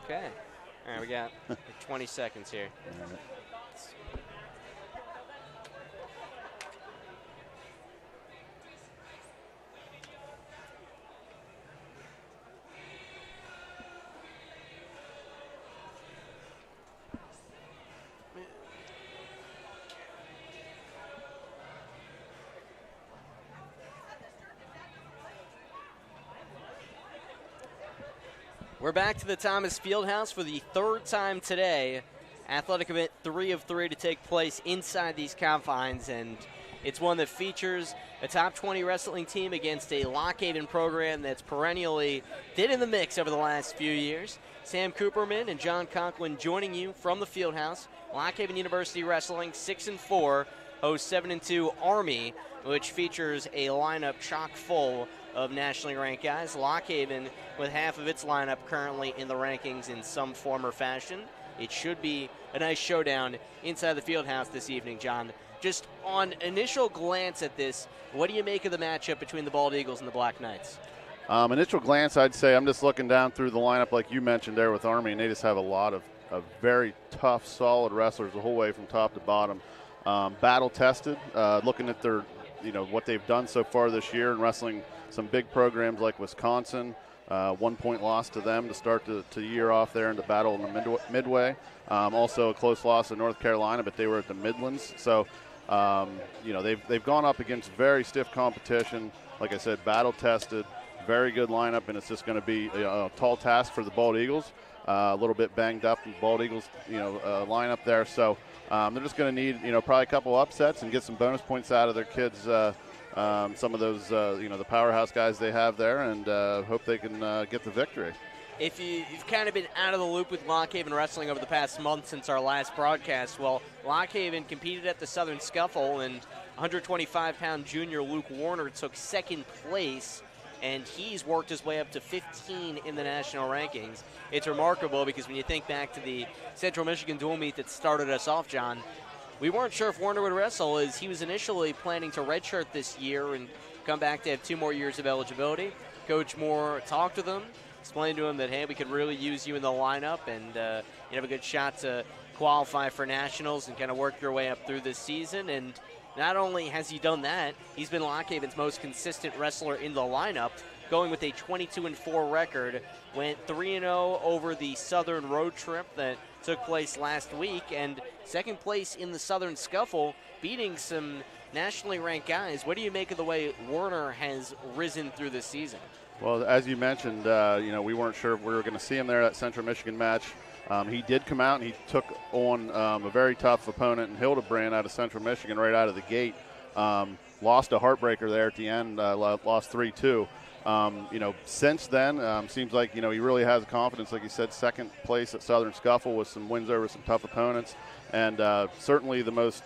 Okay. All right, we got like 20 seconds here. All right. We're back to the Thomas Fieldhouse for the third time today. Athletic event 3 of 3 to take place inside these confines, and it's one that features a top 20 wrestling team against a Lock Haven program that's perennially been in the mix over the last few years. Sam Cooperman and John Conklin joining you from the Fieldhouse. Lock Haven University Wrestling 6-4, hosts 7-2 Army, which features a lineup chock full of nationally ranked guys. Lock Haven with half of its lineup currently in the rankings in some form or fashion. It should be a nice showdown inside the Fieldhouse this evening, John. Just on initial glance at this, what do you make of the matchup between the Bald Eagles and the Black Knights? Initial glance, I'd say I'm just looking down through the lineup like you mentioned there with Army, and they just have a lot of very tough, solid wrestlers the whole way from top to bottom. Battle tested, looking at their, what they've done so far this year and wrestling some big programs like Wisconsin. 1 point loss to them to start the year off there in the battle in the Midway. Also a close loss to North Carolina, but they were at the Midlands. So, they've gone up against very stiff competition. Like I said, battle tested, very good lineup, and it's just going to be a tall task for the Bald Eagles. A little bit banged up in the Bald Eagles, lineup there. So they're just going to need, probably a couple upsets and get some bonus points out of their kids. Some of those, the powerhouse guys they have there, and hope they can get the victory. If you've kind of been out of the loop with Lock Haven Wrestling over the past month since our last broadcast, well, Lock Haven competed at the Southern Scuffle, and 125-pound junior Luke Warner took second place, and he's worked his way up to 15 in the national rankings. It's remarkable because when you think back to the Central Michigan dual meet that started us off, John, we weren't sure if Warner would wrestle, as he was initially planning to redshirt this year and come back to have 2 more years of eligibility. Coach Moore talked with him, explained to him that, hey, we could really use you in the lineup, and you have a good shot to qualify for nationals and kind of work your way up through this season. And not only has he done that, he's been Lock Haven's most consistent wrestler in the lineup, going with a 22-4 record, went 3-0 over the Southern road trip that took place last week, and second place in the Southern Scuffle, beating some nationally ranked guys. What do you make of the way Warner has risen through this season? Well, as you mentioned, we weren't sure if we were going to see him there at Central Michigan match. He did come out and he took on a very tough opponent in Hildebrand out of Central Michigan right out of the gate. Lost a heartbreaker there at the end, lost 3-2. Since then, seems like, he really has confidence. Like you said, second place at Southern Scuffle with some wins over some tough opponents, and certainly the most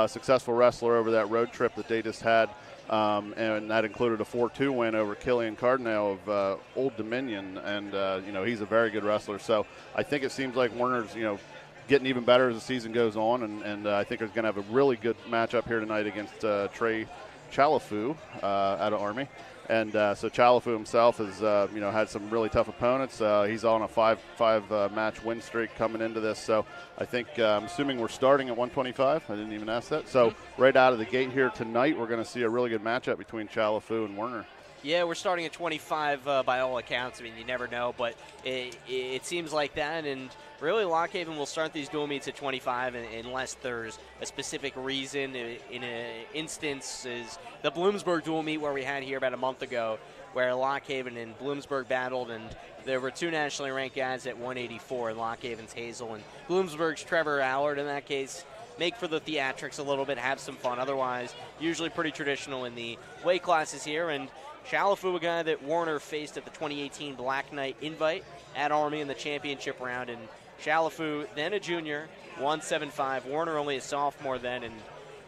successful wrestler over that road trip that they just had. And that included a 4-2 win over Killian Cardinale of Old Dominion, and he's a very good wrestler. So I think it seems like Warner's getting even better as the season goes on, and I think he's going to have a really good matchup here tonight against Trey Chalafu out of Army. And so Chalafu himself has had some really tough opponents. He's on a five match win streak coming into this. So I think I'm assuming we're starting at 125. I didn't even ask that. So right out of the gate here tonight, we're going to see a really good matchup between Chalafu and Werner. Yeah, we're starting at 25 by all accounts. I mean, you never know, but it seems like that. And really, Lock Haven will start these dual meets at 25 unless there's a specific reason. In an instance is the Bloomsburg dual meet where we had here about a month ago, where Lock Haven and Bloomsburg battled, and there were 2 nationally ranked guys at 184, Lock Haven's Hazel and Bloomsburg's Trevor Allard. In that case, make for the theatrics a little bit, have some fun. Otherwise, usually pretty traditional in the weight classes here. And Chalafu, a guy that Warner faced at the 2018 Black Knight Invite at Army in the championship round. And Chalafu, then a junior, 175. Warner only a sophomore then, and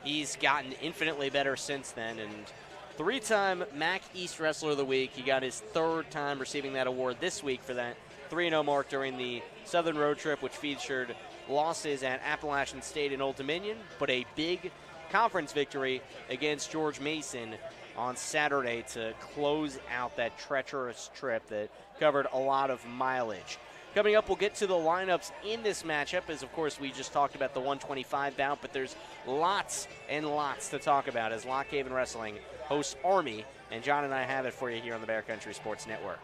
he's gotten infinitely better since then. And 3-time MAC East Wrestler of the Week. He got his 3rd time receiving that award this week for that 3-0 mark during the Southern road trip, which featured losses at Appalachian State and Old Dominion, but a big conference victory against George Mason on Saturday to close out that treacherous trip that covered a lot of mileage. Coming up, we'll get to the lineups in this matchup, as, of course, we just talked about the 125 bout, but there's lots and lots to talk about as Lock Haven Wrestling hosts Army, and John and I have it for you here on the Bear Country Sports Network.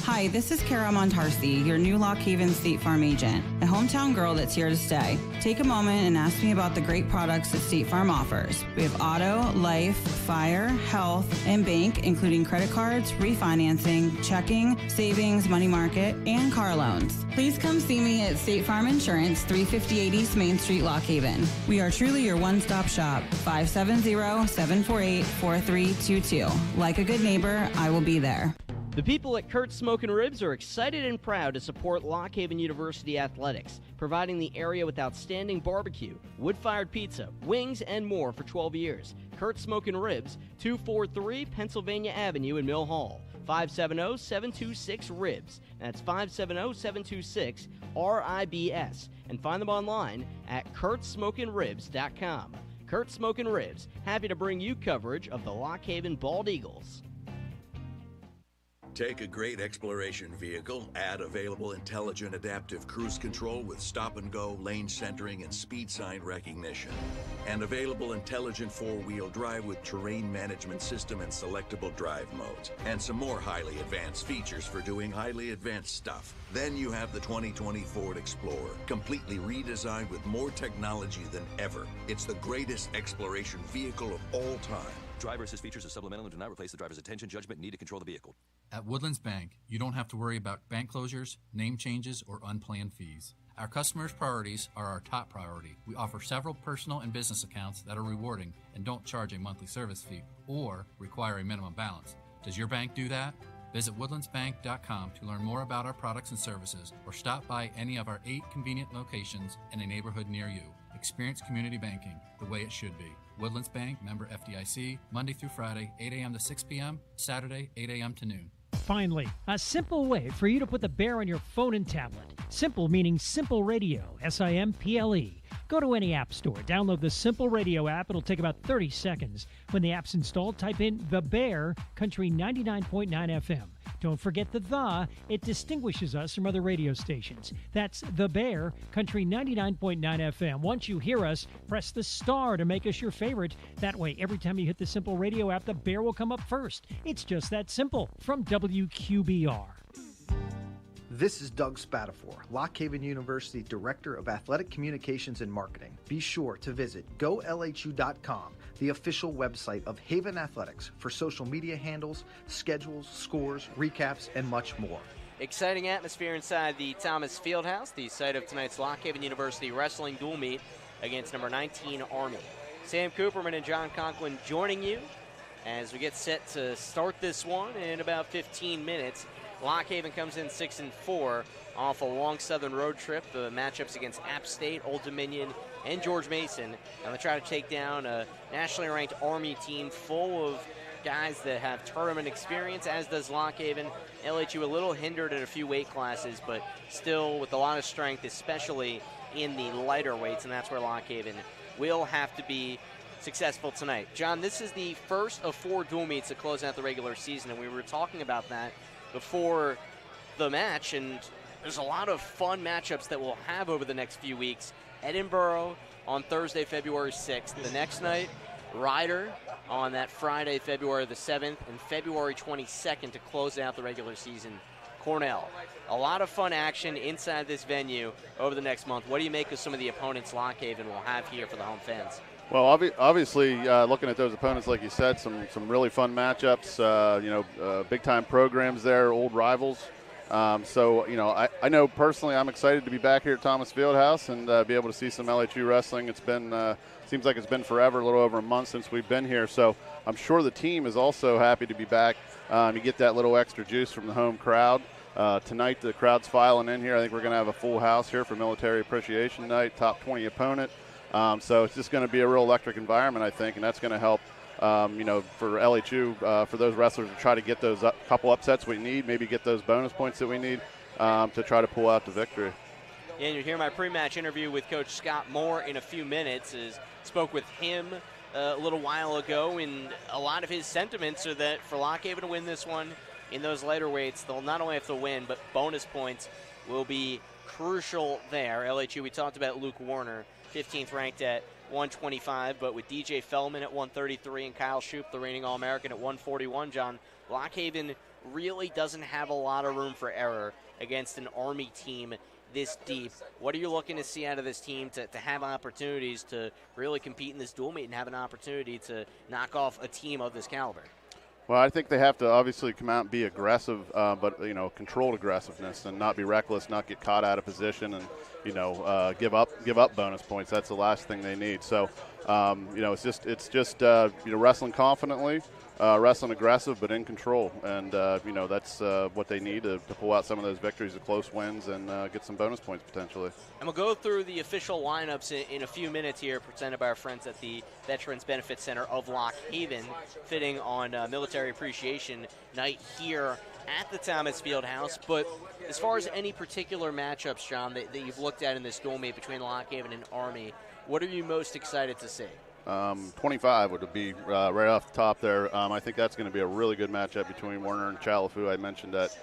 Hi, this is Kara Montarsi, your new Lock Haven State Farm agent, a hometown girl that's here to stay. Take a moment and ask me about the great products that State Farm offers. We have auto, life, fire, health, and bank, including credit cards, refinancing, checking, savings, money market, and car loans. Please come see me at State Farm Insurance, 358 East Main Street, Lock Haven. We are truly your one-stop shop, 570-748-4322. Like a good neighbor, I will be there. The people at Kurt's Smokin' Ribs are excited and proud to support Lock Haven University Athletics, providing the area with outstanding barbecue, wood-fired pizza, wings, and more for 12 years. Kurt's Smokin' Ribs, 243 Pennsylvania Avenue in Mill Hall, 570-726-RIBS. That's 570-726-RIBS. And find them online at kurtzsmokinribs.com. Kurt's Smokin' Ribs, happy to bring you coverage of the Lock Haven Bald Eagles. Take a great exploration vehicle, add available intelligent adaptive cruise control with stop and go, lane centering, and speed sign recognition. And available intelligent four-wheel drive with terrain management system and selectable drive modes. And some more highly advanced features for doing highly advanced stuff. Then you have the 2020 Ford Explorer, completely redesigned with more technology than ever. It's the greatest exploration vehicle of all time. Driver assist features are supplemental and do not replace the driver's attention, judgment, and need to control the vehicle. At Woodlands Bank, you don't have to worry about bank closures, name changes, or unplanned fees. Our customers' priorities are our top priority. We offer several personal and business accounts that are rewarding and don't charge a monthly service fee or require a minimum balance. Does your bank do that? Visit woodlandsbank.com to learn more about our products and services or stop by any of our 8 convenient locations in a neighborhood near you. Experience community banking the way it should be. Woodlands Bank, member FDIC, Monday through Friday, 8 a.m. to 6 p.m., Saturday, 8 a.m. to noon. Finally, a simple way for you to put the Bear on your phone and tablet. Simple meaning Simple Radio, S-I-M-P-L-E. Go to any app store, download the Simple Radio app. It'll take about 30 seconds. When the app's installed, type in The Bear, Country 99.9 FM. Don't forget the. It distinguishes us from other radio stations. That's The Bear, Country 99.9 FM. Once you hear us, press the star to make us your favorite. That way, every time you hit the Simple Radio app, The Bear will come up first. It's just that simple. From WQBR. This is Doug Spatafor, Lock Haven University Director of Athletic Communications and Marketing. Be sure to visit golhu.com, the official website of Haven Athletics, for social media handles, schedules, scores, recaps, and much more. Exciting atmosphere inside the Thomas Fieldhouse, the site of tonight's Lock Haven University wrestling dual meet against number 19 Army. Sam Cooperman and John Conklin joining you as we get set to start this one in about 15 minutes. Lock Haven comes in 6-4 off a long southern road trip. The matchups against App State, Old Dominion, and George Mason. And they try to take down a nationally ranked Army team full of guys that have tournament experience, as does Lock Haven. LHU a little hindered at a few weight classes, but still with a lot of strength, especially in the lighter weights, and that's where Lock Haven will have to be successful tonight. John, this is the first of 4 dual meets to close out the regular season, and we were talking about that before the match, and there's a lot of fun matchups that we'll have over the next few weeks. Edinburgh on Thursday, February 6th. The next night, Ryder on that Friday, February the 7th, and February 22nd to close out the regular season, Cornell. A lot of fun action inside this venue over the next month. What do you make of some of the opponents Lock Haven will have here for the home fans? Well, obviously, looking at those opponents, like you said, some really fun matchups. Big-time programs there, old rivals. I know personally I'm excited to be back here at Thomas Fieldhouse and be able to see some LHU wrestling. It's been seems like it's been forever, a little over a month since we've been here. So I'm sure the team is also happy to be back. You get that little extra juice from the home crowd. Tonight the crowd's filing in here. I think we're going to have a full house here for Military Appreciation Night, top 20 opponent. So it's just going to be a real electric environment, I think, and that's going to help, for LHU, for those wrestlers to try to get those couple upsets we need, maybe get those bonus points that we need to try to pull out the victory. Yeah, and you'll hear my pre-match interview with Coach Scott Moore in a few minutes. Spoke with him a little while ago, and a lot of his sentiments are that for Lock Haven to win this one in those lighter weights, they'll not only have to win, but bonus points will be crucial there. LHU, we talked about Luke Warner, 15th ranked at 125, but with DJ Feldman at 133 and Kyle Shoup, the reigning All-American, at 141, John, Lock Haven really doesn't have a lot of room for error against an Army team this deep. What are you looking to see out of this team to have opportunities to really compete in this dual meet and have an opportunity to knock off a team of this caliber? Well, I think they have to obviously come out and be aggressive, but, controlled aggressiveness and not be reckless, not get caught out of position and, give up bonus points. That's the last thing they need. So, it's just wrestling confidently, wrestling aggressive, but in control. And, that's what they need to pull out some of those victories, the close wins, and get some bonus points potentially. And we'll go through the official lineups in a few minutes here, presented by our friends at the Veterans Benefit Center of Lock Haven, fitting on Military Appreciation Night here at the Thomas Fieldhouse. But as far as any particular matchups, John, that you've looked at in this dual meet between Lock Haven and Army, what are you most excited to see? 25 would be right off the top there. I think that's going to be a really good matchup between Werner and Chalafu. I mentioned that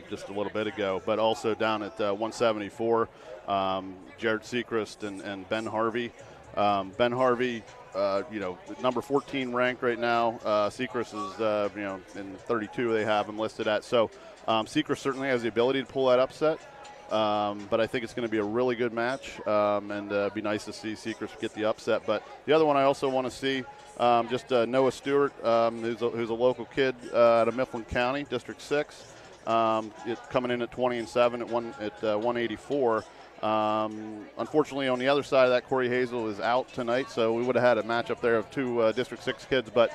just a little bit ago. But also down at 174, Jared Sechrist and Ben Harvey. Ben Harvey, number 14 ranked right now. Sechrist is, in 32 they have him listed at. So Sechrist certainly has the ability to pull that upset. But I think it's going to be a really good match, and it'd be nice to see Sechrist get the upset. But the other one I also want to see, just Noah Stewart, who's a local kid out of Mifflin County, District 6, coming in at 20-7 at 184. Unfortunately, on the other side of that, Corey Hazel is out tonight, so we would have had a matchup there of two District 6 kids, but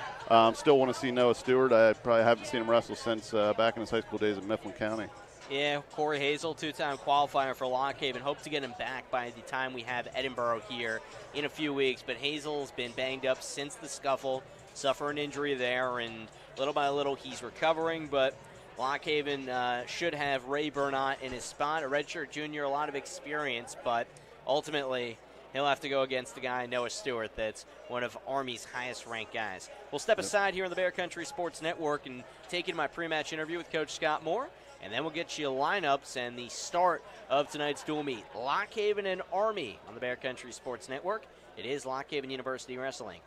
still want to see Noah Stewart. I probably haven't seen him wrestle since back in his high school days at Mifflin County. Yeah, Corey Hazel, two-time qualifier for Lock Haven. Hope to get him back by the time we have Edinburgh here in a few weeks. But Hazel's been banged up since the scuffle, suffered an injury there, and little by little he's recovering. But Lock Haven should have Ray Burnott in his spot, a redshirt junior, a lot of experience. But ultimately, he'll have to go against the guy, Noah Stewart, that's one of Army's highest-ranked guys. We'll step aside here on the Bear Country Sports Network and take you to my pre-match interview with Coach Scott Moore. And then we'll get you lineups and the start of tonight's dual meet. Lock Haven and Army on the Bear Country Sports Network. It is Lock Haven University Wrestling.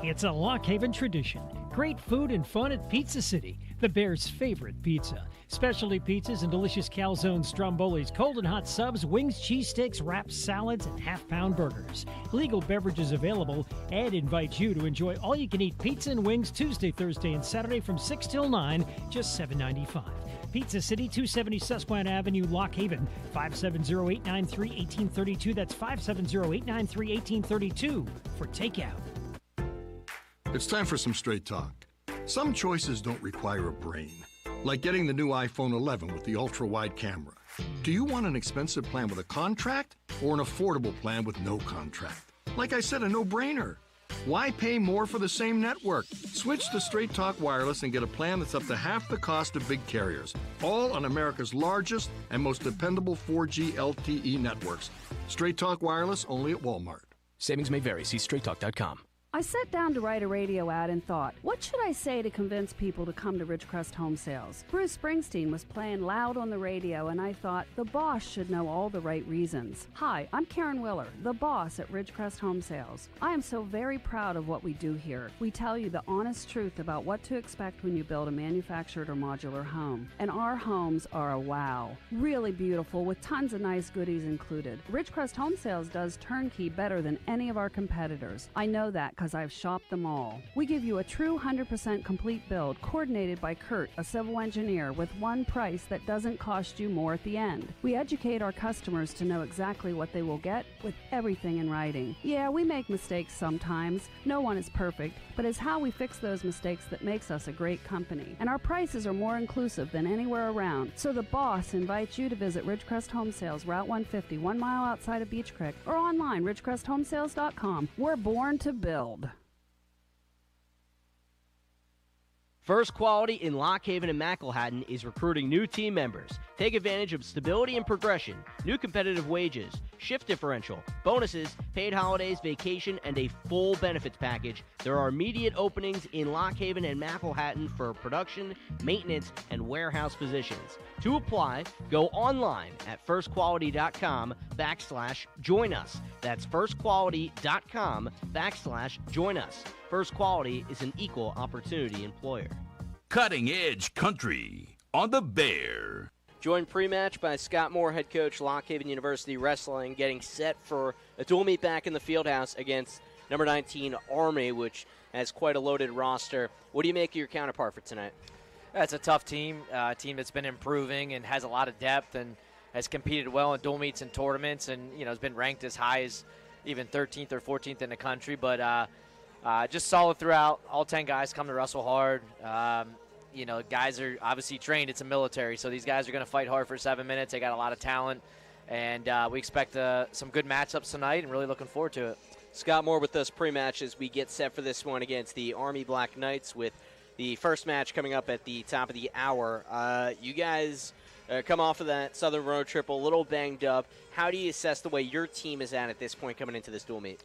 It's a Lock Haven tradition. Great food and fun at Pizza City, the Bears' favorite pizza. Specialty pizzas and delicious calzones, strombolis, cold and hot subs, wings, cheesesteaks, wraps, salads, and half-pound burgers. Legal beverages available. Ed invites you to enjoy all-you-can-eat pizza and wings Tuesday, Thursday, and Saturday from 6 till 9, just $7.95. Pizza City, 270 Susquehanna Avenue, Lock Haven, 570-893-1832. That's 570-893-1832 for takeout. It's time for some straight talk. Some choices don't require a brain, like getting the new iPhone 11 with the ultra-wide camera. Do you want an expensive plan with a contract or an affordable plan with no contract? Like I said, a no-brainer. Why pay more for the same network? Switch to Straight Talk Wireless and get a plan that's up to half the cost of big carriers, all on America's largest and most dependable 4G LTE networks. Straight Talk Wireless, only at Walmart. Savings may vary. See straighttalk.com. I sat down to write a radio ad and thought, what should I say to convince people to come to Ridgecrest Home Sales? Bruce Springsteen was playing loud on the radio, and I thought, the boss should know all the right reasons. Hi, I'm Karen Willer, the boss at Ridgecrest Home Sales. I am so very proud of what we do here. We tell you the honest truth about what to expect when you build a manufactured or modular home. And our homes are a wow. Really beautiful with tons of nice goodies included. Ridgecrest Home Sales does turnkey better than any of our competitors. I know that because I've shopped them all. We give you a true 100% complete build coordinated by Kurt, a civil engineer, with one price that doesn't cost you more at the end. We educate our customers to know exactly what they will get with everything in writing. Yeah, we make mistakes sometimes. No one is perfect, but it's how we fix those mistakes that makes us a great company. And our prices are more inclusive than anywhere around. So the boss invites you to visit Ridgecrest Home Sales, Route 150, 1 mile outside of Beach Creek, or online, ridgecresthomesales.com. We're born to build. First Quality in Lock Haven and McElhattan is recruiting new team members. Take advantage of stability and progression, new competitive wages, shift differential, bonuses, paid holidays, vacation, and a full benefits package. There are immediate openings in Lock Haven and Macklehattan for production, maintenance, and warehouse positions. To apply, go online at firstquality.com/join us. That's firstquality.com/join us. First Quality is an equal opportunity employer. Cutting Edge Country on the Bear. Joined pre-match by Scott Moore, head coach, Lock Haven University Wrestling, getting set for a dual meet back in the Fieldhouse against number 19 Army, which has quite a loaded roster. What do you make of your counterpart for tonight? It's a tough team, a team that's been improving and has a lot of depth and has competed well in dual meets and tournaments, and has been ranked as high as even 13th or 14th in the country. But just solid throughout. All 10 guys come to wrestle hard. Guys are obviously trained. It's a military, so these guys are going to fight hard for 7 minutes. They got a lot of talent, and we expect some good matchups tonight and really looking forward to it. Scott Moore with us pre-match as we get set for this one against the Army Black Knights, with the first match coming up at the top of the hour. You guys come off of that Southern road trip a little banged up. How do you assess the way your team is at this point coming into this dual meet?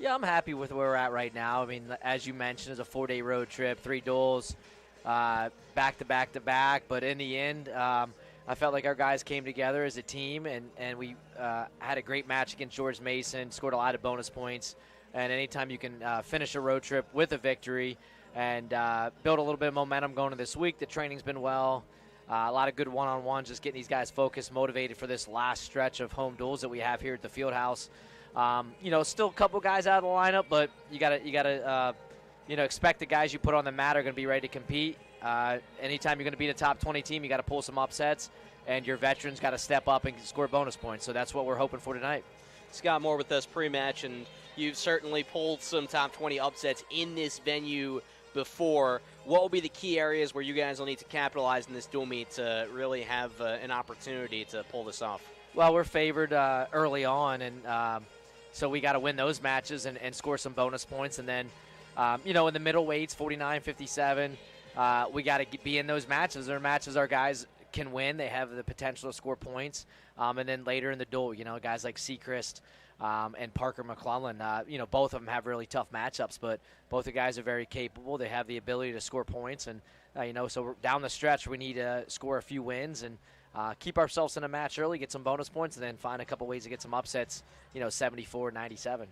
Yeah, I'm happy with where we're at right now. I mean, as you mentioned, it's a 4-day road trip, 3 duels. Back to back to back, but in the end, I felt like our guys came together as a team, and we had a great match against George Mason, scored a lot of bonus points, and anytime you can finish a road trip with a victory and build a little bit of momentum going into this week, the training's been well, a lot of good one-on-ones, just getting these guys focused, motivated for this last stretch of home duels that we have here at the Fieldhouse. Still a couple guys out of the lineup, but you gotta expect the guys you put on the mat are going to be ready to compete. Anytime you're going to beat a top 20 team, you got to pull some upsets, and your veterans got to step up and score bonus points. So that's what we're hoping for tonight. Scott Moore with us pre-match, and you've certainly pulled some top 20 upsets in this venue before. What will be the key areas where you guys will need to capitalize in this dual meet to really have an opportunity to pull this off? Well, we're favored early on, and so we got to win those matches and score some bonus points, and then in the middle weights, 49, 57, we got to be in those matches. They're matches our guys can win. They have the potential to score points. And then later in the duel, guys like Seacrest and Parker McClellan, both of them have really tough matchups, but both the guys are very capable. They have the ability to score points. And, so we're down the stretch, we need to score a few wins and keep ourselves in a match early, get some bonus points, and then find a couple ways to get some upsets, 74-97.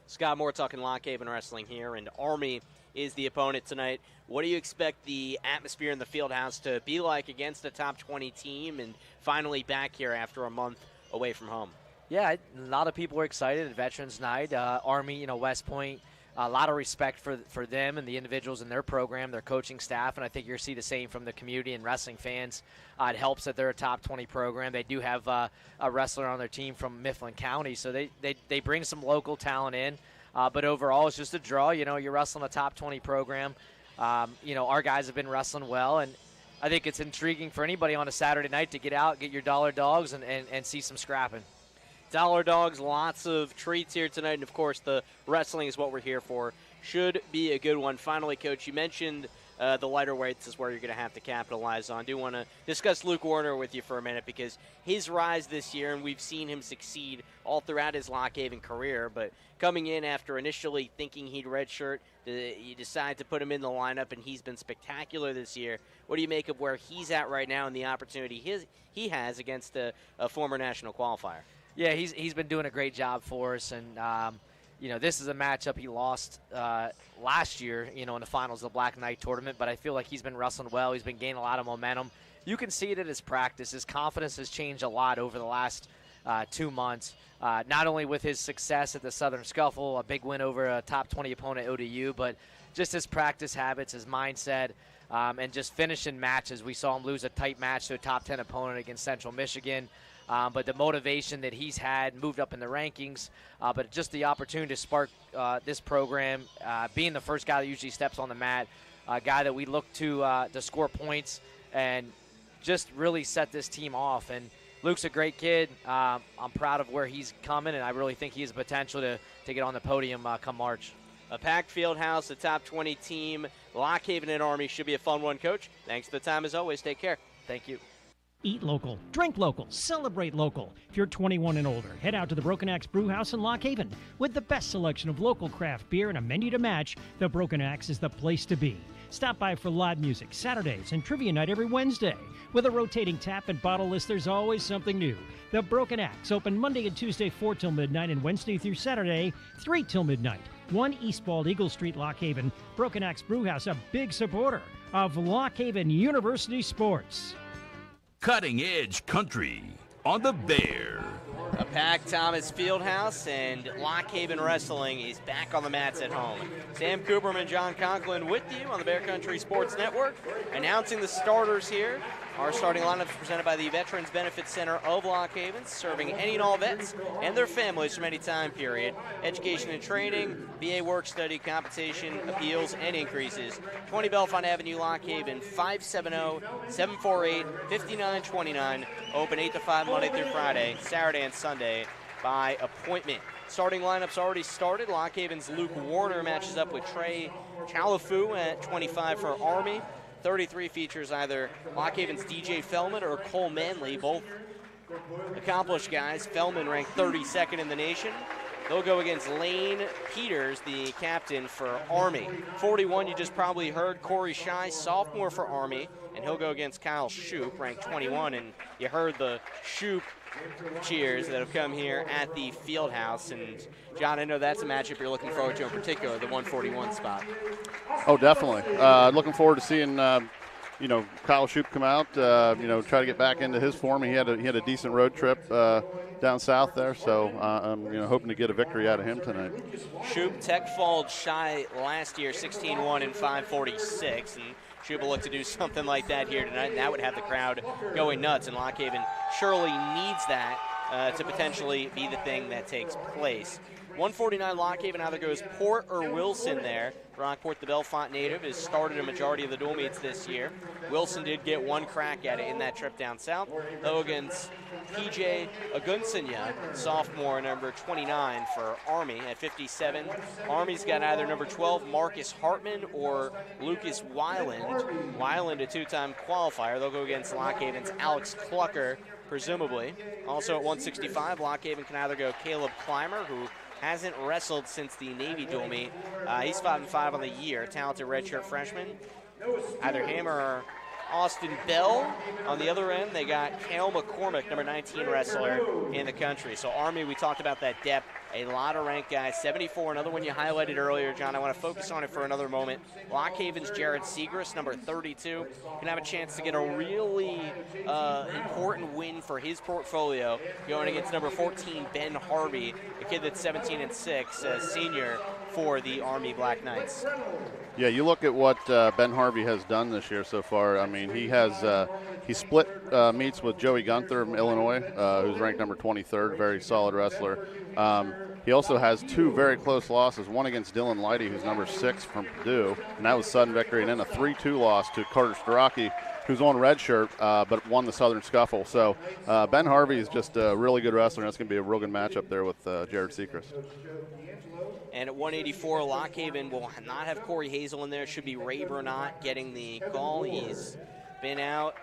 Scott Moore talking Lock Haven Wrestling here, and Army is the opponent tonight. What do you expect the atmosphere in the Fieldhouse to be like against a top 20 team and finally back here after a month away from home? Yeah, a lot of people are excited at Veterans Night. Army, West Point, a lot of respect for them and the individuals in their program, their coaching staff, and I think you're going to see the same from the community and wrestling fans. It helps that they're a top 20 program. They do have a wrestler on their team from Mifflin County, so they bring some local talent in. But overall, it's just a draw. You're wrestling a top 20 program. Our guys have been wrestling well, and I think it's intriguing for anybody on a Saturday night to get out, get your dollar dogs, and see some scrapping. Dollar dogs, lots of treats here tonight, and of course the wrestling is what we're here for. Should be a good one. Finally, Coach, you mentioned the lighter weights is where you're going to have to capitalize on. I do want to discuss Luke Warner with you for a minute, because his rise this year, and we've seen him succeed all throughout his Lock Haven career, but coming in after initially thinking he'd redshirt, you decide to put him in the lineup, and he's been spectacular this year. What do you make of where he's at right now and the opportunity he has against a former national qualifier? Yeah, he's been doing a great job for us, and this is a matchup he lost last year, in the finals of the Black Knight tournament, but I feel like he's been wrestling well. He's been gaining a lot of momentum. You can see it in his practice. His confidence has changed a lot over the last 2 months, not only with his success at the Southern Scuffle, a big win over a top 20 opponent, ODU, but just his practice habits, his mindset, and just finishing matches. We saw him lose a tight match to a top 10 opponent against Central Michigan. But the motivation that he's had, moved up in the rankings, but just the opportunity to spark this program, being the first guy that usually steps on the mat, a guy that we look to score points and just really set this team off. And Luke's a great kid. I'm proud of where he's coming, and I really think he has potential to get on the podium come March. A packed Fieldhouse, a top 20 team. Lock Haven and Army should be a fun one, Coach. Thanks for the time as always. Take care. Thank you. Eat local, drink local, celebrate local. If you're 21 and older, head out to the Broken Axe Brew House in Lock Haven. With the best selection of local craft beer and a menu to match, the Broken Axe is the place to be. Stop by for live music Saturdays and trivia night every Wednesday. With a rotating tap and bottle list, there's always something new. The Broken Axe, open Monday and Tuesday 4 till midnight and Wednesday through Saturday 3 till midnight. 1 East Bald Eagle Street, Lock Haven. Broken Axe Brew House, a big supporter of Lock Haven University sports. Cutting Edge Country on the Bear. A packed Thomas Fieldhouse, and Lock Haven Wrestling is back on the mats at home. Sam Cooperman, John Conklin with you on the Bear Country Sports Network. Announcing the starters here. Our starting lineup is presented by the Veterans Benefit Center of Lock Haven, serving any and all vets and their families from any time period. Education and training, VA work study, compensation, appeals, and increases. 20 Bellefonte Avenue, Lock Haven, 570-748-5929. Open 8 to 5 Monday through Friday, Saturday and Sunday by appointment. Starting lineups already started. Lock Haven's Luke Warner matches up with Trey Chalafu at 25 for Army. 33 features either Lock Haven's DJ Fellman or Cole Manley, both accomplished guys. Fellman ranked 32nd in the nation. They'll go against Lane Peters, the captain for Army. 41, you just probably heard, Corey Shy, sophomore for Army, and he'll go against Kyle Shoup, ranked 21, and you heard the Shoup cheers that have come here at the field house. And John, I know that's a matchup you're looking forward to in particular, the 141 spot. Oh, definitely. Looking forward to seeing Kyle Shoup come out, try to get back into his form. He had a decent road trip down south there, so I'm hoping to get a victory out of him tonight. Shoup tech-falled Shy last year, 16-1 and 546, and Shoup will look to do something like that here tonight, and that would have the crowd going nuts, and Lock Haven surely needs that to potentially be the thing that takes place. 149 Lock Haven either goes Port or Wilson there. Rockport, the Bellefonte native, has started a majority of the dual meets this year. Wilson did get one crack at it in that trip down south. Though against PJ Agunsanya, sophomore, number 29 for Army at 57. Army's got either number 12 Marcus Hartman or Lucas Weiland. Weiland, a two-time qualifier. They'll go against Lock Haven's Alex Clucker, presumably. Also at 165, Lock Haven can either go Caleb Clymer, who hasn't wrestled since the Navy dual meet. He's 5-5 on the year, talented redshirt freshman. Either him or Austin Bell. On the other end, they got Cale McCormick, number 19 wrestler in the country. So Army, we talked about that depth. A lot of ranked guys. 74, another one you highlighted earlier, John. I want to focus on it for another moment. Lock Haven's Jared Segrist, number 32, can have a chance to get a really important win for his portfolio going against number 14, Ben Harvey, a kid that's 17-6, senior for the Army Black Knights. Yeah, you look at what Ben Harvey has done this year so far. I mean, he split meets with Joey Gunther from Illinois, who's ranked number 23rd, very solid wrestler. He also has two very close losses, one against Dylan Lighty, who's number 6 from Purdue, and that was sudden victory, and then a 3-2 loss to Carter Starocki, who's on red shirt, but won the Southern Scuffle. So Ben Harvey is just a really good wrestler, and that's going to be a real good matchup there with Jared Segrist. And at 184, Lock Haven will not have Corey Hazel in there. Should be Ray Bernat getting the call. He's been out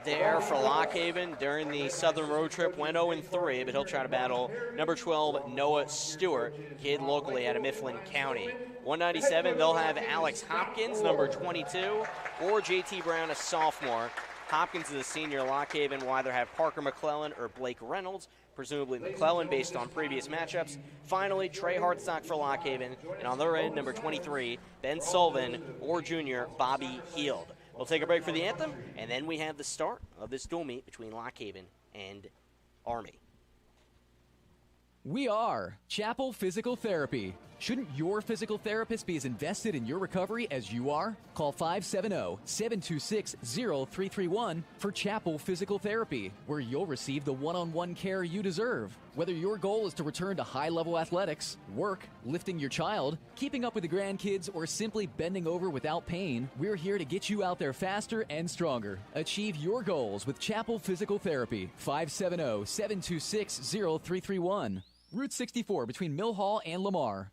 there for Lock Haven during the Southern road trip. Went 0-3, but he'll try to battle number 12, Noah Stewart, kid locally out of Mifflin County. 197, they'll have Alex Hopkins, number 22, or JT Brown, a sophomore. Hopkins is a senior. Lock Haven will either have Parker McClellan or Blake Reynolds, presumably McClellan based on previous matchups. Finally, Trey Hartsock for Lock Haven, and on their end, number 23, Ben Sullivan, or junior Bobby Heald. We'll take a break for the anthem, and then we have the start of this dual meet between Lock Haven and Army. We are Chapel Physical Therapy. Shouldn't your physical therapist be as invested in your recovery as you are? Call 570-726-0331 for Chapel Physical Therapy, where you'll receive the one-on-one care you deserve. Whether your goal is to return to high-level athletics, work, lifting your child, keeping up with the grandkids, or simply bending over without pain, we're here to get you out there faster and stronger. Achieve your goals with Chapel Physical Therapy. 570-726-0331. Route 64 between Mill Hall and Lamar.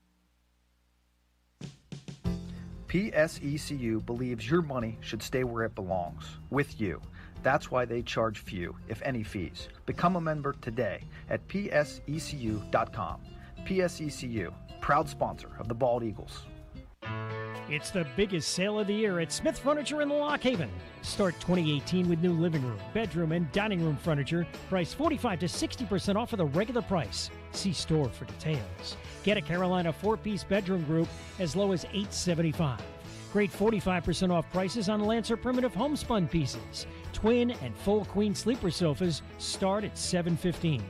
PSECU believes your money should stay where it belongs, with you. That's why they charge few, if any, fees. Become a member today at psecu.com. PSECU, proud sponsor of the Bald Eagles. It's the biggest sale of the year at Smith Furniture in Lock Haven. Start 2018 with new living room, bedroom, and dining room furniture, priced 45 to 60% off of the regular price. See store for details. Get a Carolina 4-piece bedroom group as low as $875. Great 45% off prices on Lancer Primitive homespun pieces. Twin and full queen sleeper sofas start at $715.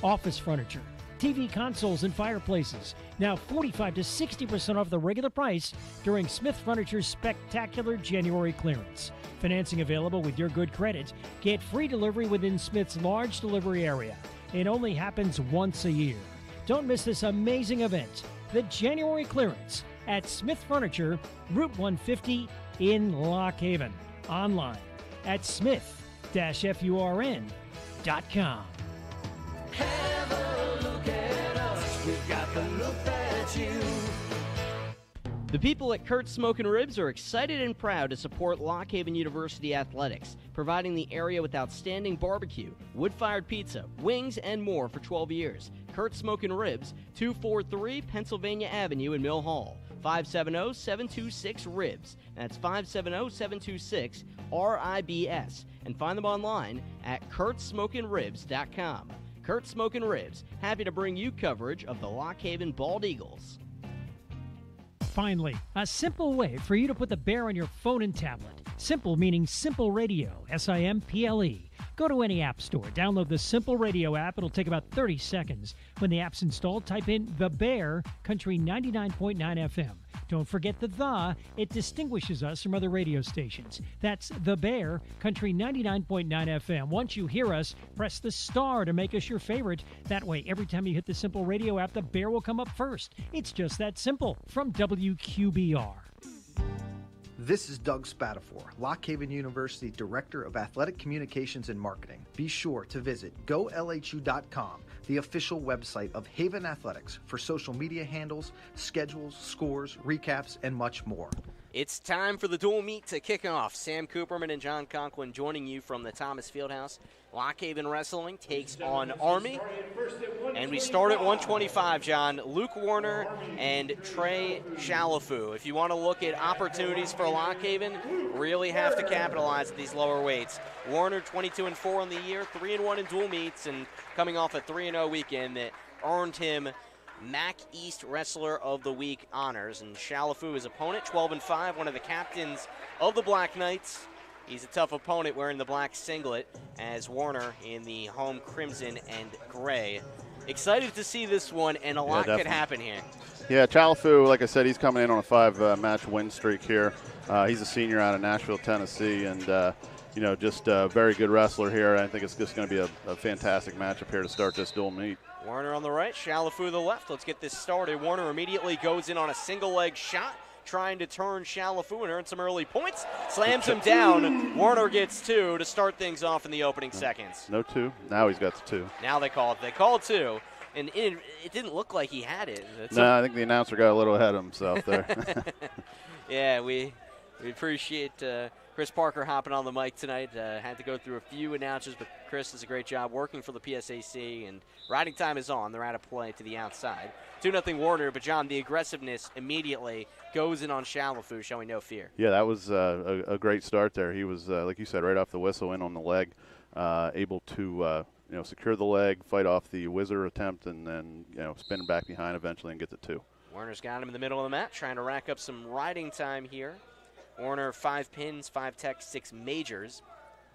Office furniture, TV consoles and fireplaces, now 45 to 60% off the regular price during Smith Furniture's spectacular January clearance. Financing available with your good credit. Get free delivery within Smith's large delivery area. It only happens once a year. Don't miss this amazing event, the January clearance at Smith Furniture, Route 150 in Lock Haven. Online at smith-furn.com. Have a look at us. We've got the look that you. The people at Kurt's Smokin' Ribs are excited and proud to support Lock Haven University athletics, providing the area with outstanding barbecue, wood-fired pizza, wings, and more for 12 years. Kurt's Smokin' Ribs, 243 Pennsylvania Avenue in Mill Hall, 570-726-RIBS. That's 570-726-RIBS. And find them online at kurtzsmokinribs.com. Kurt's Smokin' Ribs, happy to bring you coverage of the Lock Haven Bald Eagles. Finally, a simple way for you to put the Bear on your phone and tablet. Simple meaning Simple Radio, SIMPLE. Go to any app store, download the Simple Radio app. It'll take about 30 seconds. When the app's installed, type in The Bear, Country 99.9 FM. Don't forget the. It distinguishes us from other radio stations. That's The Bear, Country 99.9 FM. Once you hear us, press the star to make us your favorite. That way, every time you hit the Simple Radio app, The Bear will come up first. It's just that simple. From WQBR. This is Doug Spatafor, Lock Haven University Director of Athletic Communications and Marketing. Be sure to visit golhu.com, the official website of Haven Athletics, for social media handles, schedules, scores, recaps, and much more. It's time for the dual meet to kick off. Sam Cooperman and John Conklin joining you from the Thomas Fieldhouse. Lock Haven Wrestling takes on Army. And we start at 125, John. Luke Warner and Trey Shalafu. If you want to look at opportunities for Lock Haven, really have to capitalize at these lower weights. Warner 22-4 on the year, 3-1 in dual meets, and coming off a 3-0 weekend that earned him MAC East Wrestler of the Week honors. And Shalafu, his opponent, 12-5, one of the captains of the Black Knights. He's a tough opponent wearing the black singlet, as Warner in the home crimson and gray. Excited to see this one, and a lot could happen here. Yeah, Chalafu, like I said, he's coming in on a 5-match win streak here. He's a senior out of Nashville, Tennessee, and just a very good wrestler here. I think it's just going to be a fantastic matchup here to start this dual meet. Warner on the right, Shalafu the left. Let's get this started. Warner immediately goes in on a single leg shot, trying to turn Shalafu and earn some early points. Slams him down. Warner gets 2 to start things off in the opening seconds. No 2. Now he's got the 2. Now they called 2. And it didn't look like he had it. I think the announcer got a little ahead of himself there. Yeah, we appreciate Chris Parker hopping on the mic tonight. Had to go through a few announcers, but Chris does a great job working for the PSAC, and riding time is on. They're out of play to the outside. 2-0 Warner, but John, the aggressiveness immediately goes in on Shalafu, showing no fear. Yeah, that was a great start there. He was, like you said, right off the whistle, in on the leg, able to secure the leg, fight off the whizzer attempt, and then spin back behind eventually and get the 2. Warner's got him in the middle of the mat, trying to rack up some riding time here. Warner, 5 pins, 5 techs, 6 majors.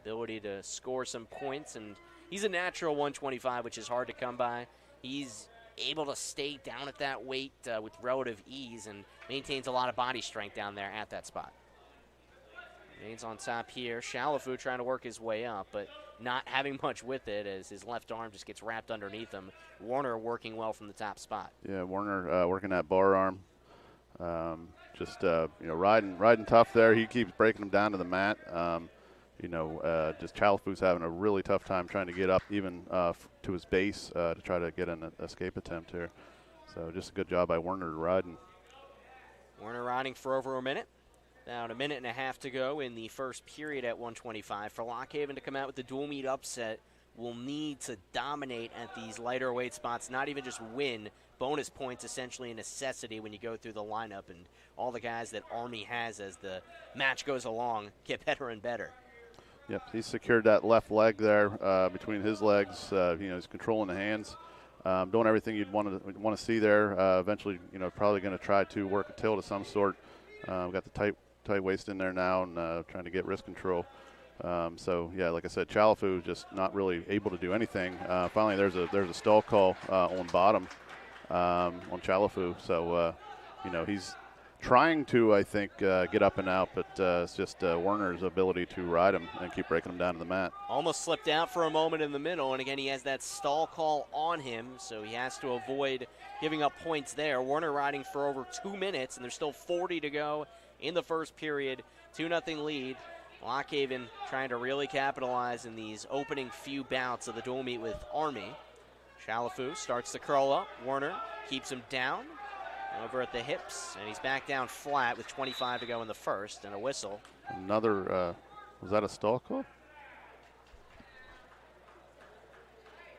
Ability to score some points, and he's a natural 125, which is hard to come by. He's able to stay down at that weight with relative ease and maintains a lot of body strength down there at that spot. Remains on top here. Shalafu trying to work his way up, but not having much with it as his left arm just gets wrapped underneath him. Warner working well from the top spot. Yeah, Warner working that bar arm. Riding tough there. He keeps breaking him down to the mat. Just Chalafu's having a really tough time trying to get up even to his base to try to get an escape attempt here. So just a good job by Warner riding. Warner riding for over a minute. About a minute and a half to go in the first period at 125. For Lock Haven to come out with the dual meet upset, will need to dominate at these lighter weight spots, not even just win. Bonus points essentially a necessity when you go through the lineup, and all the guys that Army has as the match goes along get better and better. Yep, he's secured that left leg there between his legs. He's controlling the hands, doing everything you'd want to see there. Eventually, probably going to try to work a tilt of some sort. Got the tight waist in there now and trying to get wrist control. So yeah, like I said, Chalafu just not really able to do anything. Finally, there's a stall call on bottom on Chalafu. So he's trying to, I think, get up and out, but it's just Werner's ability to ride him and keep breaking him down to the mat. Almost slipped out for a moment in the middle, and again, he has that stall call on him, so he has to avoid giving up points there. Werner riding for over 2 minutes, and there's still 40 to go in the first period. 2-0 lead. Lock Haven trying to really capitalize in these opening few bouts of the dual meet with Army. Chalafu starts to curl up. Werner keeps him down over at the hips, and he's back down flat with 25 to go in the first, and a whistle. Another, was that a stall call?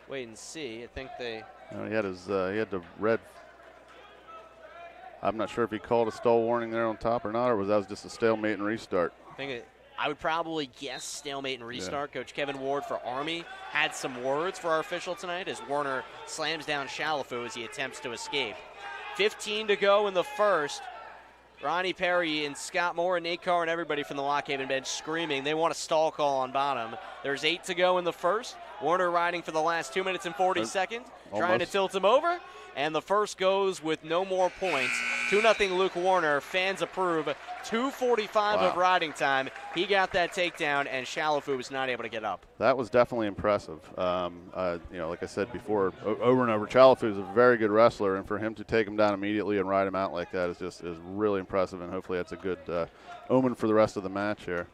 Wait and see. I think they. No, he had the red. I'm not sure if he called a stall warning there on top or not, or was that just a stalemate and restart? I would probably guess stalemate and restart. Yeah. Coach Kevin Ward for Army had some words for our official tonight as Werner slams down Chalafu as he attempts to escape. 15 to go in the first. Ronnie Perry and Scott Moore and Nate Carr and everybody from the Lock Haven bench screaming they want a stall call on bottom. There's 8 to go in the first. Werner riding for the last 2 minutes and 40 seconds, trying to tilt him over. And the first goes with no more points. 2-0 Luke Werner. Fans approve. 2:45 of riding time. He got that takedown, and Chalafu was not able to get up. That was definitely impressive. Like I said before, over and over, Chalafu is a very good wrestler, and for him to take him down immediately and ride him out like that is really impressive, and hopefully that's a good omen for the rest of the match here.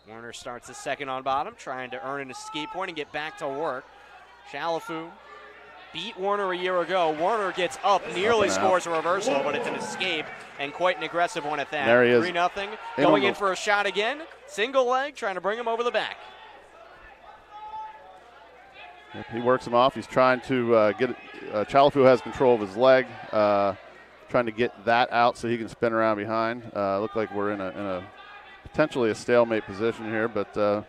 Werner starts the second on bottom, trying to earn an escape point and get back to work. Chalafu beat Werner a year ago. Werner gets up, nearly scores a reversal, but it's an escape and quite an aggressive one at that. There he is. 3-0. Going in for a shot again. Single leg, trying to bring him over the back. Yep, he works him off. He's trying to get Chalafu has control of his leg, trying to get that out so he can spin around behind. Look like we're in a potentially a stalemate position here, but I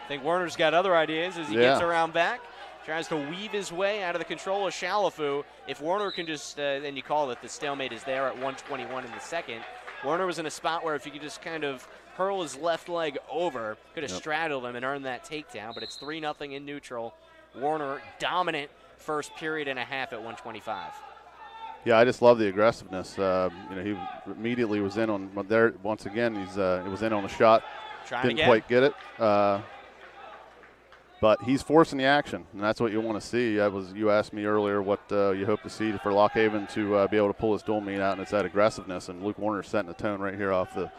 think Werner's got other ideas as he gets around back. Tries to weave his way out of the control of Chalafu. If Werner can just, then you call it, the stalemate is there at 1:21 in the second. Werner was in a spot where if he could just kind of hurl his left leg over, could have straddled him and earned that takedown, but it's 3-0 in neutral. Werner dominant first period and a half at 125. Yeah, I just love the aggressiveness. He immediately was in on there once again. He was in on the shot, didn't quite get it. But he's forcing the action, and that's what you want to see. You asked me earlier what you hope to see for Lock Haven to be able to pull his dual meet out, and it's that aggressiveness. And Luke Werner's setting the tone right here off the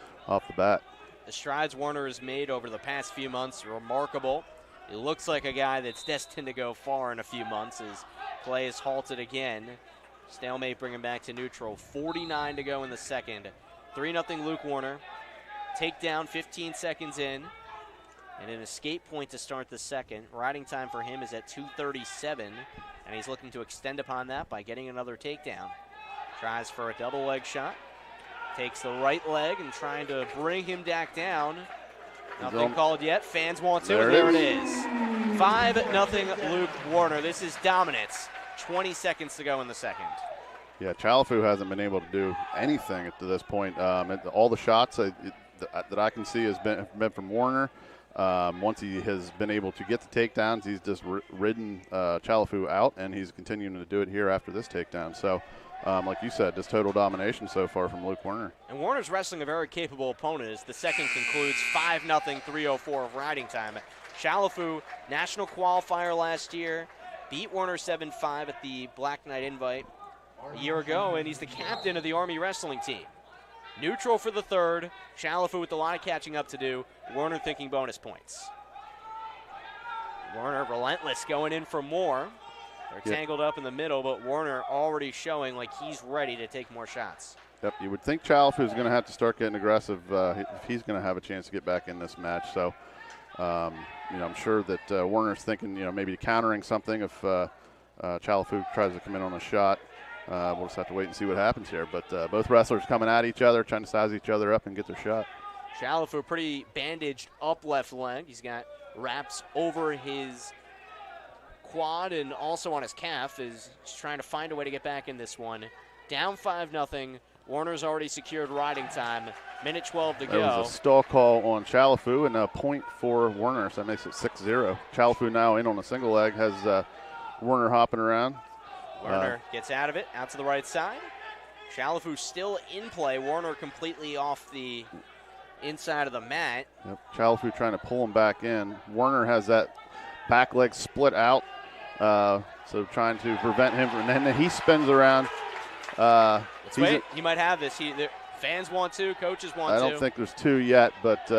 bat. The strides Werner has made over the past few months are remarkable. He looks like a guy that's destined to go far in a few months as play is halted again. Stalemate bringing back to neutral. 49 to go in the second. 3-0 Luke Werner. Takedown 15 seconds in. And an escape point to start the second. Riding time for him is at 2:37, and he's looking to extend upon that by getting another takedown. Tries for a double leg shot. Takes the right leg and trying to bring him back down. Nothing called yet. Fans want to, and there it is. 5-0 Luke Werner. This is dominance. 20 seconds to go in the second. Yeah, Chalafu hasn't been able to do anything up to this point. All the shots that I can see has been from Werner. Once he has been able to get the takedowns, he's just ridden Chalafu out, and he's continuing to do it here after this takedown. So, like you said, just total domination so far from Luke Werner. And Werner's wrestling a very capable opponent as the second concludes 5-0, 3:04 of riding time. Chalafu, national qualifier last year, beat Werner 7-5 at the Black Knight Invite a year ago, and he's the captain of the Army wrestling team. Neutral for the third. Chalafu with a lot of catching up to do. Werner thinking bonus points. Werner relentless going in for more. They're tangled up in the middle, but Werner already showing like he's ready to take more shots. Yep, you would think Chalafu is going to have to start getting aggressive if he's going to have a chance to get back in this match. So, I'm sure that Werner's thinking, maybe countering something if Chalafu tries to come in on a shot. We'll just have to wait and see what happens here. But both wrestlers coming at each other, trying to size each other up and get their shot. Chalafu pretty bandaged up left leg. He's got wraps over his quad and also on his calf. Is just trying to find a way to get back in this one. Down 5-0. Warner's already secured riding time. Minute 12 to go. There was a stall call on Chalafu and a point for Werner, so that makes it 6-0. Chalafu now in on a single leg, has Werner hopping around. Werner gets out of it, out to the right side. Chalafu still in play. Werner completely off the inside of the mat. Yep. Chalafu trying to pull him back in. Werner has that back leg split out, so trying to prevent him. And then he spins around. Let's wait. He might have this. Fans want to. Coaches want to. I don't think there's two yet, but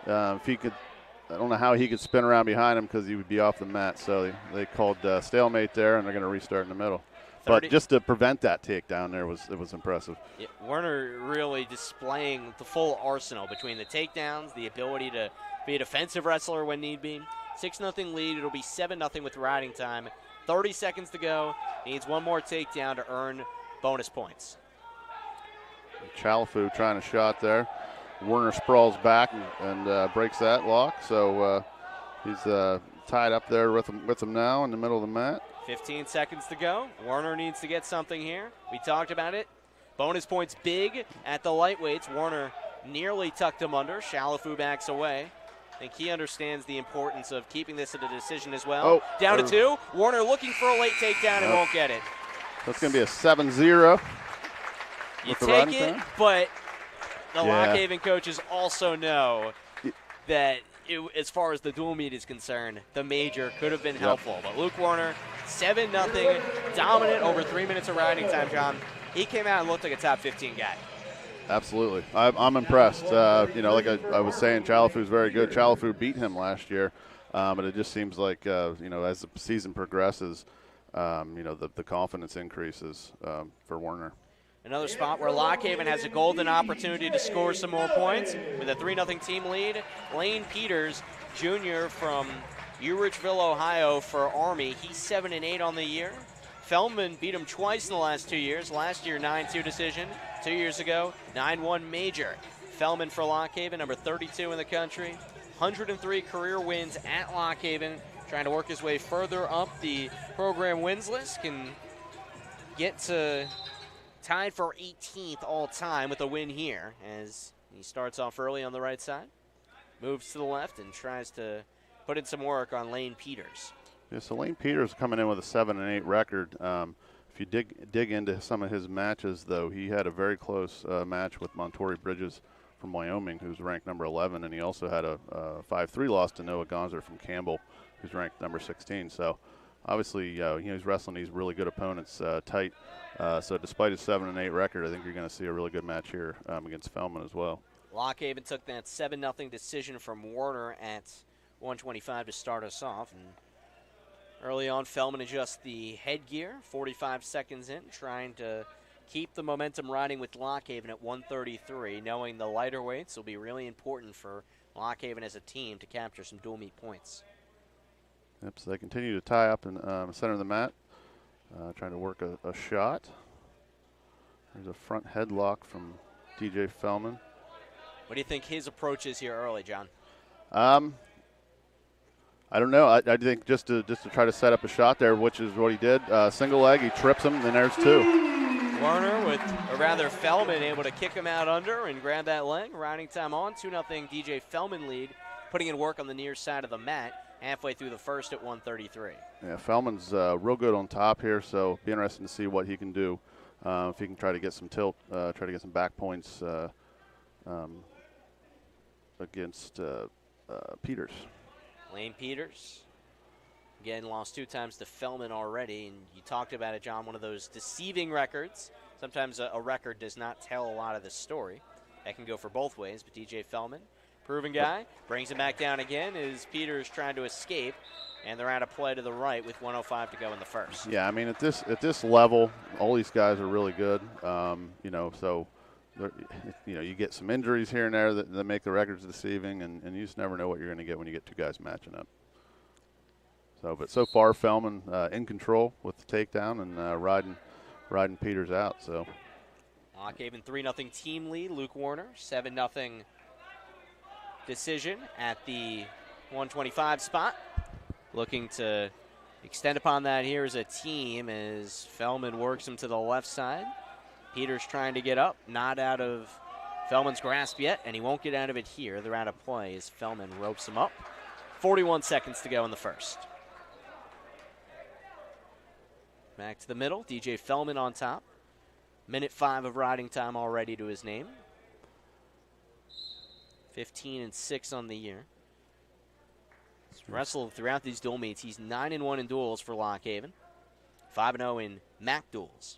if he could, I don't know how he could spin around behind him because he would be off the mat. So they called stalemate there, and they're going to restart in the middle. 30. But just to prevent that takedown there was impressive. Yeah, Werner really displaying the full arsenal between the takedowns, the ability to be a defensive wrestler when need be. 6-0 lead. It'll be 7-0 with riding time. 30 seconds to go. Needs one more takedown to earn bonus points. Chalafu trying a shot there. Werner sprawls back and breaks that lock. So he's tied up there with him now in the middle of the mat. 15 seconds to go. Werner needs to get something here. We talked about it. Bonus points big at the lightweights. Werner nearly tucked him under. Chalafu backs away. I think he understands the importance of keeping this at a decision as well. Oh, down to 2. Werner looking for a late takedown and won't get it. That's going to be a 7-0. You take it, but the Lockhaven coaches also know that as far as the dual meet is concerned, the major could have been helpful. But Luke Werner, 7-0, dominant over 3 minutes of riding time, John. He came out and looked like a top 15 guy. Absolutely. I'm impressed. Like I was saying, Chalafu's very good. Chalafu beat him last year, but it just seems like, as the season progresses, the confidence increases for Werner. Another spot where Lockhaven has a golden opportunity to score some more points with a 3-0 team lead. Lane Peters, Jr. from Ewrichville, Ohio for Army. He's 7-8 on the year. Feldman beat him twice in the last 2 years. Last year, 9-2 decision. 2 years ago, 9-1 major. Feldman for Lockhaven, number 32 in the country. 103 career wins at Lockhaven. Trying to work his way further up the program wins list. Can get to tied for 18th all time with a win here as he starts off early on the right side. Moves to the left and tries to put in some work on Lane Peters. Yeah, so Lane Peters coming in with a 7-8 record. If you dig into some of his matches, though, he had a very close match with Montori Bridges from Wyoming, who's ranked number 11, and he also had a 5-3 loss to Noah Gonzer from Campbell, who's ranked number 16. So obviously, he's wrestling these really good opponents tight. So despite his 7-8 record, I think you're going to see a really good match here against Feldman as well. Lockhaven took that 7-0 decision from Werner at 125 to start us off. And early on, Feldman adjusts the headgear, 45 seconds in, trying to keep the momentum riding with Lockhaven at 133, knowing the lighter weights will be really important for Lockhaven as a team to capture some dual meet points. Yep, so they continue to tie up in the center of the mat, trying to work a shot. There's a front headlock from DJ Feldman. What do you think his approach is here early, John? I don't know. I think just to try to set up a shot there, which is what he did. Single leg, he trips him, and there's 2. Werner with, or rather Feldman, able to kick him out under and grab that leg. Riding time on, 2-0 DJ Feldman lead, putting in work on the near side of the mat, halfway through the first at 133. Yeah, Feldman's real good on top here, so be interesting to see what he can do. If he can try to get some tilt, try to get some back points against Peters. Lane Peters, again, lost 2 times to Feldman already, and you talked about it, John, one of those deceiving records. Sometimes a record does not tell a lot of the story. That can go for both ways, but DJ Feldman, proven guy. Brings him back down again as Peters trying to escape, and they're out of play to the right with 1:05 to go in the first. Yeah, I mean, at this level, all these guys are really good. You know, so you know, you get some injuries here and there that make the records deceiving, and you just never know what you're going to get when you get two guys matching up. So, but so far, Fellman in control with the takedown and riding Peters out. So, Lock Haven 3-0 team lead. Luke Warner 7-0 decision at the 125 spot. Looking to extend upon that here as a team as Fellman works him to the left side. Peters trying to get up, not out of Fellman's grasp yet, and he won't get out of it here. They're out of play as Fellman ropes him up. 41 seconds to go in the first. Back to the middle, DJ Fellman on top. Minute 5 of riding time already to his name. 15-6 on the year. He's wrestled throughout these dual meets. He's 9-1 in duels for Lock Haven. 5-0 in MAC duels.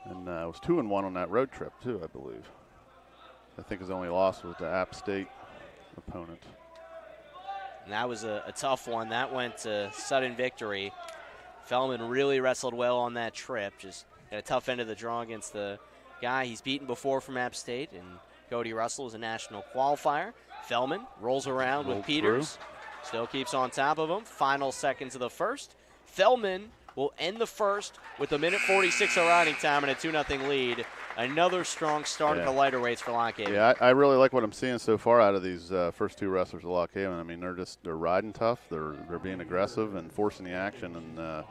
And was 2-1 on that road trip too, I believe. I think his only loss was the App State opponent. And that was a tough one. That went to sudden victory. Fellman really wrestled well on that trip. Just had a tough end of the draw against the guy he's beaten before from App State. And Cody Russell is a national qualifier. Fellman rolls around with Peters. Still keeps on top of him. Final seconds of the first. Fellman will end the first with a minute 46 of riding time and a 2-0 lead. Another strong start at the lighter weights for Lock Haven. Yeah, I really like what I'm seeing so far out of these first two wrestlers at Lock Haven. I mean, they're riding tough. They're being aggressive and forcing the action, and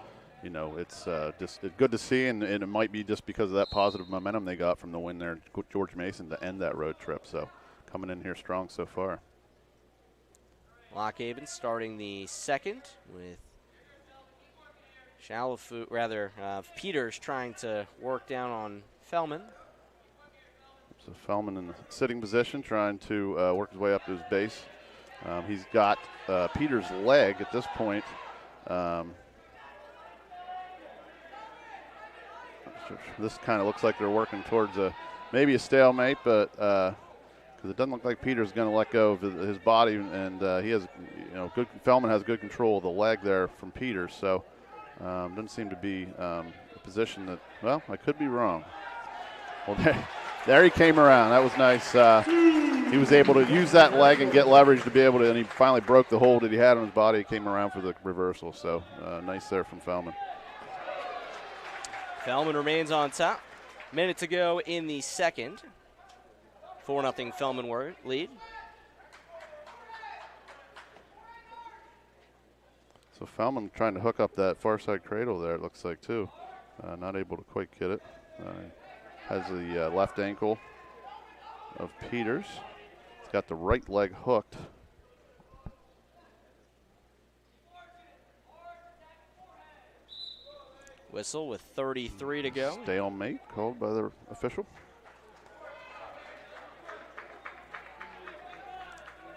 you know, it's just good to see. And it might be just because of that positive momentum they got from the win there at George Mason to end that road trip. So coming in here strong so far. Lock Haven starting the second with Peters trying to work down on Fellman. So Fellman in the sitting position trying to work his way up to his base. He's got Peters' leg at this point. This kind of looks like they're working towards maybe a stalemate, but because it doesn't look like Peters is going to let go of his body, and he has, you know, Fellman has good control of the leg there from Peters. So doesn't seem to be a position that, well, I could be wrong. Well, there he came around. That was nice. He was able to use that leg and get leverage to be able to, and he finally broke the hold that he had on his body. He came around for the reversal. So nice there from Fellman. Fellman remains on top. Minute to go in the second. 4-0 Fellman lead. So Fellman trying to hook up that far side cradle there, it looks like, too. Not able to quite get it. Has the left ankle of Peters. He's got the right leg hooked. Whistle with 33 to go. Stalemate called by the official.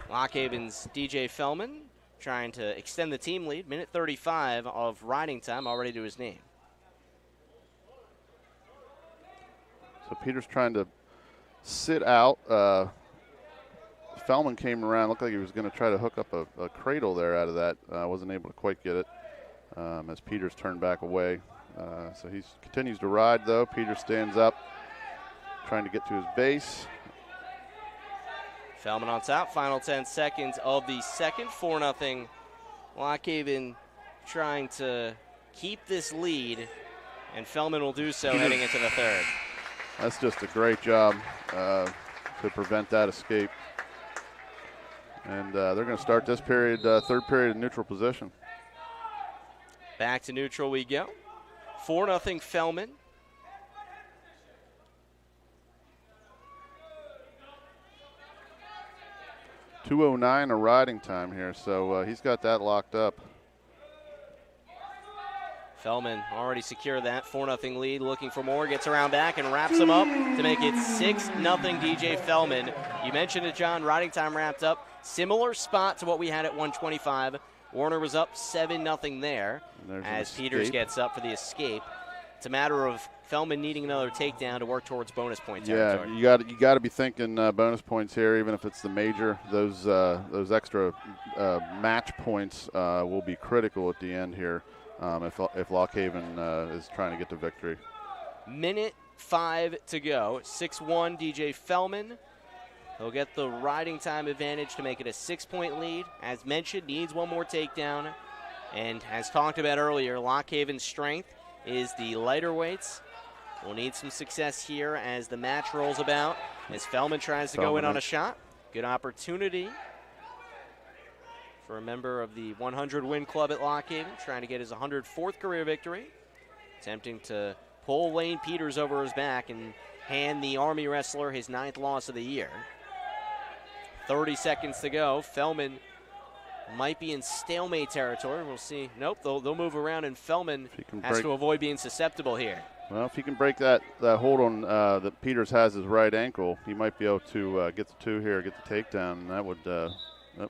Lock Haven's DJ Fellman trying to extend the team lead. Minute 35 of riding time already to his name. So Peters trying to sit out. Fellman came around, looked like he was going to try to hook up a cradle there out of that. Wasn't able to quite get it as Peters turned back away. So he continues to ride, though. Peters stands up, trying to get to his base. Fellman on top. Final 10 seconds of the second. 4-0. Lock Haven trying to keep this lead, and Fellman will do so heading into the third. That's just a great job to prevent that escape. And they're going to start this period, third period in neutral position. Back to neutral we go. 4-0 Fellman. .209 a riding time here, so he's got that locked up. Fellman already secured that 4-0 lead, looking for more, gets around back and wraps him up to make it 6-0 DJ Fellman. You mentioned it, John, riding time wrapped up. Similar spot to what we had at 125. Warner was up 7-0 there as Peters gets up for the escape. It's a matter of Fellman needing another takedown to work towards bonus point territory. Yeah, you got to be thinking bonus points here, even if it's the major. Those extra match points will be critical at the end here if Lock Haven is trying to get to victory. Minute 5 to go. 6-1 DJ Fellman. He'll get the riding time advantage to make it a 6-point lead. As mentioned, needs one more takedown. And as talked about earlier, Lock Haven's strength is the lighter weights. We'll need some success here as the match rolls about. As Fellman tries to go in on a shot. Good opportunity for a member of the 100-win club at Lock Haven, trying to get his 104th career victory. Attempting to pull Lane Peters over his back and hand the Army wrestler his 9th loss of the year. 30 seconds to go. Fellman might be in stalemate territory. We'll see. Nope, they'll move around, and Fellman has to avoid being susceptible here. Well, if he can break that hold on that Peters has his right ankle, he might be able to get the 2 here, get the takedown, and that would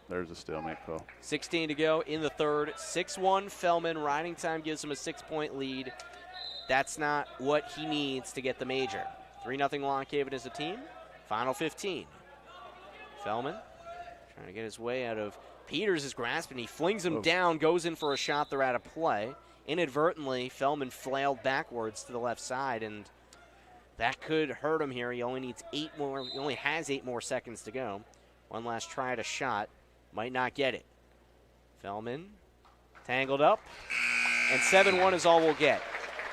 there's a stalemate call. 16 to go in the third. 6-1 Fellman. Riding time gives him a 6-point lead. That's not what he needs to get the major. 3-0 Lock Haven as a team. Final 15. Fellman trying to get his way out of Peters' grasp, and he flings him down, goes in for a shot. They're out of play. Inadvertently, Fellman flailed backwards to the left side, and that could hurt him here. He only needs 8 more. He only has 8 more seconds to go. One last try at a shot. Might not get it. Fellman tangled up, and 7-1 is all we'll get.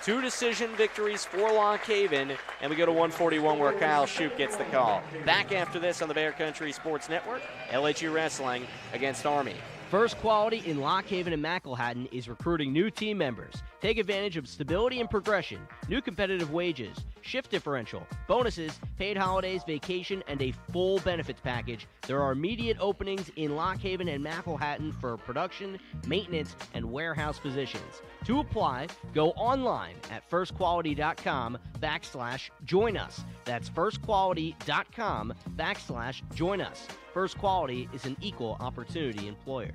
2 decision victories for Lock Haven, and we go to 141 where Kyle Shoup gets the call. Back after this on the Bear Country Sports Network, LHU Wrestling against Army. First Quality in Lock Haven and McElhatton is recruiting new team members. Take advantage of stability and progression, new competitive wages, shift differential, bonuses, paid holidays, vacation, and a full benefits package. There are immediate openings in Lock Haven and McElhatton for production, maintenance, and warehouse positions. To apply, go online at firstquality.com/join us. That's firstquality.com/join us. First Quality is an equal opportunity employer.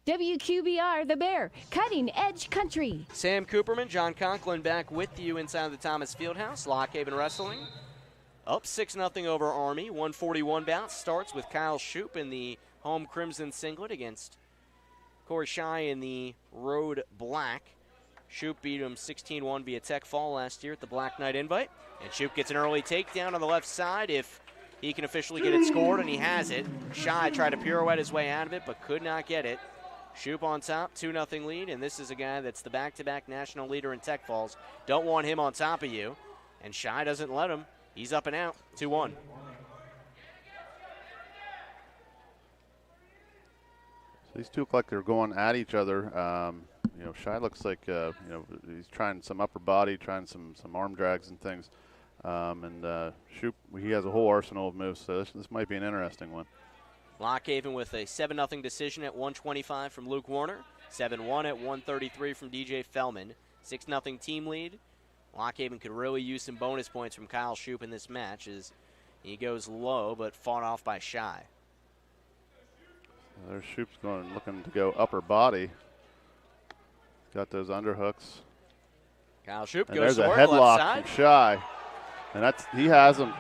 WQBR The Bear, cutting edge country. Sam Cooperman, John Conklin back with you inside the Thomas Fieldhouse. Lock Haven Wrestling up 6-0 over Army. 141 bout starts with Kyle Shoup in the home crimson singlet against Corey Shy in the road black. Shoup beat him 16-1 via tech fall last year at the Black Knight Invite. And Shoup gets an early takedown on the left side if he can officially get it scored, and he has it. Shy tried to pirouette his way out of it, but could not get it. Shoup on top, 2-0 lead, and this is a guy that's the back-to-back national leader in tech falls. Don't want him on top of you, and Shy doesn't let him. He's up and out, 2-1. So these two look like they're going at each other. Shy looks like he's trying some upper body, trying some arm drags and things. Shoup, he has a whole arsenal of moves, so this might be an interesting one. Lock Haven with a 7-0 decision at 125 from Luke Warner. 7-1 at 133 from DJ Fellman. 6-0 team lead. Lock Haven could really use some bonus points from Kyle Shoup in this match as he goes low but fought off by Shy. There's Shoup's looking to go upper body. Got those underhooks. Kyle Shoup and goes there's a forward, left headlock side. from Shy. And he has him.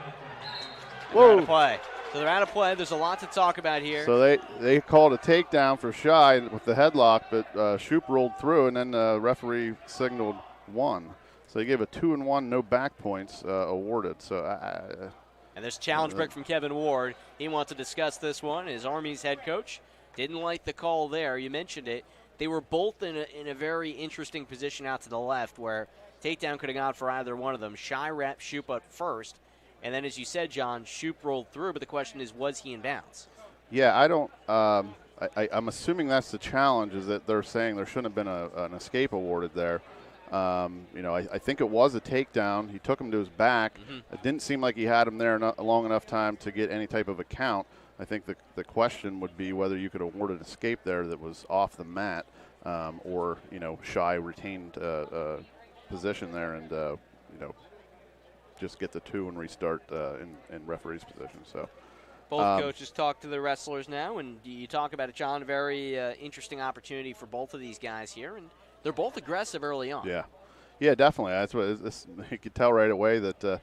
They're out of play. So they're out of play. There's a lot to talk about here. So they called a takedown for Shy with the headlock, but Shoup rolled through, and then the referee signaled 1. So they gave a 2-1, no back points awarded. So and there's a challenge break from Kevin Ward. He wants to discuss this one. His Army's head coach didn't like the call there. You mentioned it. They were both in a very interesting position out to the left where takedown could have gone for either one of them. Shy wrapped Shoup up first. And then, as you said, John, Shoup rolled through, but the question is, was he in bounds? Yeah, I don't I'm assuming that's the challenge, is that they're saying there shouldn't have been an escape awarded there. I think it was a takedown. He took him to his back. It didn't seem like he had him there long enough time to get any type of a count. I think the question would be whether you could award an escape there that was off the mat, or Shy retained position there and just get the 2 and restart in referee's position. So both coaches talk to the wrestlers now, and you talk about it, John. A very interesting opportunity for both of these guys here, and they're both aggressive early on. Yeah, definitely. That's what this, you could tell right away that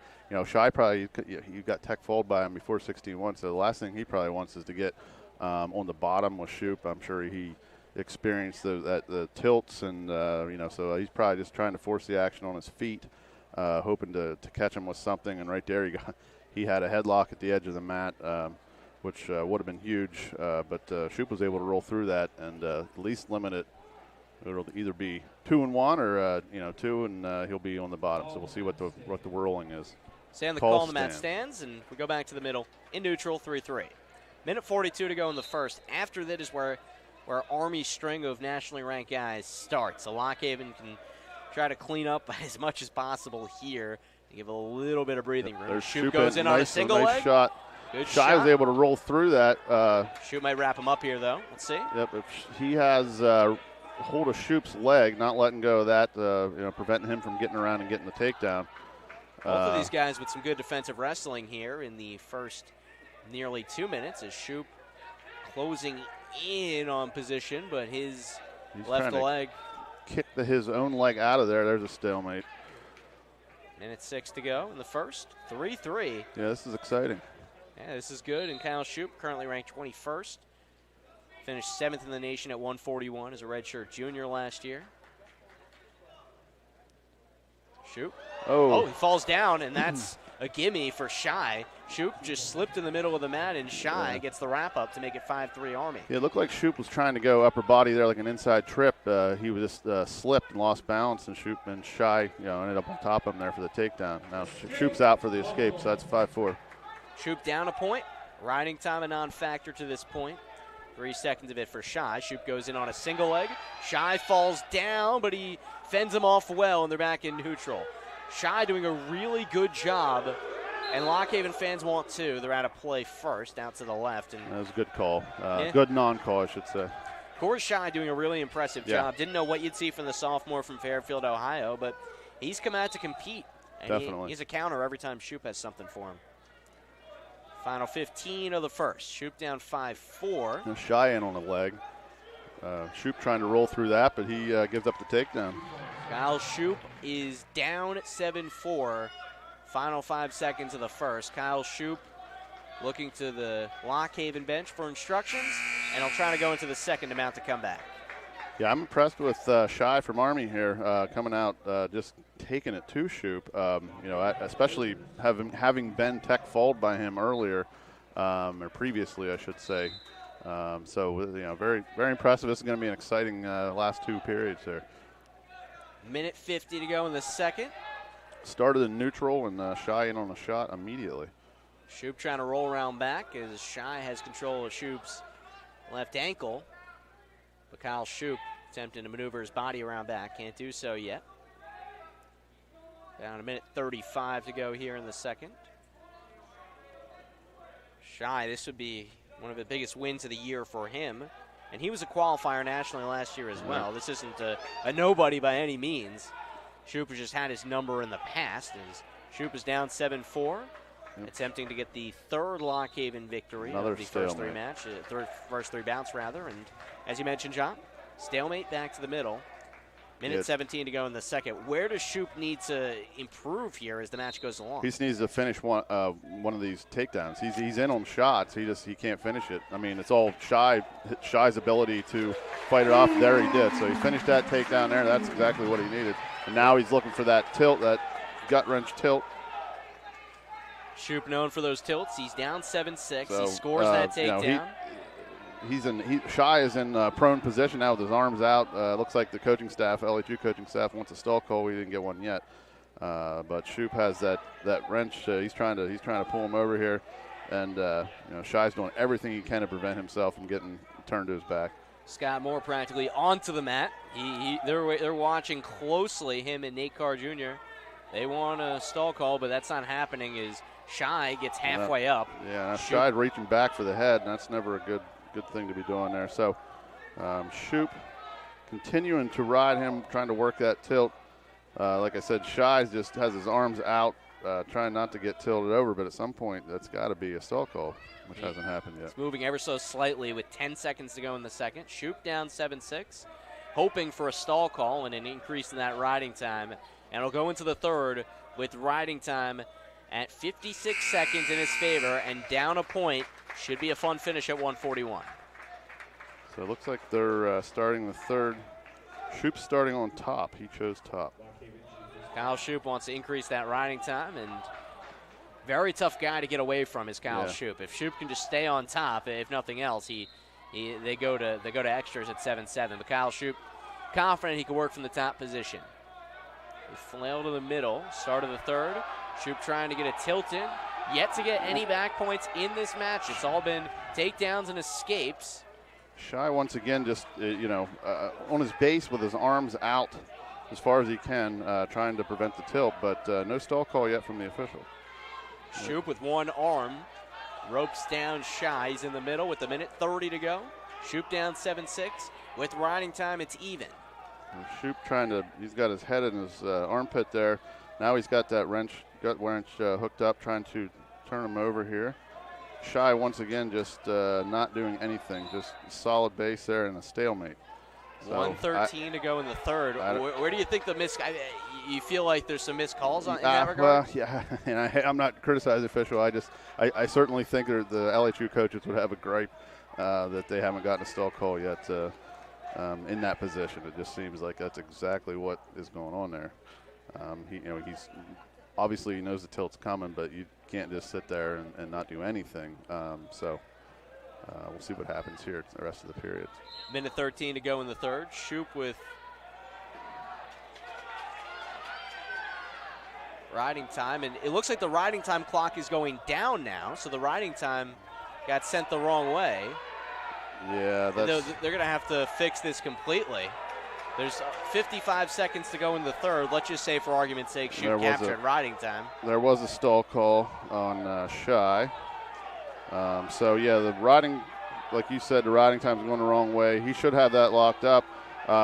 Shy probably you got tech fold by him before 16-1. So the last thing he probably wants is to get on the bottom with Shoop. I'm sure he experienced the tilts, and so he's probably just trying to force the action on his feet, hoping to catch him with something. And right there, he had a headlock at the edge of the mat, which would have been huge. But Shoop was able to roll through that and at least limit it. It'll either be 2-1 or 2, and he'll be on the bottom. So we'll see what the whirling is. Stay on the call on the mat stands, and we go back to the middle in neutral, 3-3. Minute 42 to go in the first. After that is where Army's string of nationally ranked guys starts. So Lockhaven can try to clean up as much as possible here and give a little bit of breathing room. Shoop goes in on a single leg. Shot. Good Shy shot. was able to roll through that. Shoop might wrap him up here, though. Let's see. Yep, if he has hold of Shoop's leg, not letting go of that, preventing him from getting around and getting the takedown. Both of these guys with some good defensive wrestling here in the first nearly 2 minutes as Shoop closing in on position, but he's left leg. Kick his own leg out of there. There's a stalemate. Minute 6 to go in the first. 3-3. Yeah, this is exciting. Yeah, this is good. And Kyle Shoop, currently ranked 21st. Finished 7th in the nation at 141 as a redshirt junior last year. Shoop. Oh, he falls down, and that's a gimme for Shy. Shoop just slipped in the middle of the mat, and Shy gets the wrap-up to make it 5-3 Army. Yeah, it looked like Shoop was trying to go upper body there like an inside trip. He was just slipped and lost balance, and Shoop and Shy ended up on top of him there for the takedown. Now Shoop's out for the escape, so that's 5-4. Shoop down a point. Riding time a non-factor to this point. 3 seconds of it for Shy. Shoop goes in on a single leg. Shy falls down, but he fends him off well, and they're back in neutral. Shy doing a really good job, and Lockhaven fans want to. They're out of play first, out to the left. And that was a good call. Good non-call, I should say. Corey Shy doing a really impressive job. Didn't know what you'd see from the sophomore from Fairfield, Ohio, but he's come out to compete. And definitely. He's a counter every time Shoop has something for him. Final 15 of the first. Shoop down 5-4. Now Shy in on the leg. Shoop trying to roll through that, but he gives up the takedown. Kyle Shoop is down 7-4. Final 5 seconds of the first. Kyle Shoop looking to the Lockhaven bench for instructions, and he'll try to go into the second to mount the comeback. Yeah, I'm impressed with Shy from Army here, coming out just taking it to Shoop. Especially having been tech fouled by him earlier, or previously, I should say. Very, very impressive. This is going to be an exciting last 2 periods there. Minute 50 to go in the second. Started in neutral, and Shy in on a shot immediately. Shoop trying to roll around back as Shy has control of Shoop's left ankle. But Kyle Shoop attempting to maneuver his body around back. Can't do so yet. Down a minute 35 to go here in the second. Shy, this would be one of the biggest wins of the year for him. And he was a qualifier nationally last year as well. This isn't a nobody by any means. Shoop has just had his number in the past. As Shoop is down 7-4. Attempting to get the third Lockhaven victory of the first 3 match, first 3 bouts rather. And as you mentioned, John, stalemate back to the middle. Minute 17 to go in the second. Where does Shoop need to improve here as the match goes along? He just needs to finish one of these takedowns. He's in on shots. He can't finish it. I mean, it's all Shy's ability to fight it off. There he did. So he finished that takedown there. That's exactly what he needed. And now he's looking for that tilt, that gut wrench tilt. Shoop known for those tilts. He's down 7-6. He scores that takedown. Shy is in prone position now with his arms out. Looks like the coaching staff, LHU coaching staff, wants a stall call. We didn't get one yet. But Shoop has that wrench. He's trying to pull him over here, and Shy's doing everything he can to prevent himself from getting turned to his back. Scott Moore practically onto the mat. They're watching closely, him and Nate Carr Jr. They want a stall call, but that's not happening as Shy gets halfway up. Yeah, Shy reaching back for the head, and that's never a good thing to be doing there. So Shoop continuing to ride him, trying to work that tilt. Like I said, Shy just has his arms out, trying not to get tilted over, but at some point that's got to be a stall call, which hasn't happened yet. It's moving ever so slightly with 10 seconds to go in the second. Shoop down 7-6, hoping for a stall call and an increase in that riding time And it'll go into the third with riding time at 56 seconds in his favor and down a point. Should be a fun finish at 141. So it looks like they're starting the third. Shoup's starting on top. He chose top. Kyle Shoup wants to increase that riding time, and very tough guy to get away from is Kyle Shoup. If Shoup can just stay on top, if nothing else, they go to extras at 7-7. But Kyle Shoup confident he can work from the top position. They flail to the middle, start of the third. Shoup trying to get a tilt in. Yet to get any back points in this match. It's all been takedowns and escapes. Shy once again just, on his base with his arms out as far as he can, trying to prevent the tilt, but no stall call yet from the official. Shoup with one arm ropes down Shy. He's in the middle with 1:30 to go. Shoup down 7-6. With riding time, it's even. Shoup he's got his head in his armpit there. Now he's got that gut wrench hooked up, trying to turn him over here. Shy once again just not doing anything, just solid base there and a stalemate. So 1:13 to go in the third. Where do you think the you feel like there's some missed calls in that regard? Well, yeah, and I'm not criticizing the official. I certainly think the LHU coaches would have a gripe that they haven't gotten a stall call yet in that position. It just seems like that's exactly what is going on there. He's obviously he knows the tilt's coming, but you can't just sit there and not do anything. We'll see what happens here the rest of the period. 1:13 to go in the third. Shoup with riding time, and it looks like the riding time clock is going down now, so the riding time got sent the wrong way. Yeah, they're going to have to fix this completely. There's 55 seconds to go in the third. Let's just say, for argument's sake, Shoup captured riding time. There was a stall call on Shy. So, yeah, the riding, like you said, the riding time is going the wrong way. He should have that locked up,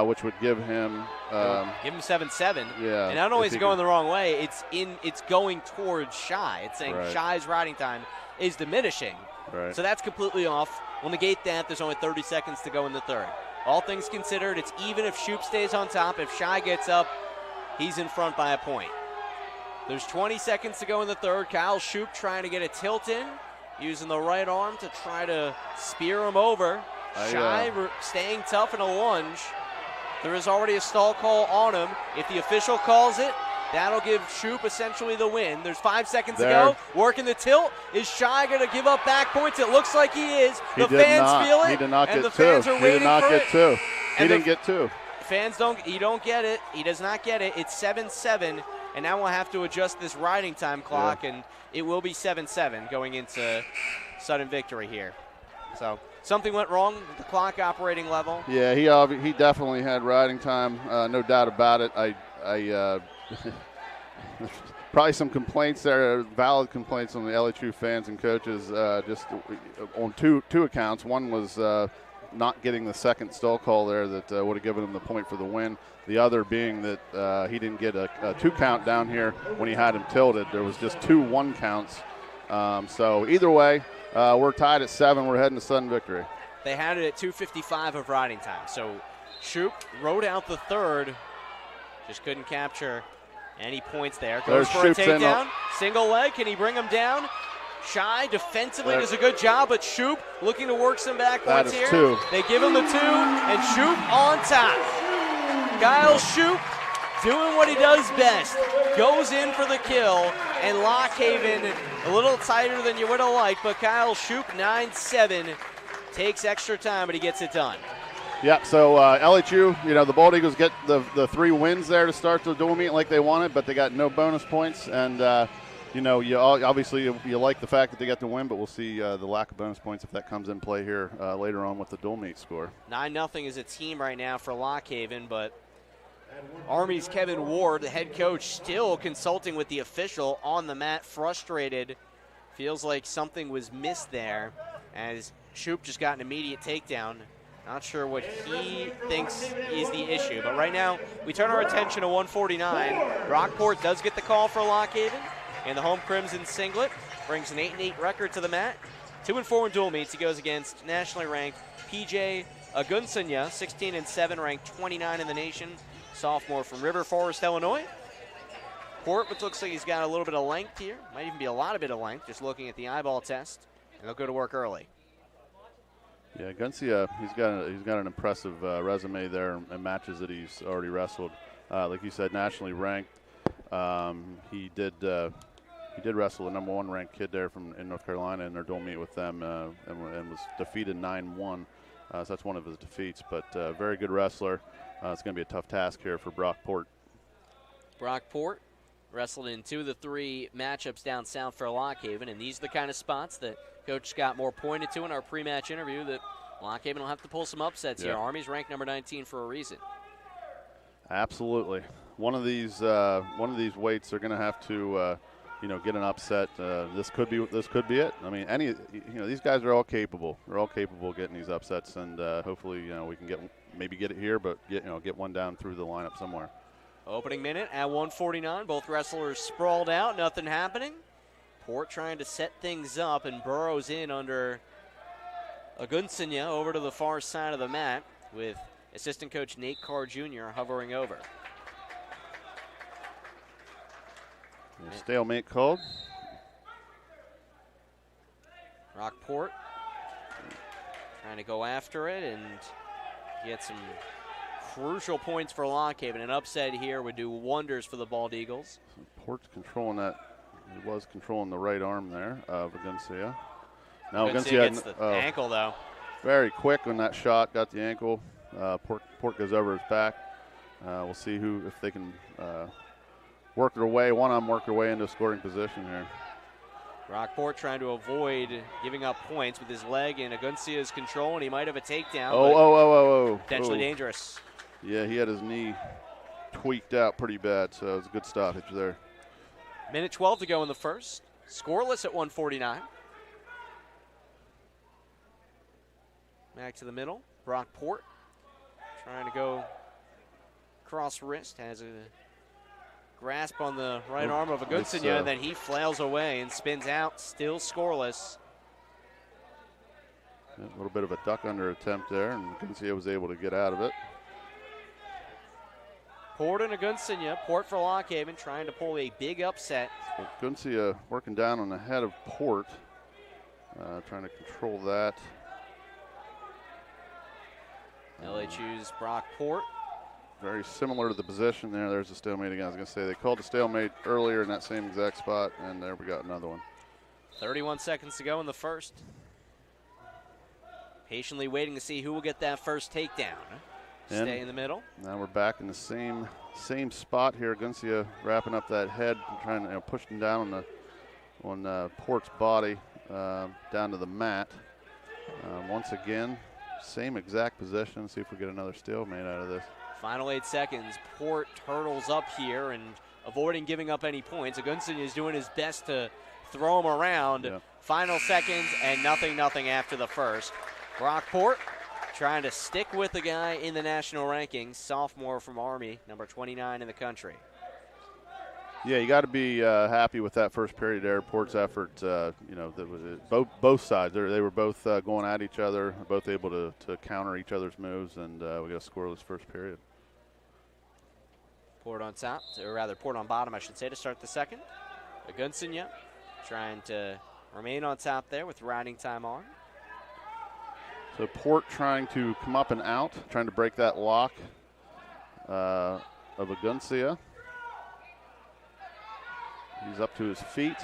which would give him 7-7. Yeah. And not only is it going the wrong way, it's going towards Shy. It's saying Right. Shy's riding time is diminishing. Right. So that's completely off. We'll negate that. There's only 30 seconds to go in the third. All things considered, it's even if Shoup stays on top. If Shy gets up, he's in front by a point. There's 20 seconds to go in the third. Kyle Shoup trying to get a tilt in, using the right arm to try to spear him over. Shy staying tough in a lunge. There is already a stall call on him. If the official calls it, that'll give Shoup essentially the win. There's 5 seconds to go. Working the tilt. Is Shy going to give up back points? It looks like he is. The fans feel it. He did not and get the fans are waiting for it. He didn't get two. Fans don't get it. He does not get it. It's 7-7, and now we'll have to adjust this riding time clock, and it will be 7-7 going into sudden victory here. So something went wrong with the clock operating level. Yeah, he definitely had riding time, no doubt about it. I probably some complaints there, valid complaints on the LHU fans and coaches, just on two accounts. One was not getting the second stall call there that would have given him the point for the win. The other being that he didn't get a 2 count down here when he had him tilted. There was just 2 1 counts. So either way, we're tied at 7. We're heading to sudden victory. They had it at 2:55 of riding time. So Shoup rode out the third, just couldn't capture any points there. Goes for a takedown, single leg. Can he bring him down? Shy defensively does a good job, but Shoup looking to work some back points here. 2. They give him the 2, and Shoup on top. Kyle Shoup doing what he does best. Goes in for the kill, and Lock Haven a little tighter than you would have liked, but Kyle Shoup 9-7 takes extra time, but he gets it done. Yeah, so LHU, the Bald Eagles get the 3 wins there to start the dual meet like they wanted, but they got no bonus points. And, obviously you like the fact that they got the win, but we'll see the lack of bonus points if that comes in play here later on with the dual meet score. 9-0 is a team right now for Lock Haven, but Army's Kevin Ward, the head coach, still consulting with the official on the mat, frustrated. Feels like something was missed there as Shoup just got an immediate takedown. Not sure what he thinks is the issue. But right now, we turn our attention to 149. Rockport does get the call for Lock Haven. And the home Crimson singlet brings an 8-8 record to the mat. 2-4 in dual meets. He goes against nationally ranked PJ Agunsanya, 16-7, ranked 29 in the nation. Sophomore from River Forest, Illinois. Port, which looks like he's got a little bit of length here. Might even be a lot of bit of length, just looking at the eyeball test. And they'll go to work early. Yeah, Guncia, he's got an impressive resume there and matches that he's already wrestled. Like you said, nationally ranked. He did wrestle the number 1 ranked kid there in North Carolina in their dual meet with them and was defeated 9-1. So that's one of his defeats, but very good wrestler. It's going to be a tough task here for Brock Port. Brock Port wrestled in 2 of the 3 matchups down south for Lock Haven, and these are the kind of spots that Coach Scott Moore pointed to in our pre-match interview that Lock Haven will have to pull some upsets here. Army's ranked number 19 for a reason. Absolutely. One of these weights they're going to have to get an upset. This could be it. I mean, these guys are all capable. They're all capable of getting these upsets, and hopefully we can get it here, but get one down through the lineup somewhere. Opening minute at 1:49. Both wrestlers sprawled out. Nothing happening. Port trying to set things up and burrows in under Agunsinya over to the far side of the mat with assistant coach Nate Carr Jr. hovering over. Stalemate called. Rockport trying to go after it and get some crucial points for Lock Haven. An upset here would do wonders for the Bald Eagles. Port's controlling that. He was controlling the right arm there of Agunsia. Now Agunsia gets the ankle, though. Very quick on that shot. Got the ankle. Port goes over his back. We'll see if they can work their way. One of them work their way into a scoring position here. Rockport trying to avoid giving up points with his leg in Agunsia's control, and he might have a takedown. Oh. Potentially dangerous. Yeah, he had his knee tweaked out pretty bad, so it was a good stoppage there. Minute 12 to go in the first. Scoreless at 1:49. Back to the middle. Brockport trying to go cross wrist. Has a grasp on the right arm of Agunsinya, and then he flails away and spins out, still scoreless. A little bit of a duck under attempt there, and Agunsinya was able to get out of it. Port and Agunsinya. Port for Lock Haven trying to pull a big upset. Agunsinya working down on the head of Port, trying to control that. LHU's Brockport. Very similar to the position there. There's a stalemate again. I was going to say they called a stalemate earlier in that same exact spot, and there we got another one. 31 seconds to go in the first. Patiently waiting to see who will get that first takedown. Stay in the middle. Now we're back in the same spot here. Agunsinya wrapping up that head, trying to push him down on Port's body down to the mat. Once again, same exact position. See if we get another stalemate out of this. Final 8 seconds. Port hurdles up here and avoiding giving up any points. Agunsinya is doing his best to throw him around. Yeah. Final seconds and nothing after the first. Brockport trying to stick with the guy in the national rankings, sophomore from Army, number 29 in the country. Yeah, you got to be happy with that first period there. Port's effort, both sides. They were both going at each other, both able to counter each other's moves, and we got a scoreless first period. Port on top, or rather Port on bottom, I should say, to start the second. Agunsinya trying to remain on top there with riding time on. So Port trying to come up and out, trying to break that lock of Agunsinya. He's up to his feet,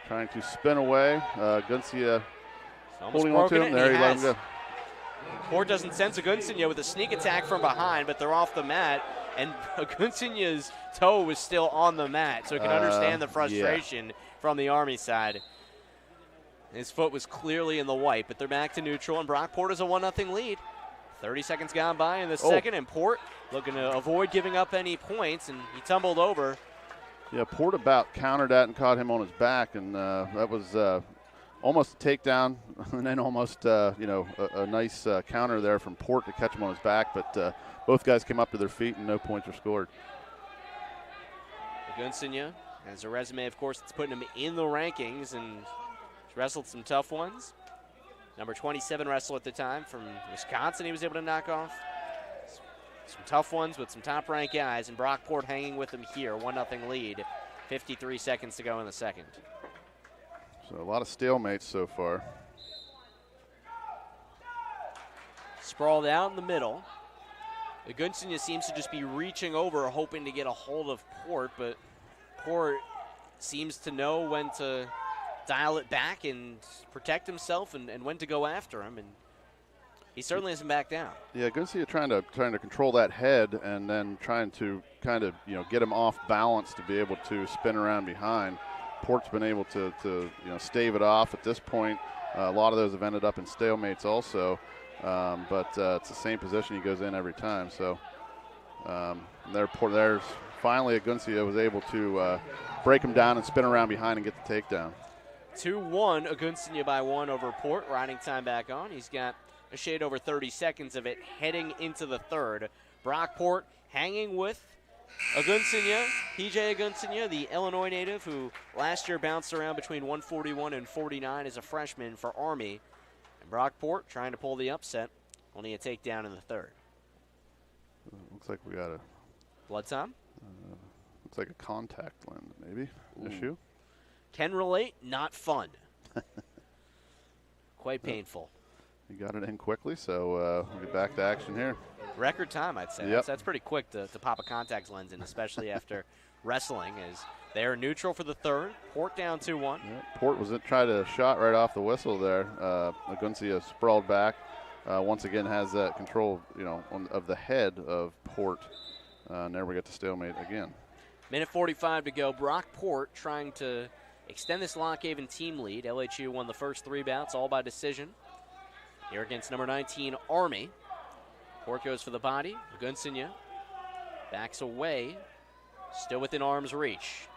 trying to spin away. Agunsinya holding on to him. There, he let him go. Port doesn't sense Agunsinya with a sneak attack from behind, but they're off the mat, and Agunsinya's toe was still on the mat, so you can understand the frustration from the Army side. His foot was clearly in the white, but they're back to neutral, and Brockport has a 1-0 lead. 30 seconds gone by in the second, and Port looking to avoid giving up any points, and he tumbled over. Yeah, Port about countered that and caught him on his back, and that was almost a takedown, and then almost a nice counter there from Port to catch him on his back, but both guys came up to their feet and no points were scored. Agunsinya has a resume, of course, that's putting him in the rankings, and he's wrestled some tough ones. Number 27 wrestler at the time from Wisconsin he was able to knock off. Some tough ones with some top-ranked guys, and Brockport hanging with them here, 1-0 lead. 53 seconds to go in the second. So a lot of stalemates so far. Sprawled out in the middle. Agunsanya seems to just be reaching over, hoping to get a hold of Port, but Port seems to know when to dial it back and protect himself and when to go after him, and he certainly hasn't backed down. Yeah, Agunsanya trying to control that head and then trying to kind of get him off balance to be able to spin around behind. Port's been able to stave it off at this point. A lot of those have ended up in stalemates also. But it's the same position he goes in every time. So there's finally Agunsanya was able to break him down and spin around behind and get the takedown. 2-1, Agunsanya by 1 over Port. Riding time back on. He's got a shade over 30 seconds of it heading into the third. Brockport hanging with Agunsanya, PJ Agunsanya, the Illinois native who last year bounced around between 141 and 49 as a freshman for Army. And Brockport trying to pull the upset, only a takedown in the third. Looks like we got a blood time. Looks like a contact lens, maybe. Issue. Can relate, not fun. Quite painful. He got it in quickly, so we'll get back to action here. Record time, I'd say. Yep. That's pretty quick to pop a contact lens in, especially after wrestling, as they are neutral for the third. Port down 2-1. Yep. Port was trying to shot right off the whistle there. Agunsanya sprawled back. Once again has that control, of the head of Port. And there we get to stalemate again. Minute 45 to go. Brockport trying to extend this Lock Haven team lead. LHU won the first 3 bouts, all by decision. Here against number 19, Army. Port goes for the body. Agunsanya backs away, still within arm's reach.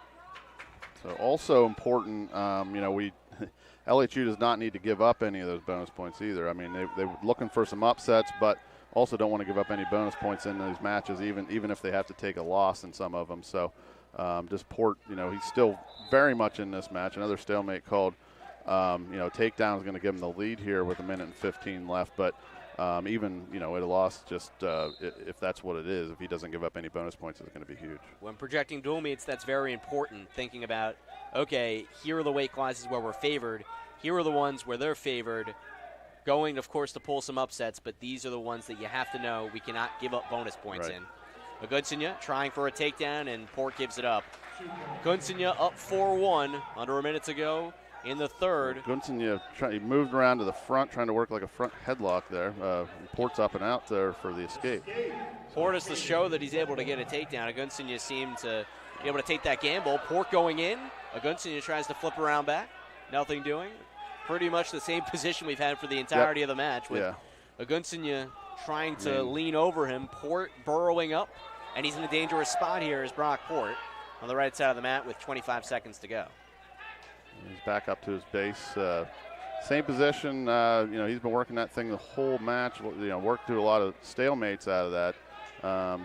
So also important, LHU does not need to give up any of those bonus points either. I mean, they're looking for some upsets, but also don't want to give up any bonus points in those matches, even if they have to take a loss in some of them. So just Port, he's still very much in this match. Another stalemate called. Takedown is going to give him the lead here with 1 minute and 15 left. But even, at a loss, just if that's what it is, if he doesn't give up any bonus points, it's going to be huge. When projecting dual meets, that's very important, thinking about, okay, here are the weight classes where we're favored. Here are the ones where they're favored. Going, of course, to pull some upsets, but these are the ones that you have to know we cannot give up bonus points in. Agunsanya trying for a takedown, and Port gives it up. Agunsanya up 4-1, under a minute to go in the third. Agunsanya he moved around to the front, trying to work like a front headlock there. Port's up and out there for the escape. Port is to show that he's able to get a takedown. Agunsanya seemed to be able to take that gamble. Port going in. Agunsanya tries to flip around back. Nothing doing. Pretty much the same position we've had for the entirety of the match, with Agunsanya trying to lean over him. Port burrowing up, and he's in a dangerous spot here as Brockport on the right side of the mat with 25 seconds to go. He's back up to his base. Same position. He's been working that thing the whole match. Worked through a lot of stalemates out of that.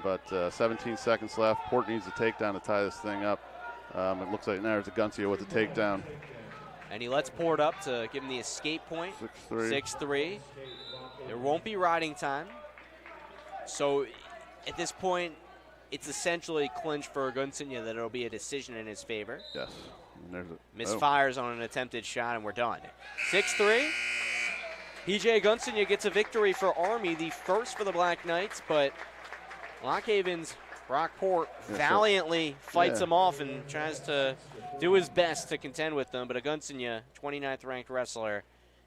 But 17 seconds left. Port needs a takedown to tie this thing up. It looks like there's Agunsanya with the takedown. And he lets Port up to give him the escape point. 6-3. There won't be riding time. So at this point, it's essentially clinched for Agunsanya that it'll be a decision in his favor. Yes. Misfires on an attempted shot, and we're done. 6-3. PJ Agunsanya gets a victory for Army, the first for the Black Knights, but Lock Haven's Brockport valiantly fights him off and tries to do his best to contend with them, but Agunsanya, 29th ranked wrestler,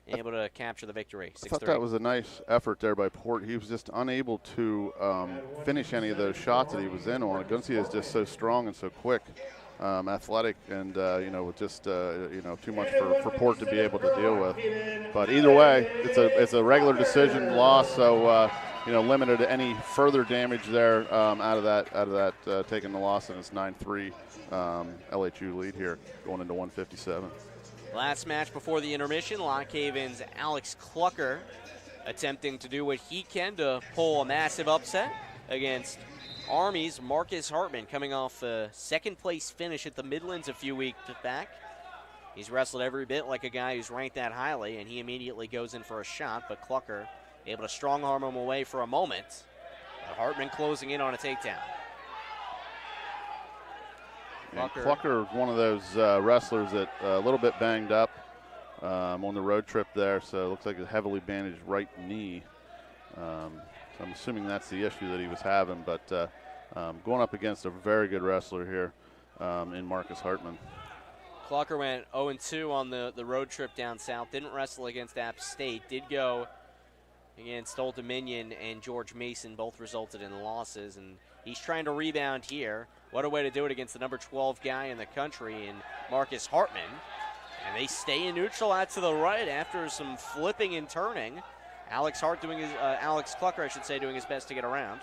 able to capture the victory. 6-3. I thought that was a nice effort there by Port. He was just unable to finish any of those shots that he was in on. Agunsanya is just so strong and so quick. Athletic, and just too much for Port to be able to deal with. But either way, it's a regular decision loss, so limited to any further damage there out of that taking the loss, and it's 9-3 LHU lead here going into 157. Last match before the intermission, Lock Haven's Alex Clucker attempting to do what he can to pull a massive upset against Army's Marcus Hartman, coming off a second-place finish at the Midlands a few weeks back. He's wrestled every bit like a guy who's ranked that highly, and he immediately goes in for a shot, but Clucker able to strong-arm him away for a moment. Hartman closing in on a takedown. Clucker is one of those wrestlers that a little bit banged up on the road trip there, so it looks like a heavily bandaged right knee. So I'm assuming that's the issue that he was having, but going up against a very good wrestler here in Marcus Hartman. Clucker went 0-2 on the road trip down south. Didn't wrestle against App State. Did go against Old Dominion and George Mason. Both resulted in losses, and he's trying to rebound here. What a way to do it against the number 12 guy in the country in Marcus Hartman. And they stay in neutral out to the right after some flipping and turning. Alex Clucker, I should say, doing his best to get around.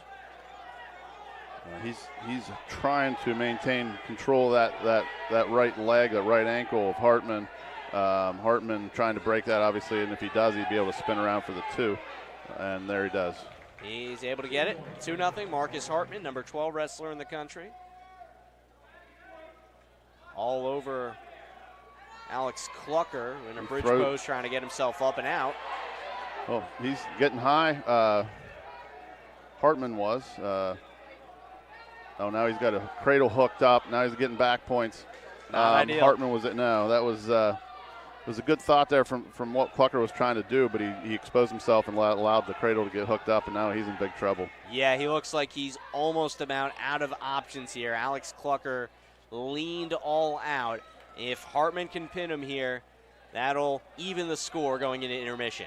He's trying to maintain control of that right leg, that right ankle of Hartman. Hartman trying to break that, obviously, and if he does, he'd be able to spin around for the 2. And there he does. He's able to get it. 2-0. Marcus Hartman, number 12 wrestler in the country. All over Alex Clucker in a bridge pose, trying to get himself up and out. Oh, he's getting high. Hartman was. Now he's got a cradle hooked up. Now he's getting back points. Hartman was it? No, that was a good thought there from what Clucker was trying to do, but he exposed himself and allowed the cradle to get hooked up, and now he's in big trouble. Yeah, he looks like he's almost about out of options here. Alex Clucker leaned all out. If Hartman can pin him here, that'll even the score going into intermission.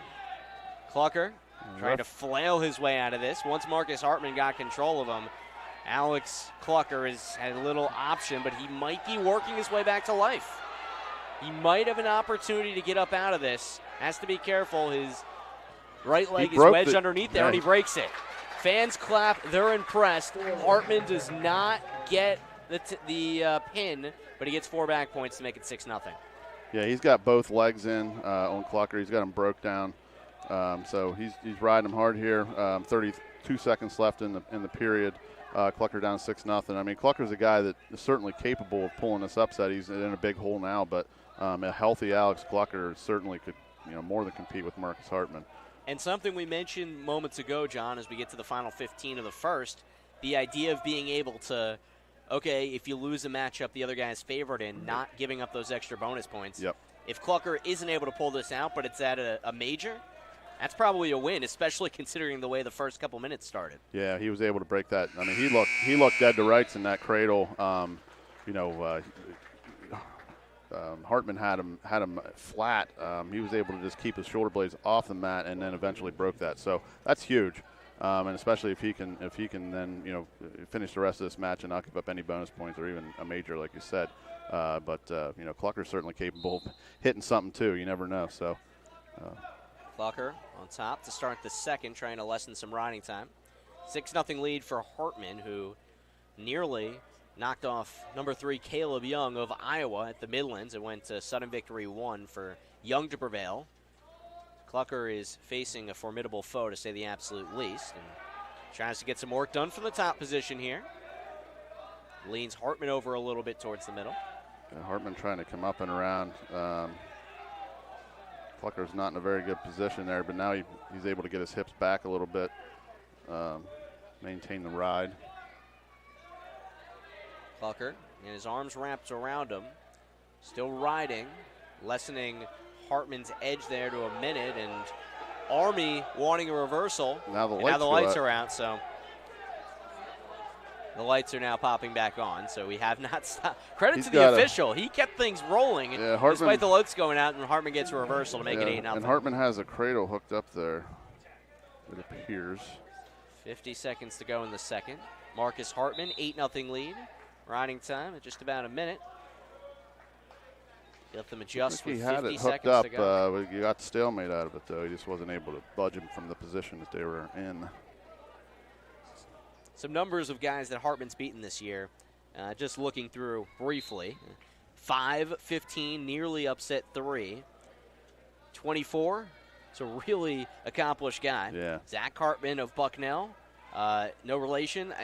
Clucker trying to flail his way out of this. Once Marcus Hartman got control of him, Alex Clucker has had a little option, but he might be working his way back to life. He might have an opportunity to get up out of this. Has to be careful. His right leg is wedged underneath there, and he breaks it. Fans clap. They're impressed. Hartman does not get the pin, but he gets 4 back points to make it 6-0. Yeah, he's got both legs in on Clucker. He's got him broke down. So he's riding him hard here. 32 seconds left in the period. Clucker down 6-0. I mean, Clucker's a guy that is certainly capable of pulling this upset. He's in a big hole now, but a healthy Alex Clucker certainly could, more than compete with Marcus Hartman. And something we mentioned moments ago, John, as we get to the final 15 of the first, the idea of being able to, okay, if you lose a matchup the other guy is favored in, not giving up those extra bonus points. Yep. If Clucker isn't able to pull this out, but it's at a major, that's probably a win, especially considering the way the first couple minutes started. Yeah, he was able to break that. I mean, he looked dead to rights in that cradle. Hartman had him flat. He was able to just keep his shoulder blades off the mat and then eventually broke that. So that's huge, and especially if he can then finish the rest of this match and not give up any bonus points or even a major, like you said. But Clucker's certainly capable of hitting something too. You never know. So. Clucker on top to start the second, trying to lessen some riding time. 6-0 lead for Hartman, who nearly knocked off number 3 Caleb Young of Iowa at the Midlands. It went to sudden victory 1 for Young to prevail. Clucker is facing a formidable foe, to say the absolute least, and tries to get some work done from the top position here. Leans Hartman over a little bit towards the middle. Hartman trying to come up and around. Clucker's not in a very good position there, but now he's able to get his hips back a little bit, maintain the ride. Clucker, and his arms wrapped around him, still riding, lessening Hartman's edge there to a minute, and Army wanting a reversal. Now the lights are out, so the lights are now popping back on, so we have not stopped. Credit to the official. He kept things rolling despite the lights going out, and Hartman gets a reversal to make it 8-0. And Hartman has a cradle hooked up there, it appears. 50 seconds to go in the second. Marcus Hartman, 8-0 lead. Riding time at just about a minute. Let them adjust with 50 seconds to go. You got the stalemate out of it, though. He just wasn't able to budge him from the position that they were in. Some numbers of guys that Hartman's beaten this year, just looking through briefly. 5, 15, nearly upset 3. 24, it's a really accomplished guy. Yeah. Zach Hartman of Bucknell, no relation.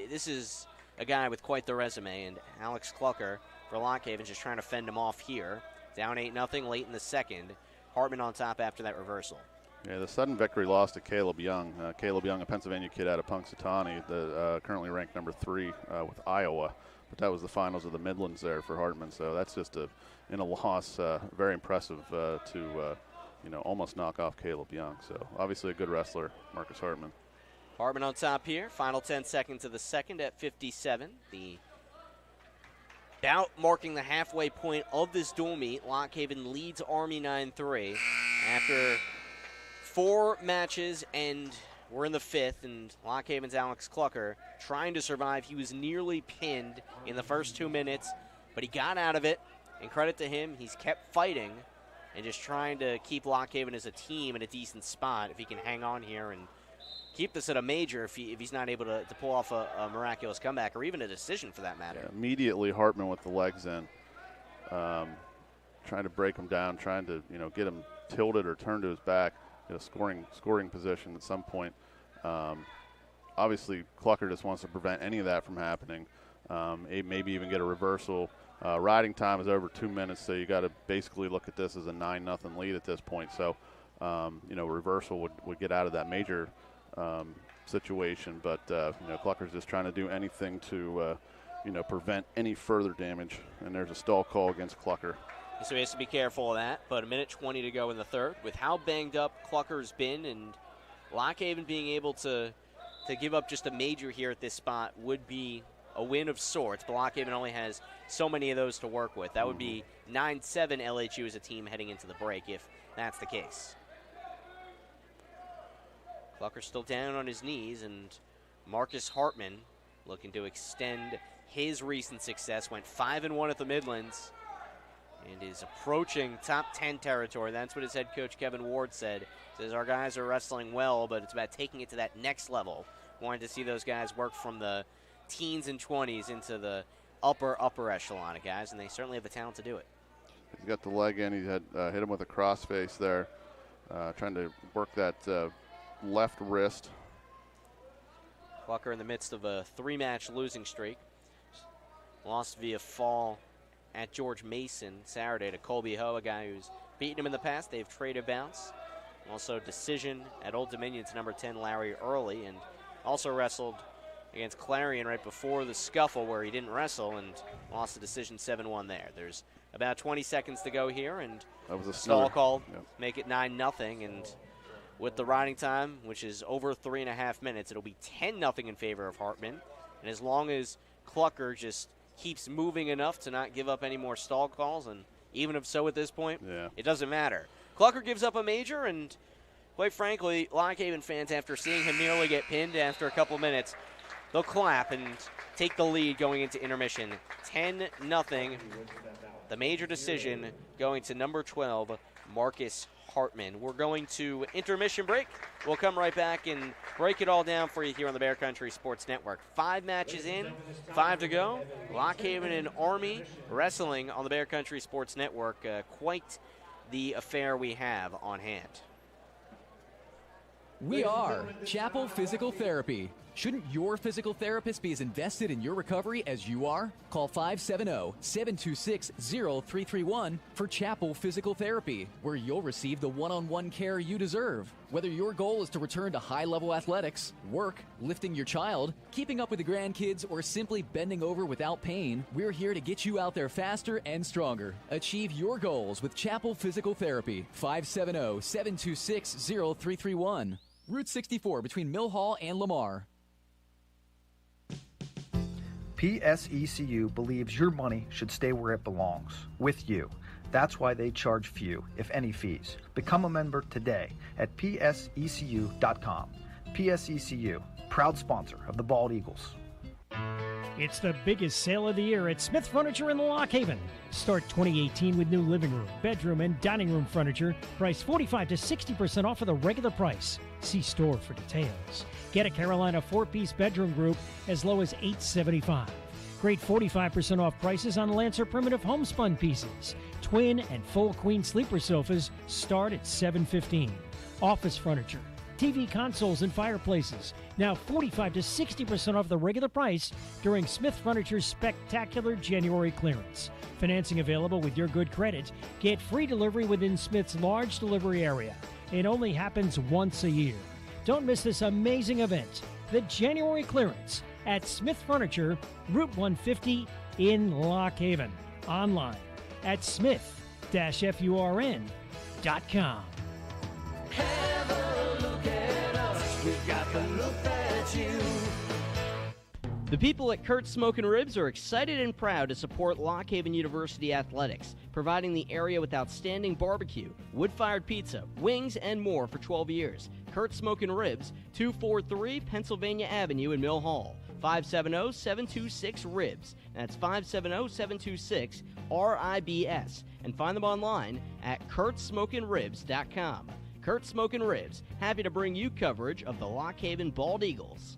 This is a guy with quite the resume, and Alex Clucker for Lock Haven just trying to fend him off here. Down 8-0 late in the second. Hartman on top after that reversal. Yeah, the sudden victory loss to Caleb Young. Caleb Young, a Pennsylvania kid out of Punxsutawney, currently ranked number 3 with Iowa. But that was the finals of the Midlands there for Hartman. So that's just in a loss, very impressive to almost knock off Caleb Young. So obviously a good wrestler, Marcus Hartman. Hartman on top here. Final 10 seconds of the second at 57. The bout marking the halfway point of this dual meet. Lock Haven leads Army 9-3 after 4 matches, and we're in the 5th, and Lock Haven's Alex Clucker trying to survive. He was nearly pinned in the first 2 minutes, but he got out of it, and credit to him, he's kept fighting and just trying to keep Lock Haven as a team in a decent spot if he can hang on here and keep this at a major if he's not able to pull off a miraculous comeback or even a decision for that matter. Yeah, immediately Hartman with the legs in, trying to break him down, trying to get him tilted or turned to his back. Scoring position at some point. Obviously, Clucker just wants to prevent any of that from happening. Maybe even get a reversal. Riding time is over 2 minutes, so you got to basically look at this as a 9-0 lead at this point. So, reversal would get out of that major situation. But Clucker's just trying to do anything to prevent any further damage. And there's a stall call against Clucker. So he has to be careful of that, but 1:20 to go in the third. With how banged up Clucker's been and Lock Haven being able to give up just a major here at this spot would be a win of sorts, but Lock Haven only has so many of those to work with. That would be 9-7 LHU as a team heading into the break if that's the case. Clucker's still down on his knees, and Marcus Hartman looking to extend his recent success. Went 5-1 at the Midlands and is approaching top 10 territory. That's what his head coach Kevin Ward said. Says our guys are wrestling well, but it's about taking it to that next level. Wanted to see those guys work from the teens and 20s into the upper echelon of guys, and they certainly have the talent to do it. He's got the leg in. He had hit him with a crossface there, trying to work that left wrist. Clucker in the midst of a 3-match losing streak. Lost via fall at George Mason Saturday to Colby Ho, a guy who's beaten him in the past. They've traded bouts. Also decision at Old Dominion to number 10 Larry Early, and also wrestled against Clarion right before the scuffle where he didn't wrestle and lost the decision 7-1 there. There's about 20 seconds to go here, and that was a stall call, make it 9-0, and with the riding time, which is over 3.5 minutes, it'll be 10-0 in favor of Hartman. And as long as Clucker just keeps moving enough to not give up any more stall calls, and even if so at this point, it doesn't matter. Clucker gives up a major, and quite frankly, Lock Haven fans, after seeing him nearly get pinned after a couple minutes, they'll clap and take the lead going into intermission. 10-0. The major decision going to number 12, Marcus Hartman. We're going to intermission break. We'll come right back and break it all down for you here on the Bear Country Sports Network. 5 matches in, 5 to go. Lock Haven and Army wrestling on the Bear Country Sports Network. Quite the affair we have on hand. We are Chapel Physical Therapy. Shouldn't your physical therapist be as invested in your recovery as you are? Call 570-726-0331 for Chapel Physical Therapy, where you'll receive the one-on-one care you deserve. Whether your goal is to return to high-level athletics, work, lifting your child, keeping up with the grandkids, or simply bending over without pain, we're here to get you out there faster and stronger. Achieve your goals with Chapel Physical Therapy. 570-726-0331. Route 64 between Mill Hall and Lamar. PSECU believes your money should stay where it belongs, with you. That's why they charge few, if any, fees. Become a member today at psecu.com. PSECU, proud sponsor of the Bald Eagles. It's the biggest sale of the year at Smith Furniture in Lock Haven. Start 2018 with new living room, bedroom, and dining room furniture, priced 45 to 60% off of the regular price. See store for details. Get a Carolina 4-piece bedroom group as low as $875. Great 45% off prices on Lancer Primitive Homespun pieces. Twin and full queen sleeper sofas start at $715. Office furniture, TV consoles, and fireplaces, now 45 to 60% off the regular price during Smith Furniture's spectacular January clearance. Financing available with your good credit. Get free delivery within Smith's large delivery area. It only happens once a year. Don't miss this amazing event, the January clearance at Smith Furniture, Route 150 in Lock Haven. Online at smith-furn.com. Have a look at us. We've got the look that you. The people at Kurt's Smokin' Ribs are excited and proud to support Lock Haven University Athletics, providing the area with outstanding barbecue, wood-fired pizza, wings, and more for 12 years. Kurt's Smokin' Ribs, 243 Pennsylvania Avenue in Mill Hall, 570-726-RIBS. That's 570-726-RIBS. And find them online at kurtsmokinribs.com. Kurt's Smokin' Ribs, happy to bring you coverage of the Lock Haven Bald Eagles.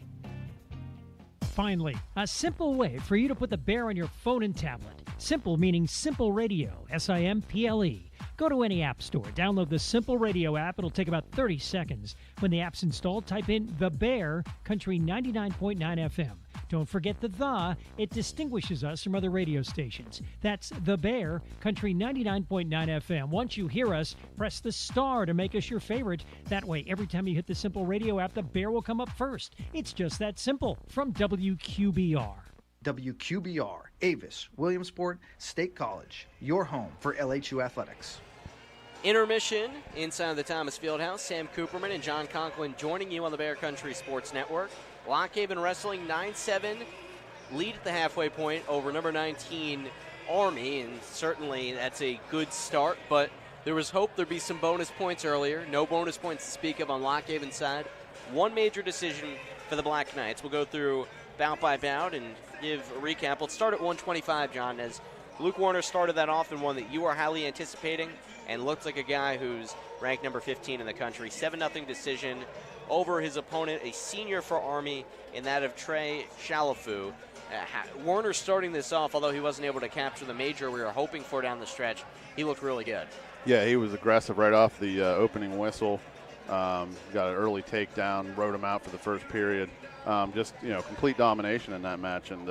Finally, a simple way for you to put the bear on your phone and tablet. Simple meaning Simple Radio, S-I-M-P-L-E. Go to any app store, download the Simple Radio app. It'll take about 30 seconds. When the app's installed, type in The Bear, Country 99.9 FM. Don't forget the. It distinguishes us from other radio stations. That's The Bear, Country 99.9 FM. Once you hear us, press the star to make us your favorite. That way, every time you hit the Simple Radio app, The Bear will come up first. It's just that simple. From WQBR. WQBR, Avis, Williamsport, State College, your home for LHU athletics. Intermission inside the Thomas Fieldhouse. Sam Cooperman and John Conklin joining you on the Bear Country Sports Network. Lock Haven Wrestling 9-7, lead at the halfway point over number 19 Army, and certainly that's a good start, but there was hope there'd be some bonus points earlier. No bonus points to speak of on Lock Haven's side. One major decision for the Black Knights. We'll go through bout by bout and give a recap. Let's start at 125, John, as Luke Warner started that off in one that you are highly anticipating and looks like a guy who's ranked number 15 in the country. 7-0 decision over his opponent, a senior for Army, in that of Trey Chalafu. Warner starting this off, although he wasn't able to capture the major we were hoping for down the stretch, he looked really good. Yeah, he was aggressive right off the opening whistle. Got an early takedown, rode him out for the first period. Just, complete domination in that match, and,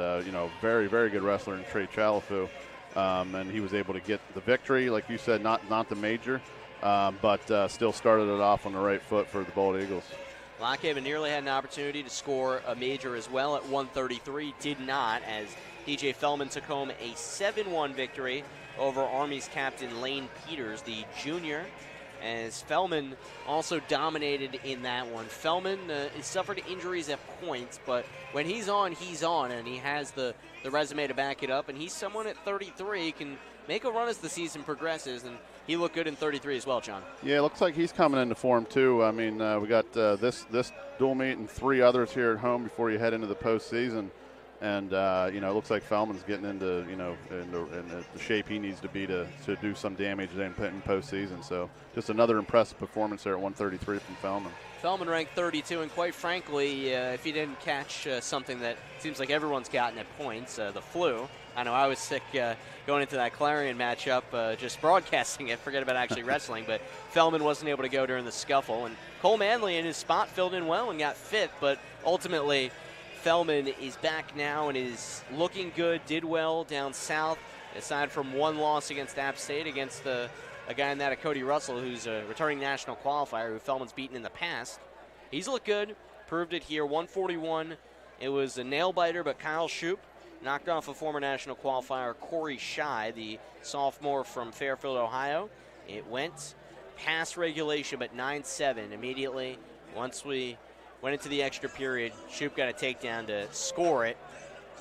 very, very good wrestler in Trey Chalafu. And he was able to get the victory, like you said, not the major, but still started it off on the right foot for the Bald Eagles. Lock Haven nearly had an opportunity to score a major as well at 133, did not, as DJ Fellman took home a 7-1 victory over Army's captain Lane Peters, the junior, as Fellman also dominated in that one. Fellman has suffered injuries at points, but when he's on, and he has the resume to back it up, and he's someone at 33 can make a run as the season progresses, and he looked good in 33 as well, John. Yeah, it looks like he's coming into form too. I mean, we got this dual meet and 3 others here at home before you head into the postseason. And, it looks like Fellman's getting into, in the shape he needs to be to do some damage in postseason. So just another impressive performance there at 133 from Fellman. Fellman ranked 32, and quite frankly, if he didn't catch something that seems like everyone's gotten at points, the flu. I know I was sick going into that Clarion matchup, just broadcasting it, forget about actually wrestling, but Fellman wasn't able to go during the scuffle. And Cole Manley in his spot filled in well and got fit, but ultimately Fellman is back now and is looking good, did well down south, aside from one loss against App State against a guy in that of Cody Russell, who's a returning national qualifier who Fellman's beaten in the past. He's looked good, proved it here, 141. It was a nail-biter, but Kyle Shoup knocked off a former national qualifier, Corey Shy, the sophomore from Fairfield, Ohio. It went past regulation, but 9-7 immediately. Once we went into the extra period, Shoup got a takedown to score it.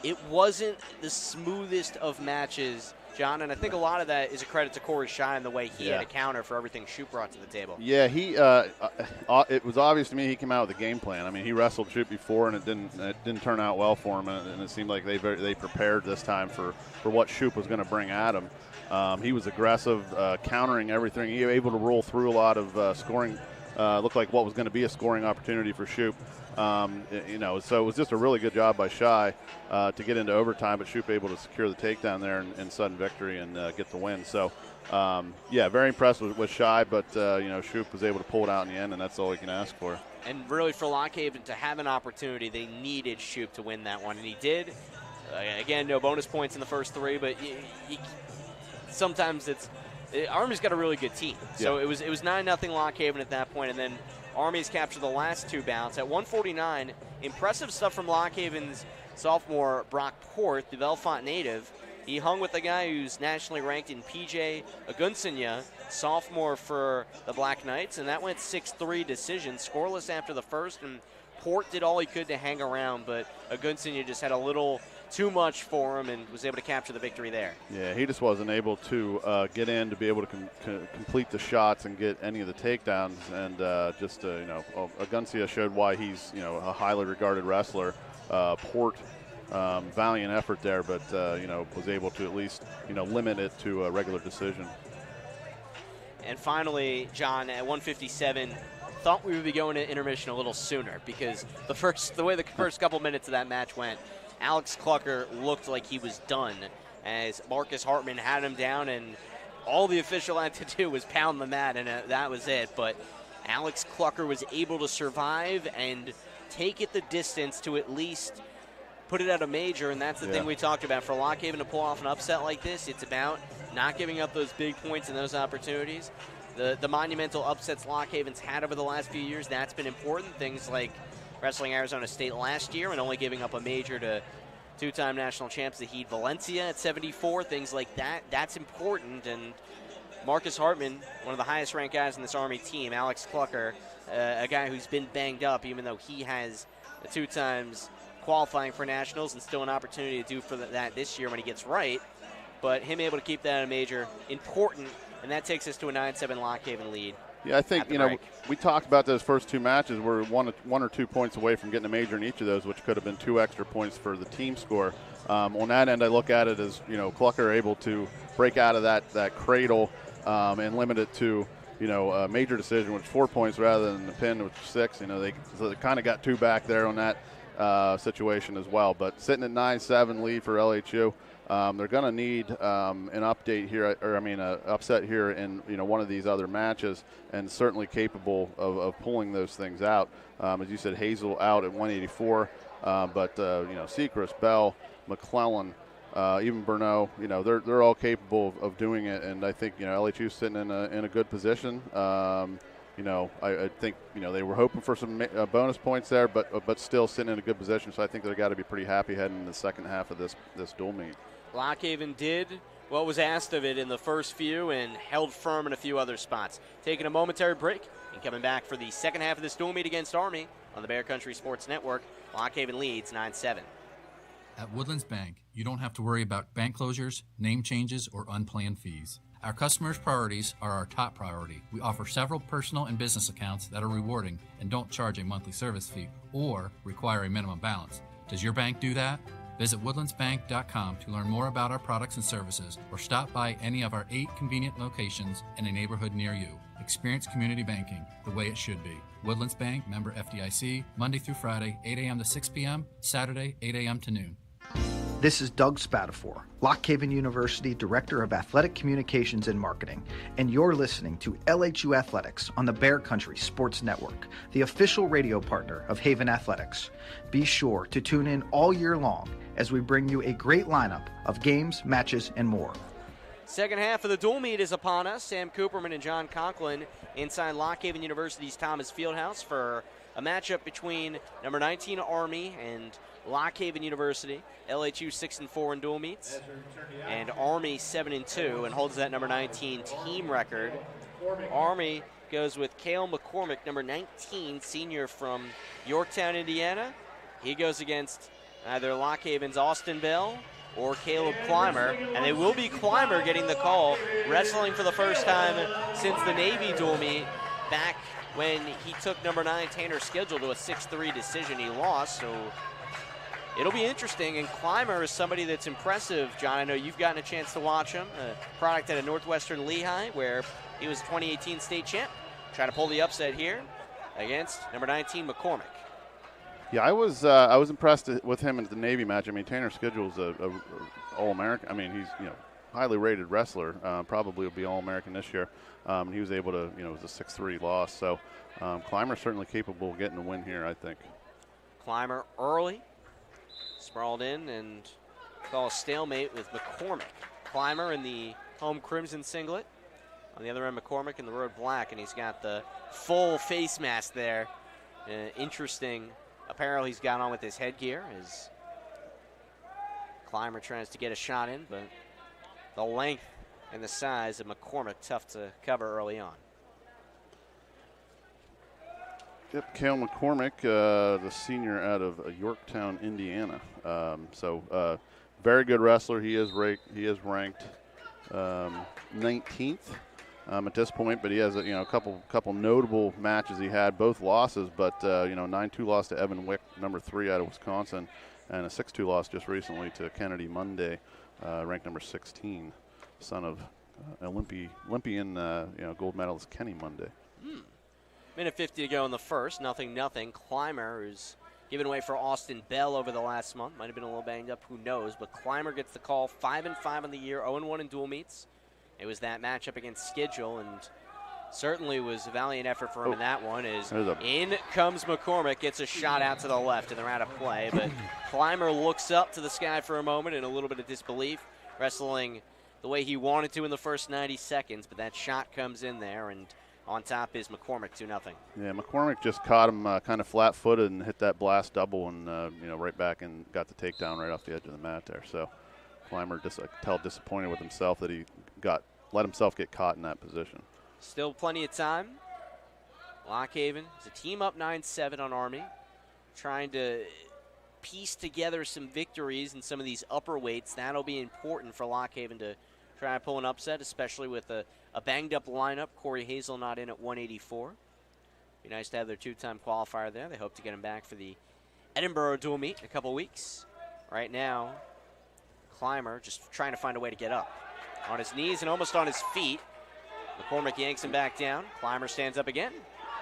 It wasn't the smoothest of matches, John, and I think a lot of that is a credit to Corey Shy and the way he had to counter for everything Shoup brought to the table. Yeah, it was obvious to me he came out with a game plan. I mean, he wrestled Shoup before, and it didn't turn out well for him, and it seemed like they prepared this time for what Shoup was going to bring at him. He was aggressive, countering everything. He was able to roll through a lot of scoring. Looked like what was going to be a scoring opportunity for Shoup. So it was just a really good job by Shy to get into overtime, but Shoup able to secure the takedown there in sudden victory and get the win. So, very impressed with Shy, but, Shoup was able to pull it out in the end, and that's all you can ask for. And really for Lock Haven to have an opportunity, they needed Shoup to win that one, and he did. Again, no bonus points in the first 3, but sometimes it's Army's got a really good team. So it was 9-0 Lock Haven at that point, and then Army's captured the last 2 bouts. At 149, impressive stuff from Lock Haven's sophomore Brock Port, the Belfont native. He hung with the guy who's nationally ranked in PJ Agunsanya, sophomore for the Black Knights, and that went 6-3 decision, scoreless after the first, and Port did all he could to hang around, but Agunsanya just had a little too much for him and was able to capture the victory there. Yeah, he just wasn't able to get in to be able to complete the shots and get any of the takedowns, and Agunsanya showed why he's a highly regarded wrestler. Port, valiant effort there, but was able to at least limit it to a regular decision. And finally, John, at 157, thought we would be going to intermission a little sooner because the way the first couple minutes of that match went, Alex Clucker looked like he was done as Marcus Hartman had him down, and all the official had to do was pound the mat, and that was it. But Alex Clucker was able to survive and take it the distance to at least put it at a major, and that's the thing we talked about. For Lock Haven to pull off an upset like this, it's about not giving up those big points and those opportunities. The monumental upsets Lock Haven's had over the last few years, that's been important. Things like wrestling Arizona State last year and only giving up a major to 2-time national champs Zahid Valencia at 74, things like that. That's important, and Marcus Hartman, one of the highest ranked guys in this Army team, Alex Clucker, a guy who's been banged up even though he has 2 times qualifying for nationals and still an opportunity to do for that this year when he gets right. But him able to keep that in a major, important, and that takes us to a 9-7 Lock Haven lead. Yeah, I think, we talked about those first 2 matches. We're one or 2 points away from getting a major in each of those, which could have been 2 extra points for the team score. On that end, I look at it as, Clucker able to break out of that cradle and limit it to, a major decision, which is 4 points rather than the pin, which is 6. They kind of got 2 back there on that situation as well. But sitting at 9-7 lead for LHU. They're going to need an update here, an upset here in one of these other matches, and certainly capable of pulling those things out. As you said, Hazel out at 184, but Sechrist, Bell, McClellan, even Bernot, they're all capable of doing it, and I think LHU's sitting in a good position. I think they were hoping for some bonus points there, but still sitting in a good position. So I think they've got to be pretty happy heading into the second half of this dual meet. Lock Haven did what was asked of it in the first few and held firm in a few other spots. Taking a momentary break and coming back for the second half of this dual meet against Army on the Bear Country Sports Network. Lock Haven leads 9-7. At Woodlands Bank, you don't have to worry about bank closures, name changes, or unplanned fees. Our customers' priorities are our top priority. We offer several personal and business accounts that are rewarding and don't charge a monthly service fee or require a minimum balance. Does your bank do that? Visit woodlandsbank.com to learn more about our products and services, or stop by any of our 8 convenient locations in a neighborhood near you. Experience community banking the way it should be. Woodlands Bank, member FDIC, Monday through Friday, 8 a.m. to 6 p.m., Saturday, 8 a.m. to noon. This is Doug Spatafor, Lock Haven University Director of Athletic Communications and Marketing, and you're listening to LHU Athletics on the Bear Country Sports Network, the official radio partner of Haven Athletics. Be sure to tune in all year long as we bring you a great lineup of games, matches, and more. Second half of the dual meet is upon us. Sam Cooperman and John Conklin inside Lock Haven University's Thomas Fieldhouse for a matchup between number 19 Army and Lock Haven University. LHU 6-4 in dual meets, and Army 7-2, and holds that number 19 team record. Army goes with Cale McCormick, number 19, senior from Yorktown, Indiana. He goes against either Lock Haven's Austin Bell or Caleb Clymer, and it will be Clymer getting the call, wrestling for the first time since the Navy dual meet back when he took number 9 Tanner Schedule to a 6-3 decision. He lost, so it'll be interesting, and Clymer is somebody that's impressive. John, I know you've gotten a chance to watch him, a product out of Northwestern Lehigh, where he was 2018 state champ. Trying to pull the upset here against number 19 McCormick. Yeah, I was impressed with him in the Navy match. I mean, Tanner Schedule's a All-American. I mean, he's highly rated wrestler. Probably will be All-American this year. He was able to, it was a 6-3 loss. So Clymer's certainly capable of getting a win here, I think. Clymer early, sprawled in and call a stalemate with McCormick. Clymer in the home crimson singlet, On the other end, McCormick in the road black, and he's got the full face mask there. Interesting apparel he's got on with his headgear as Clymer tries to get a shot in, but the length and the size of McCormick tough to cover early on. Yep, Cale McCormick, the senior out of Yorktown, Indiana. Very good wrestler. He is ranked 19th at this point, but he has a couple notable matches he had, both losses, but 9-2 loss to Evan Wick, number 3 out of Wisconsin, and a 6-2 loss just recently to Kennedy Monday, ranked number 16, son of Olympian gold medalist Kenny Monday. Minute 50 to go in the first, 0-0. Clymer, who's given away for Austin Bell over the last month, might have been a little banged up, who knows, but Clymer gets the call, 5-5 on the year, 0-1 in dual meets. It was that matchup against Schedule, and certainly was a valiant effort for him in that one. In comes McCormick, gets a shot out to the left, and they're out of play, but Clymer looks up to the sky for a moment in a little bit of disbelief, wrestling the way he wanted to in the first 90 seconds, but that shot comes in there, and on top is McCormick, 2-0. Yeah, McCormick just caught him kind of flat-footed and hit that blast double, and right back and got the takedown right off the edge of the mat there. So Clymer just disappointed with himself that he let himself get caught in that position. Still plenty of time. Lock Haven is a team up 9-7 on Army, trying to piece together some victories in some of these upper weights. That'll be important for Lock Haven to try to pull an upset, especially with a banged-up lineup. Corey Hazel not in at 184. Be nice to have their two-time qualifier there. They hope to get him back for the Edinburgh dual meet in a couple weeks. Right now, Clymer just trying to find a way to get up. On his knees and almost on his feet. McCormick yanks him back down. Clymer stands up again.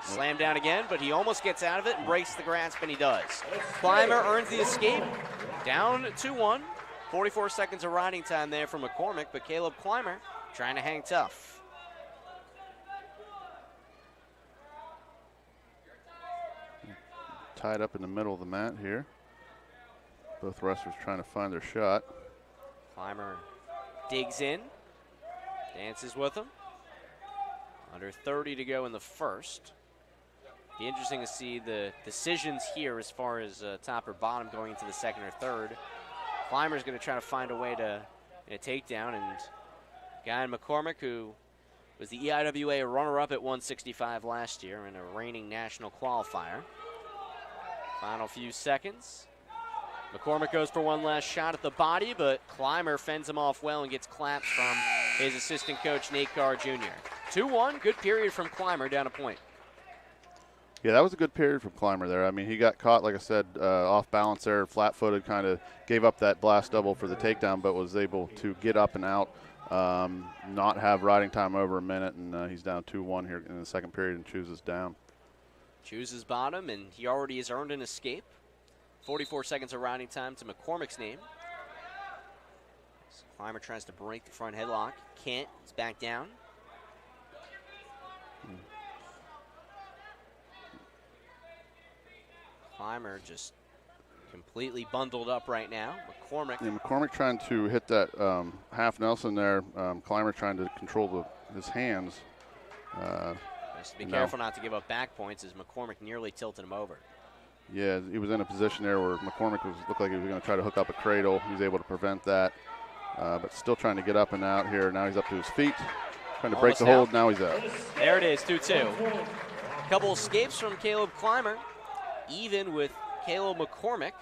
Slam down again, but he almost gets out of it and breaks the grasp, and he does. Clymer earns the escape. Down 2-1. 44 seconds of riding time there for McCormick, but Caleb Clymer trying to hang tough. Tied up in the middle of the mat here. Both wrestlers trying to find their shot. Clymer digs in, dances with him. Under 30 to go in the first. Be interesting to see the decisions here as far as top or bottom going into the second or third. Clymer's going to try to find a way to take down, and guy in McCormick, who was the EIWA runner-up at 165 last year and a reigning national qualifier. Final few seconds. McCormick goes for one last shot at the body, but Clymer fends him off well and gets claps from his assistant coach, Nate Carr Jr. 2-1, good period from Clymer, down a point. Yeah, that was a good period from Clymer there. I mean, he got caught, like I said, off balance there, flat-footed, kind of gave up that blast double for the takedown, but was able to get up and out, not have riding time over a minute, and he's down 2-1 here in the second period and chooses down. Chooses bottom, and he already has earned an escape. 44 seconds of riding time to McCormick's name. So Clymer tries to break the front headlock. Can't. He's back down. Clymer just completely bundled up right now. McCormick. Yeah, McCormick trying to hit that half Nelson there. Clymer trying to control his hands. Has to be careful not to give up back points as McCormick nearly tilted him over. Yeah, he was in a position there where McCormick looked like he was going to try to hook up a cradle. He was able to prevent that, but still trying to get up and out here. Now he's up to his feet, trying to break the hold. Now he's out. There it is, 2-2. Couple escapes from Caleb Clymer, even with Cale McCormick,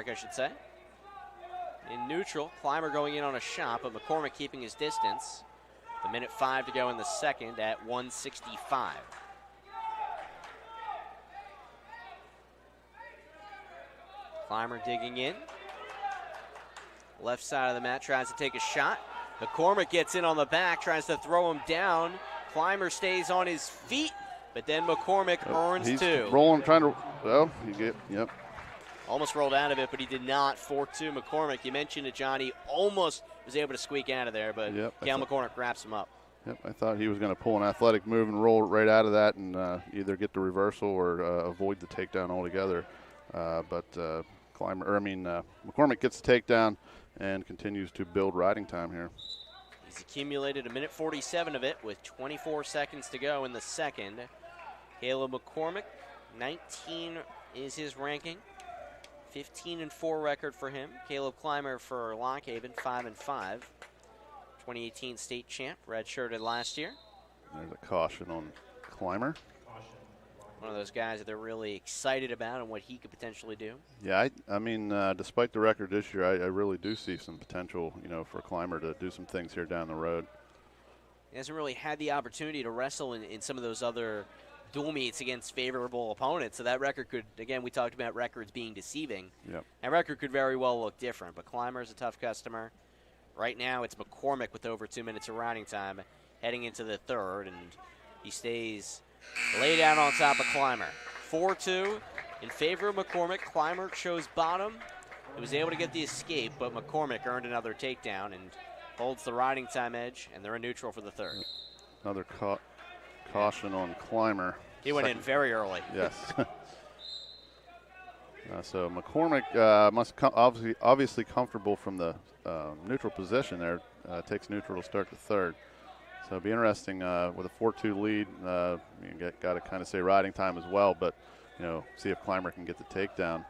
I should say. In neutral, Clymer going in on a shot, but McCormick keeping his distance. The minute 5 to go in the second at 165. Clymer digging in. Left side of the mat, tries to take a shot. McCormick gets in on the back, tries to throw him down. Clymer stays on his feet, but then McCormick earns he's two. Rolling, trying to, yep. Almost rolled out of it, but he did not. 4-2 McCormick. You mentioned it, John. He almost was able to squeak out of there, but Cale McCormick wraps him up. Yep, I thought he was going to pull an athletic move and roll right out of that and either get the reversal or avoid the takedown altogether. McCormick gets the takedown and continues to build riding time here. He's accumulated a minute 47 of it with 24 seconds to go in the second. Caleb McCormick, 19 is his ranking. 15-4 record for him. Caleb Clymer for Lock Haven, 5-5. 2018 state champ, redshirted last year. There's a caution on Clymer. One of those guys that they're really excited about and what he could potentially do. Yeah, I mean, despite the record this year, I really do see some potential, for Clymer to do some things here down the road. He hasn't really had the opportunity to wrestle in some of those other dual meets against favorable opponents, so that record could, again, we talked about records being deceiving. Yep. That record could very well look different, but Clymer's a tough customer. Right now, it's McCormick with over 2 minutes of riding time heading into the third, and he stays laid out on top of Clymer. 4-2 in favor of McCormick. Clymer chose bottom. He was able to get the escape, but McCormick earned another takedown and holds the riding time edge, and they're in neutral for the third. Another caution on Clymer. He went in very early. Yes. So McCormick must obviously comfortable from the neutral position there. Takes neutral to start the third. So it'll be interesting with a 4-2 lead. You got to kind of say riding time as well, but see if Clymer can get the takedown,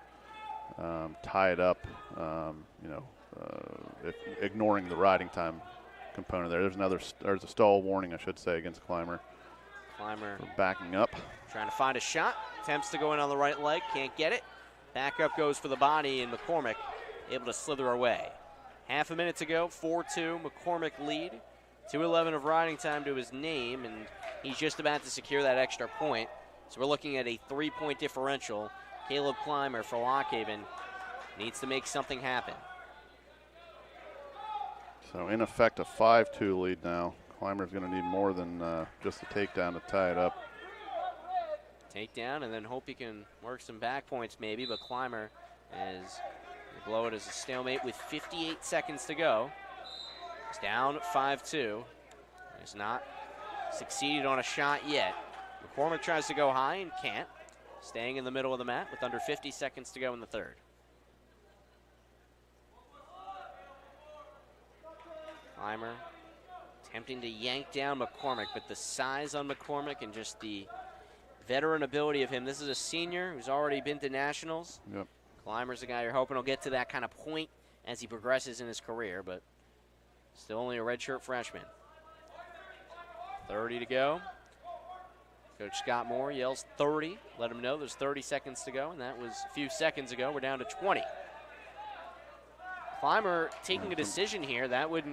tie it up. Ignoring the riding time component there. There's a stall warning, I should say, against Clymer. Clymer backing up, trying to find a shot. Attempts to go in on the right leg, can't get it. Back up goes for the body, and McCormick able to slither away. Half a minute to go, 4-2, McCormick lead. 2:11 of riding time to his name, and he's just about to secure that extra point. So we're looking at a 3-point differential. Caleb Clymer for Lock Haven needs to make something happen. So in effect, a 5-2 lead now. Clymer's going to need more than just a takedown to tie it up. Takedown, and then hope he can work some back points maybe, but Clymer as blow it as a stalemate with 58 seconds to go. He's down 5-2. He's not succeeded on a shot yet. McCormick tries to go high and can't. Staying in the middle of the mat with under 50 seconds to go in the third. Clymer attempting to yank down McCormick, but the size on McCormick and just the veteran ability of him. This is a senior who's already been to nationals. Yep. Clymer's a guy you're hoping will get to that kind of point as he progresses in his career, but still only a redshirt freshman. 30 to go. Coach Scott Moore yells 30. Let him know there's 30 seconds to go, and that was a few seconds ago. We're down to 20. Clymer taking a decision here. That would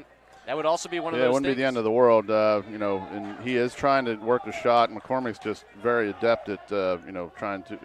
also be one of those things. Yeah, it wouldn't be the end of the world, and he is trying to work the shot. McCormick's just very adept at, trying to,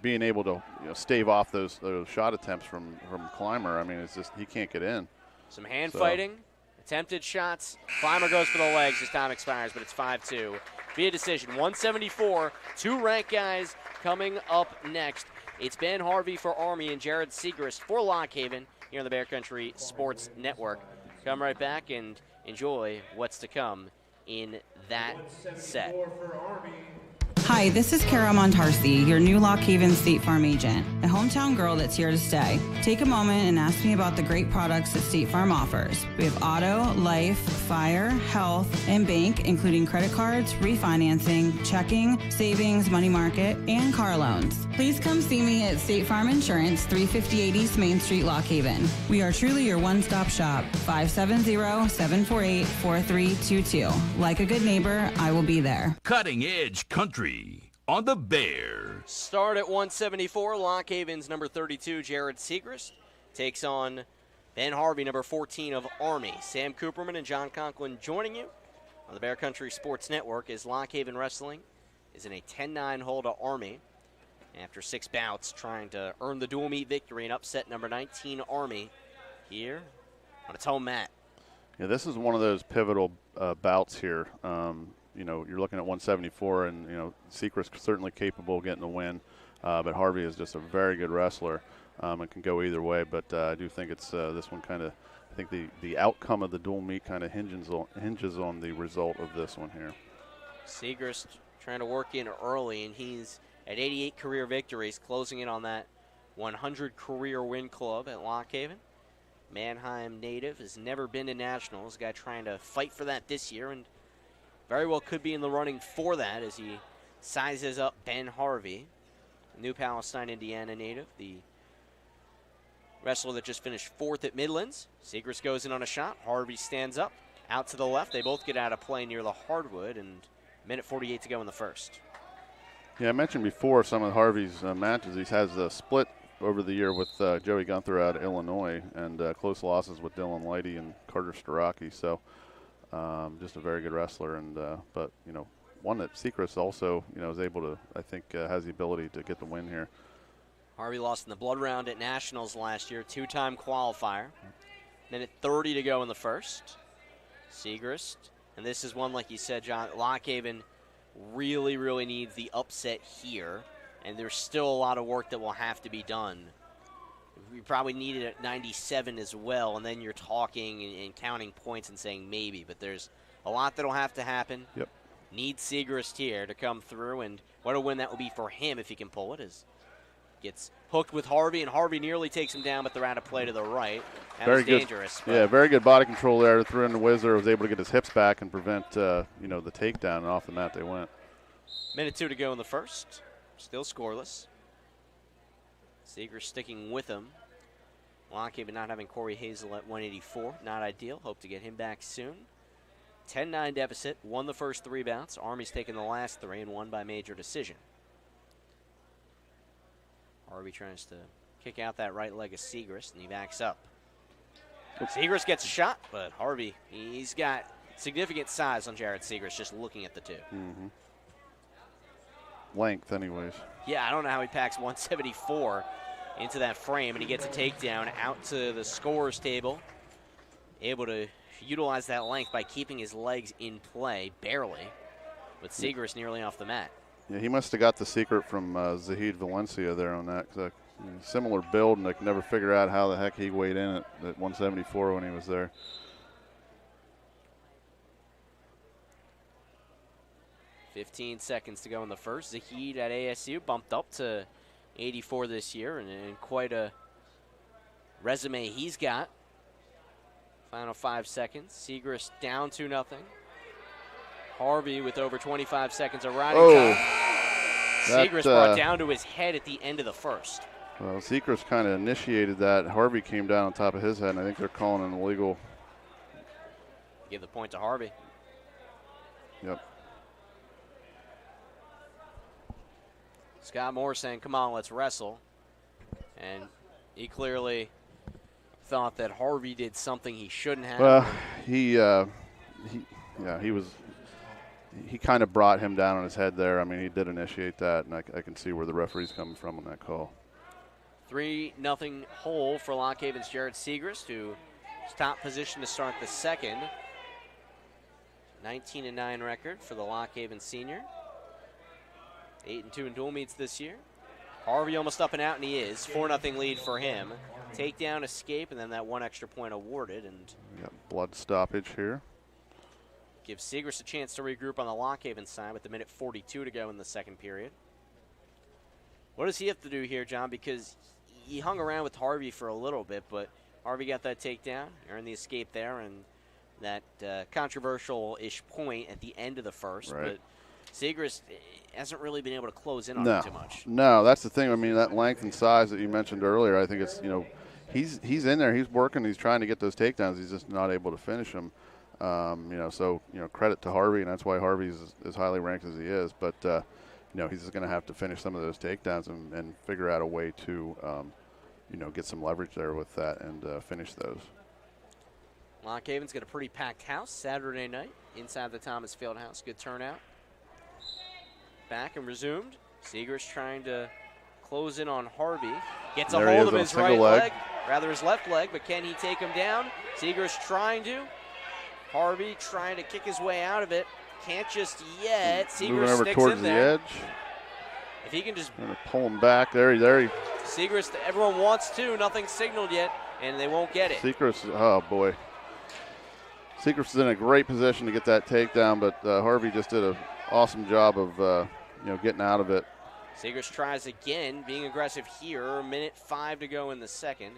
being able to stave off those shot attempts from Clymer. I mean, it's just, he can't get in. Some hand fighting, attempted shots. Clymer goes for the legs as time expires, but it's 5-2. Via decision, 174, two ranked guys coming up next. It's Ben Harvey for Army and Jared Segrist for Lock Haven here on the Bear Country Sports Network. Come right back and enjoy what's to come in that set. Hi, this is Kara Montarsi, your new Lock Haven State Farm agent, a hometown girl that's here to stay. Take a moment and ask me about the great products that State Farm offers. We have auto, life, fire, health, and bank, including credit cards, refinancing, checking, savings, money market, and car loans. Please come see me at State Farm Insurance, 358 East Main Street, Lock Haven. We are truly your one-stop shop, 570-748-4322. Like a good neighbor, I will be there. Cutting Edge Country on the Bear. Start at 174. Lock Haven's number 32, Jared Segrist, takes on Ben Harvey, number 14 of Army. Sam Cooperman and John Conklin joining you on the Bear Country Sports Network as Lock Haven Wrestling is in a 10-9 hold to Army after 6 bouts, trying to earn the dual meet victory and upset number 19 Army here on its home mat. Yeah, this is one of those pivotal bouts here. You're looking at 174, and, Segrist certainly capable of getting the win, but Harvey is just a very good wrestler and can go either way. But I do think it's this one kind of, I think the outcome of the dual meet kind of hinges on the result of this one here. Segrist trying to work in early, and he's at 88 career victories, closing in on that 100 career win club at Lock Haven. Mannheim native, has never been to nationals. Guy trying to fight for that this year, and very well could be in the running for that as he sizes up Ben Harvey, New Palestine, Indiana native, the wrestler that just finished 4th at Midlands. Siegrist goes in on a shot. Harvey stands up, out to the left. They both get out of play near the hardwood, and minute 48 to go in the first. Yeah, I mentioned before some of Harvey's matches. He has a split over the year with Joey Gunther out of Illinois, and close losses with Dylan Lighty and Carter Starocki. So just a very good wrestler, and but one that Siegrist also is able to, I think, has the ability to get the win here. Harvey lost in the blood round at Nationals last year, 2-time qualifier. Minute 30 to go in the first. Siegrist, and this is one, like you said, John, Lock Haven really, really needs the upset here, and there's still a lot of work that will have to be done. We probably need it at 97 as well, and then you're talking and counting points and saying maybe, but there's a lot that will have to happen. Yep. Needs Siegrist here to come through, and what a win that will be for him if he can pull it. As gets hooked with Harvey, and Harvey nearly takes him down, but they're out of play to the right. That very was good. Dangerous. Yeah, very good body control there. Threw in the whizzer, was able to get his hips back and prevent the takedown, and off the mat they went. Minute 2 to go in the first. Still scoreless. Siegrist sticking with him. Lockhaven not having Corey Hazel at 184. Not ideal. Hope to get him back soon. 10-9 deficit. Won the first 3 bouts. Army's taken the last 3 and won by major decision. Harvey tries to kick out that right leg of Siegrist, and he backs up. Siegrist gets a shot, but Harvey, he's got significant size on Jared Siegrist just looking at the two. Mm-hmm. Length, anyways. Yeah, I don't know how he packs 174 into that frame, and he gets a takedown out to the scorer's table. Able to utilize that length by keeping his legs in play, barely, with Siegrist nearly off the mat. Yeah, he must have got the secret from Zahid Valencia there on that. Cause similar build, and I could never figure out how the heck he weighed in at 174 when he was there. $15 seconds to go in the first. Zahid at ASU bumped up to 84 this year, and quite a resume he's got. Final 5 seconds. Siegrist down 2-0. Harvey with over 25 seconds of riding time. Siegrist brought down to his head at the end of the first. Well, Siegrist kind of initiated that. Harvey came down on top of his head, and I think they're calling an illegal. Give the point to Harvey. Yep. Scott Moore saying, come on, let's wrestle. And he clearly thought that Harvey did something he shouldn't have. Well, he kind of brought him down on his head there. I mean, he did initiate that, and I can see where the referee's coming from on that call. 3-0 hole for Lockhaven's Jared Siegrist, who's top position to start the second. 19-9 record for the Lockhaven senior. 8-2 in dual meets this year. Harvey almost up and out, and he is. 4-0 lead for him. Takedown, escape, and then that 1 extra point awarded. And we got blood stoppage here. Gives Siegrist a chance to regroup on the Lockhaven side with the minute 42 to go in the second period. What does he have to do here, John? Because he hung around with Harvey for a little bit, but Harvey got that takedown, earned the escape there, and that controversial-ish point at the end of the first. Right. But Siegrist hasn't really been able to close in on him too much. No, that's the thing. I mean, that length and size that you mentioned earlier, I think it's, he's in there, he's working, he's trying to get those takedowns, he's just not able to finish them. So credit to Harvey, and that's why Harvey's as highly ranked as he is. But, he's just going to have to finish some of those takedowns and figure out a way to, get some leverage there with that and finish those. Lockhaven's got a pretty packed house Saturday night inside the Thomas Field House. Good turnout. Back and resumed. Siegrist trying to close in on Harvey. Gets a hold of his right leg, rather his left leg, but can he take him down? Siegrist trying to. Harvey trying to kick his way out of it. Can't just yet. Siegrist over sticks towards in there. the edge. If he can just pull him back, there he. Siegrist, everyone wants to. Nothing signaled yet, and they won't get it. Siegrist, oh boy. Siegrist is in a great position to get that takedown, but Harvey just did an awesome job of getting out of it. Siegrist tries again, being aggressive here. Minute 5 to go in the second.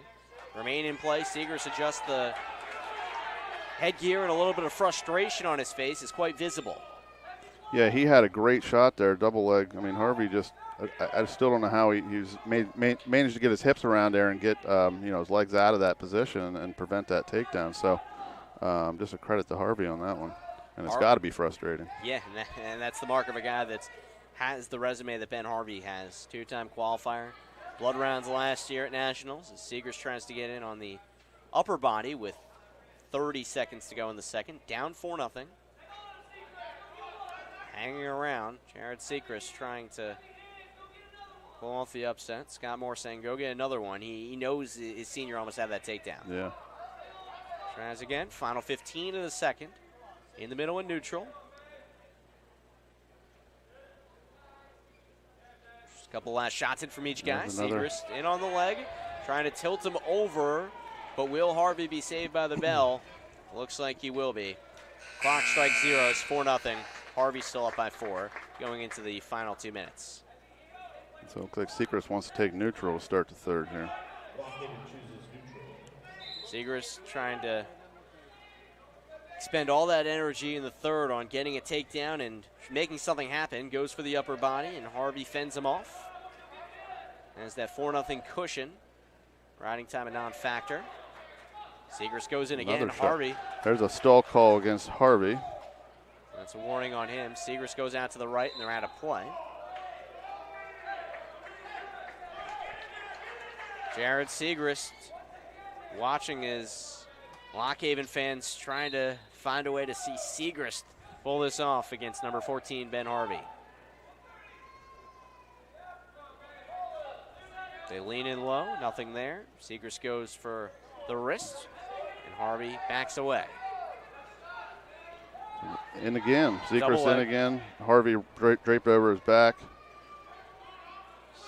remain in play. Segrist adjusts the headgear, and a little bit of frustration on his face is quite visible. Yeah, he had a great shot there, double leg. I mean, Harvey just, I still don't know how he's managed to get his hips around there and get, his legs out of that position and prevent that takedown. So just a credit to Harvey on that one. And it's got to be frustrating. Yeah, and that's the mark of a guy that has the resume that Ben Harvey has. Two-time qualifier, blood rounds last year at Nationals. As Segrist tries to get in on the upper body with 30 seconds to go in the second. Down 4-0. Hanging around. Jared Segrist trying to pull off the upset. Scott Moore saying, go get another one. He knows his senior almost had that takedown. Yeah. Tries again. Final 15 of the second. In the middle and neutral. Just a couple last shots in from each guy. Segrist in on the leg. Trying to tilt him over. But will Harvey be saved by the bell? Looks like he will be. Clock strikes 0. It's 4-0. Harvey still up by 4 going into the final 2 minutes. So it looks like Segrist wants to take neutral to start the third here. Segrist trying to expend all that energy in the third on getting a takedown and making something happen. Goes for the upper body, and Harvey fends him off. As that 4-0 cushion. Riding time a non-factor. Segrist goes in again. Harvey. There's a stall call against Harvey. That's a warning on him. Segrist goes out to the right, and they're out of play. Jared Segrist watching as Lock Haven fans trying to find a way to see Segrist pull this off against number 14, Ben Harvey. They lean in low, nothing there. Segrist goes for the wrist, and Harvey backs away. In again. Segrist in again. Harvey draped over his back.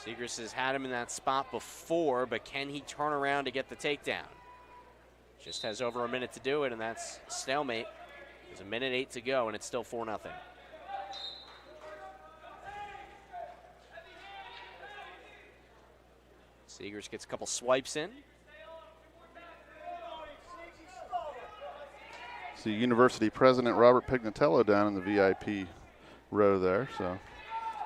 Segrist has had him in that spot before, but can he turn around to get the takedown? Just has over a minute to do it, and that's stalemate. There's 1:08 to go, and it's still 4-0. Segrist gets a couple swipes in. See University President Robert Pignatello down in the VIP row there, so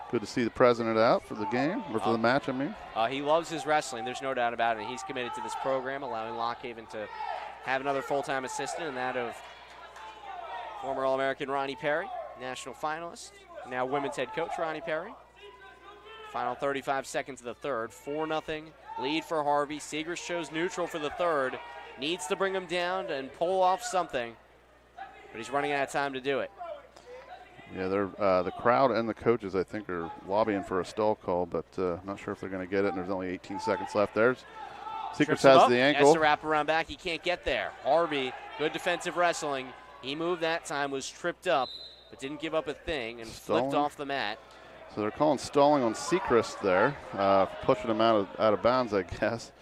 good to see the president out for the game, or for the match, I mean. He loves his wrestling, there's no doubt about it. He's committed to this program, allowing Lock Haven to have another full-time assistant, and that of former All-American Ronnie Perry, national finalist, now women's head coach Ronnie Perry. Final 35 seconds of the third, 4-0 lead for Harvey. Segrist shows neutral for the third, needs to bring him down and pull off something, but he's running out of time to do it. Yeah, they're the crowd and the coaches, I think, are lobbying for a stall call, but not sure if they're going to get it, and there's only 18 seconds left. Segrist has the ankle. Has to wrap around back. He can't get there. Harvey, good defensive wrestling. He moved that time, was tripped up, but didn't give up a thing and flipped off the mat. So they're calling stalling on Segrist there, pushing him out of bounds, I guess.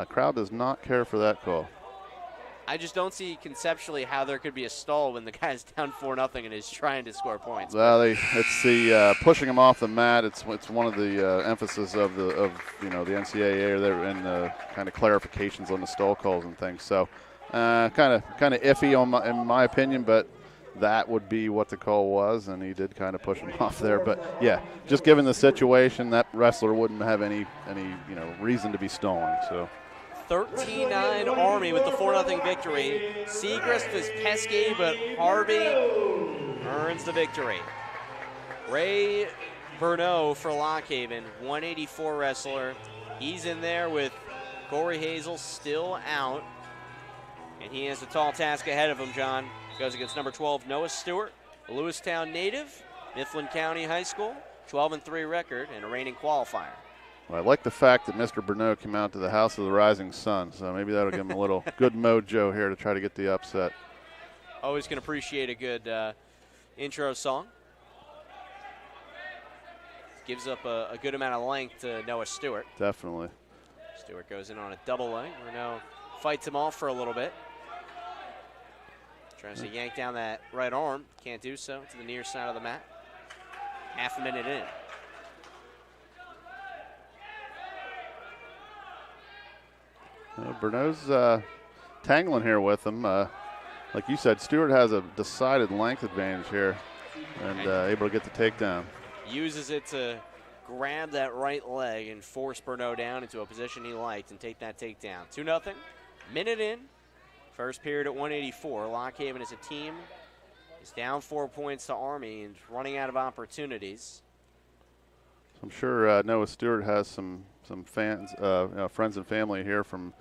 Crowd does not care for that call. I just don't see conceptually how there could be a stall when the guy's down 4-0 and is trying to score points. Well, it's the pushing him off the mat. It's one of the emphasis of the NCAA there, and the kind of clarifications on the stall calls and things. So kind of iffy in my opinion, but that would be what the call was, and he did kind of push him off there. But yeah, just given the situation, that wrestler wouldn't have any reason to be stalling. So. 13-9 Army with the 4-0 victory. Segrist is pesky, but Harvey earns the victory. Ray Burnett for Lock Haven, 184 wrestler. He's in there with Corey Hazel still out, and he has a tall task ahead of him, John. Goes against number 12, Noah Stewart, a Lewistown native, Mifflin County High School, 12-3 record, and a reigning qualifier. Well, I like the fact that Mr. Burnett came out to the House of the Rising Sun, so maybe that'll give him a little good mojo here to try to get the upset. Always can appreciate a good intro song. Gives up a good amount of length to Noah Stewart. Definitely. Stewart goes in on a double leg. Renault fights him off for a little bit. Tries to yank down that right arm. Can't do so to the near side of the mat. Half a minute in. Bernot's tangling here with him. Like you said, Stewart has a decided length advantage here and able to get the takedown. Uses it to grab that right leg and force Bernot down into a position he liked and take that takedown. 2-0, minute in. First period at 184. Lockhaven as a team is down 4 points to Army and running out of opportunities. I'm sure Noah Stewart has some fans, friends and family here from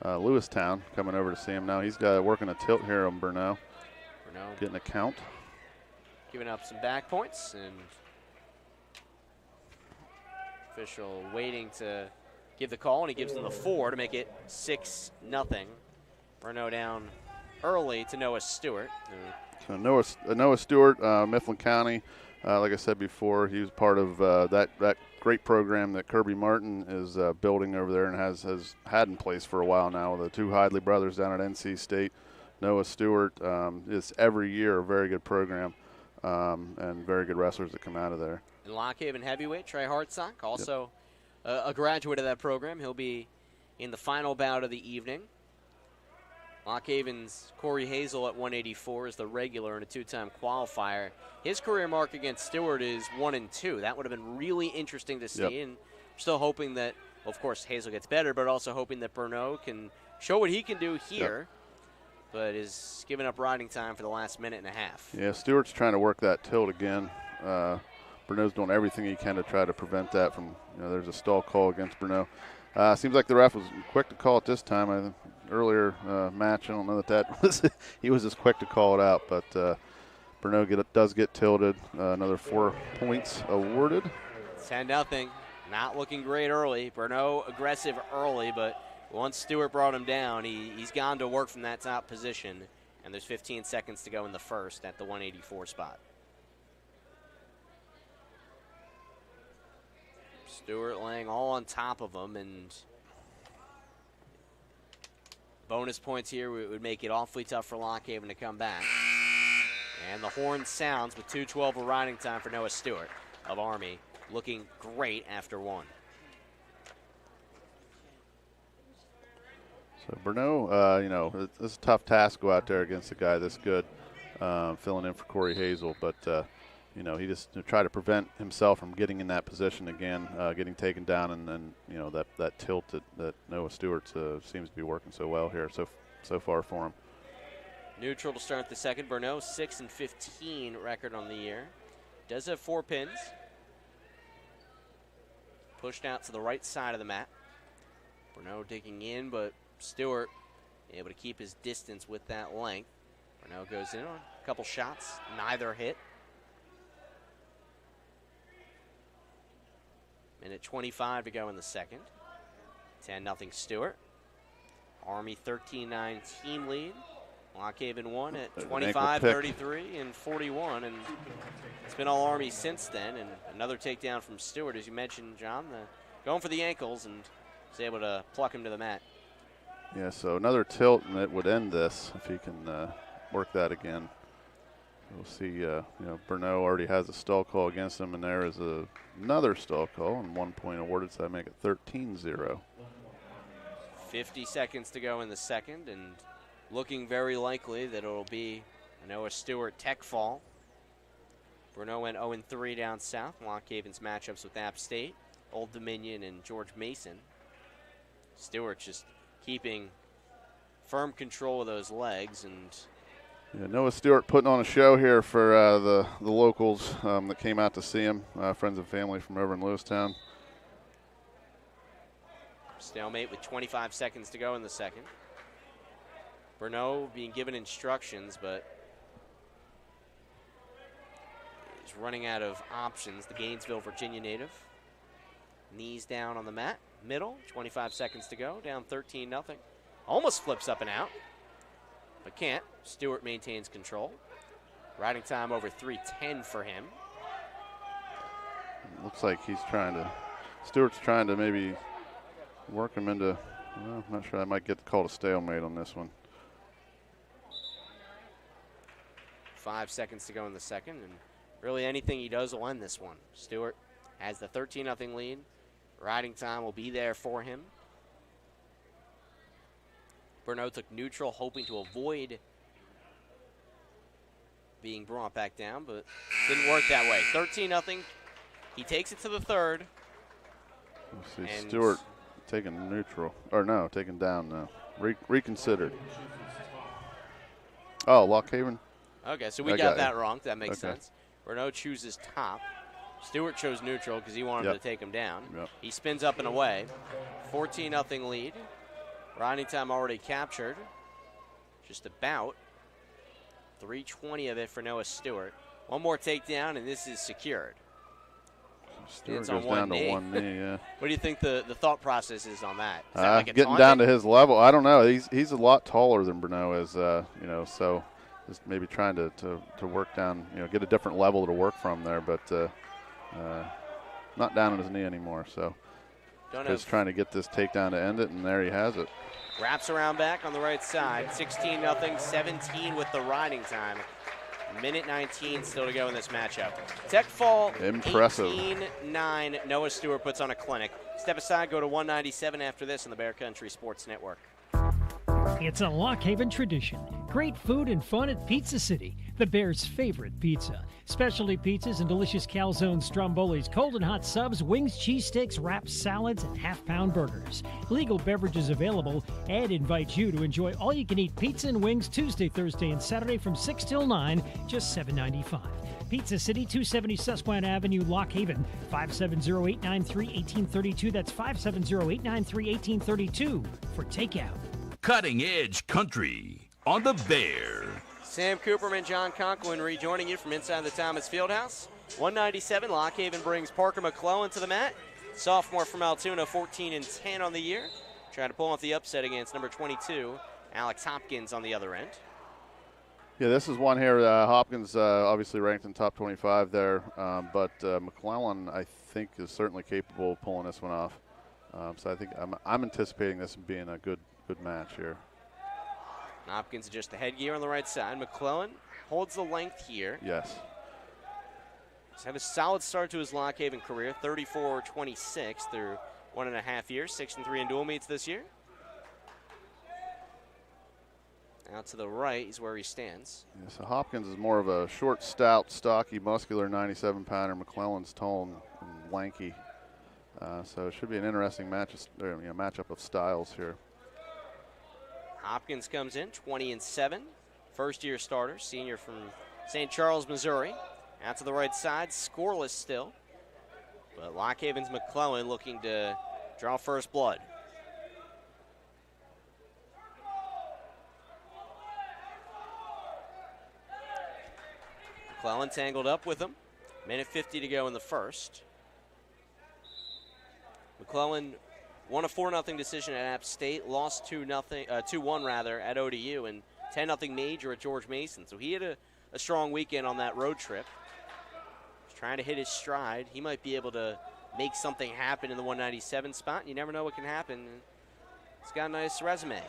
Lewistown coming over to see him now. He's got working a tilt here on Bernot. Bernot getting a count. Giving up some back points, and official waiting to give the call, and he gives them the 4 to make it 6-0. Bernot down early to Noah Stewart. So Noah Stewart, Mifflin County. Like I said before, he was part of that great program that Kirby Martin is building over there and has had in place for a while now. The 2 Hidley brothers down at NC State. Noah Stewart is every year a very good program and very good wrestlers that come out of there. And Lockhaven heavyweight, Trey Hartsock, also a graduate of that program. He'll be in the final bout of the evening. Lockhaven's Corey Hazel at 184 is the regular and a 2-time qualifier. His career mark against Stewart is 1-2. That would have been really interesting to see. And we're still hoping that, of course, Hazel gets better, but also hoping that Bernot can show what he can do here, but is giving up riding time for the last minute and a half. Yeah, Stewart's trying to work that tilt again. Bernot's doing everything he can to try to prevent that from, there's a stall call against Bernot. Seems like the ref was quick to call it this time. I think earlier match, I don't know that was he was as quick to call it out, but Bernot does get tilted. Another 4 points awarded. 10-0. Not looking great early. Bernot aggressive early, but once Stewart brought him down, he's gone to work from that top position, and there's 15 seconds to go in the first at the 184 spot. Stewart laying all on top of him, and bonus points here would make it awfully tough for Lockhaven to come back. And the horn sounds with 2:12 of riding time for Noah Stewart of Army, looking great after 1. So Bernot, it's a tough task to go out there against a guy this good, filling in for Corey Hazel, but he just tried to prevent himself from getting in that position again, getting taken down, and that tilt that Noah Stewart seems to be working so well here so far for him. Neutral to start the second. Bernot 6-15 record on the year. Does have 4 pins. Pushed out to the right side of the mat. Bernot digging in, but Stewart able to keep his distance with that length. Bernot goes in on a couple shots, neither hit. Minute 25 to go in the second. 10-0 Stewart. Army 13-9 team lead. Lockhaven won at 25-33 and 41, and it's been all Army since then. And another takedown from Stewart, as you mentioned, John, going for the ankles, and was able to pluck him to the mat. Yeah, so another tilt, and it would end this if he can work that again. We'll see, Bernot already has a stall call against him, and there is another stall call, and 1 point awarded, so that make it 13-0. 50 seconds to go in the second, and looking very likely that it'll be a Noah Stewart tech fall. Bernot went 0-3 down south. Lockhaven's matchups with App State, Old Dominion, and George Mason. Stewart just keeping firm control of those legs, and Noah Stewart putting on a show here for the locals that came out to see him, friends and family from over in Lewistown. Stalemate with 25 seconds to go in the second. Bernot being given instructions, but he's running out of options. The Gainesville, Virginia native. Knees down on the mat, middle, 25 seconds to go, down 13-0. Almost flips up and out, but can't. Stewart maintains control. Riding time over 3:10 for him. Looks like Stewart's trying to maybe work him into, I'm not sure, I might get called a stalemate on this one. 5 seconds to go in the second, and really anything he does will end this one. Stewart has the 13-0 lead. Riding time will be there for him. Bruneau took neutral, hoping to avoid being brought back down, but didn't work that way. 13-0. He takes it to the third. Let's see, Stewart taking neutral. Or no, taken down now. Reconsidered. Oh, Lock Haven? Okay, so we got that wrong. That makes sense. Bruneau chooses top. Stewart chose neutral because he wanted to take him down. He spins up and away. 14-0 lead. Riding time already captured. Just about. 320 of it for Noah Stewart. One more takedown, and this is secured. Stewart goes down to one knee, yeah. What do you think the thought process is on that? Is that like a getting taunting? down to his level. I don't know. He's a lot taller than Bruneau is, you know, so just maybe trying to work down, you know, get a different level to work from there, but not down on his knee anymore. So just trying to get this takedown to end it, and there he has it. Wraps around back on the right side. 16-0, 17 with the riding time. Minute 19 still to go in this matchup. Tech fall, impressive. 18-9. Noah Stewart puts on a clinic. Step aside, go to 197 after this on the Bear Country Sports Network. It's a Lock Haven tradition. Great food and fun at Pizza City, the Bears' favorite pizza. Specialty pizzas and delicious calzone strombolis, cold and hot subs, wings, cheesesteaks, wraps, salads, and half-pound burgers. Legal beverages available. Ed invites you to enjoy all-you-can-eat pizza and wings Tuesday, Thursday, and Saturday from 6 till 9, just $7.95. Pizza City, 270 Susquehanna Avenue, Lock Haven, 570-893-1832. That's 570-893-1832 for takeout. Cutting Edge Country on the Bear. Sam Cooperman, John Conklin rejoining you from inside the Thomas Fieldhouse. 197, Lock Haven brings Parker McClellan to the mat. Sophomore from Altoona, 14-10 on the year. Trying to pull off the upset against number 22, Alex Hopkins on the other end. Yeah, this is one here. Hopkins obviously ranked in top 25 there, but McClellan, I think, is certainly capable of pulling this one off. So I think I'm anticipating this being a good match here. Hopkins adjusts the headgear on the right side. McClellan holds the length here. Yes. He's had a solid start to his Lock Haven career, 34-26 through 1.5 years, 6-3 in dual meets this year. Out to the right is where he stands. Yeah, so Hopkins is more of a short, stout, stocky, muscular 97-pounder. McClellan's tall and lanky. So it should be an interesting matchup of styles here. Hopkins comes in 20-7, first-year starter, senior from St. Charles, Missouri. Out to the right side, scoreless still. But Lock Haven's McClellan looking to draw first blood. McClellan tangled up with him. Minute 50 to go in the first. McClellan won a 4-0 decision at App State, lost 2-1 at ODU, and 10-0 major at George Mason. So he had a strong weekend on that road trip. He's trying to hit his stride. He might be able to make something happen in the 197 spot. You never know what can happen. He's got a nice resume.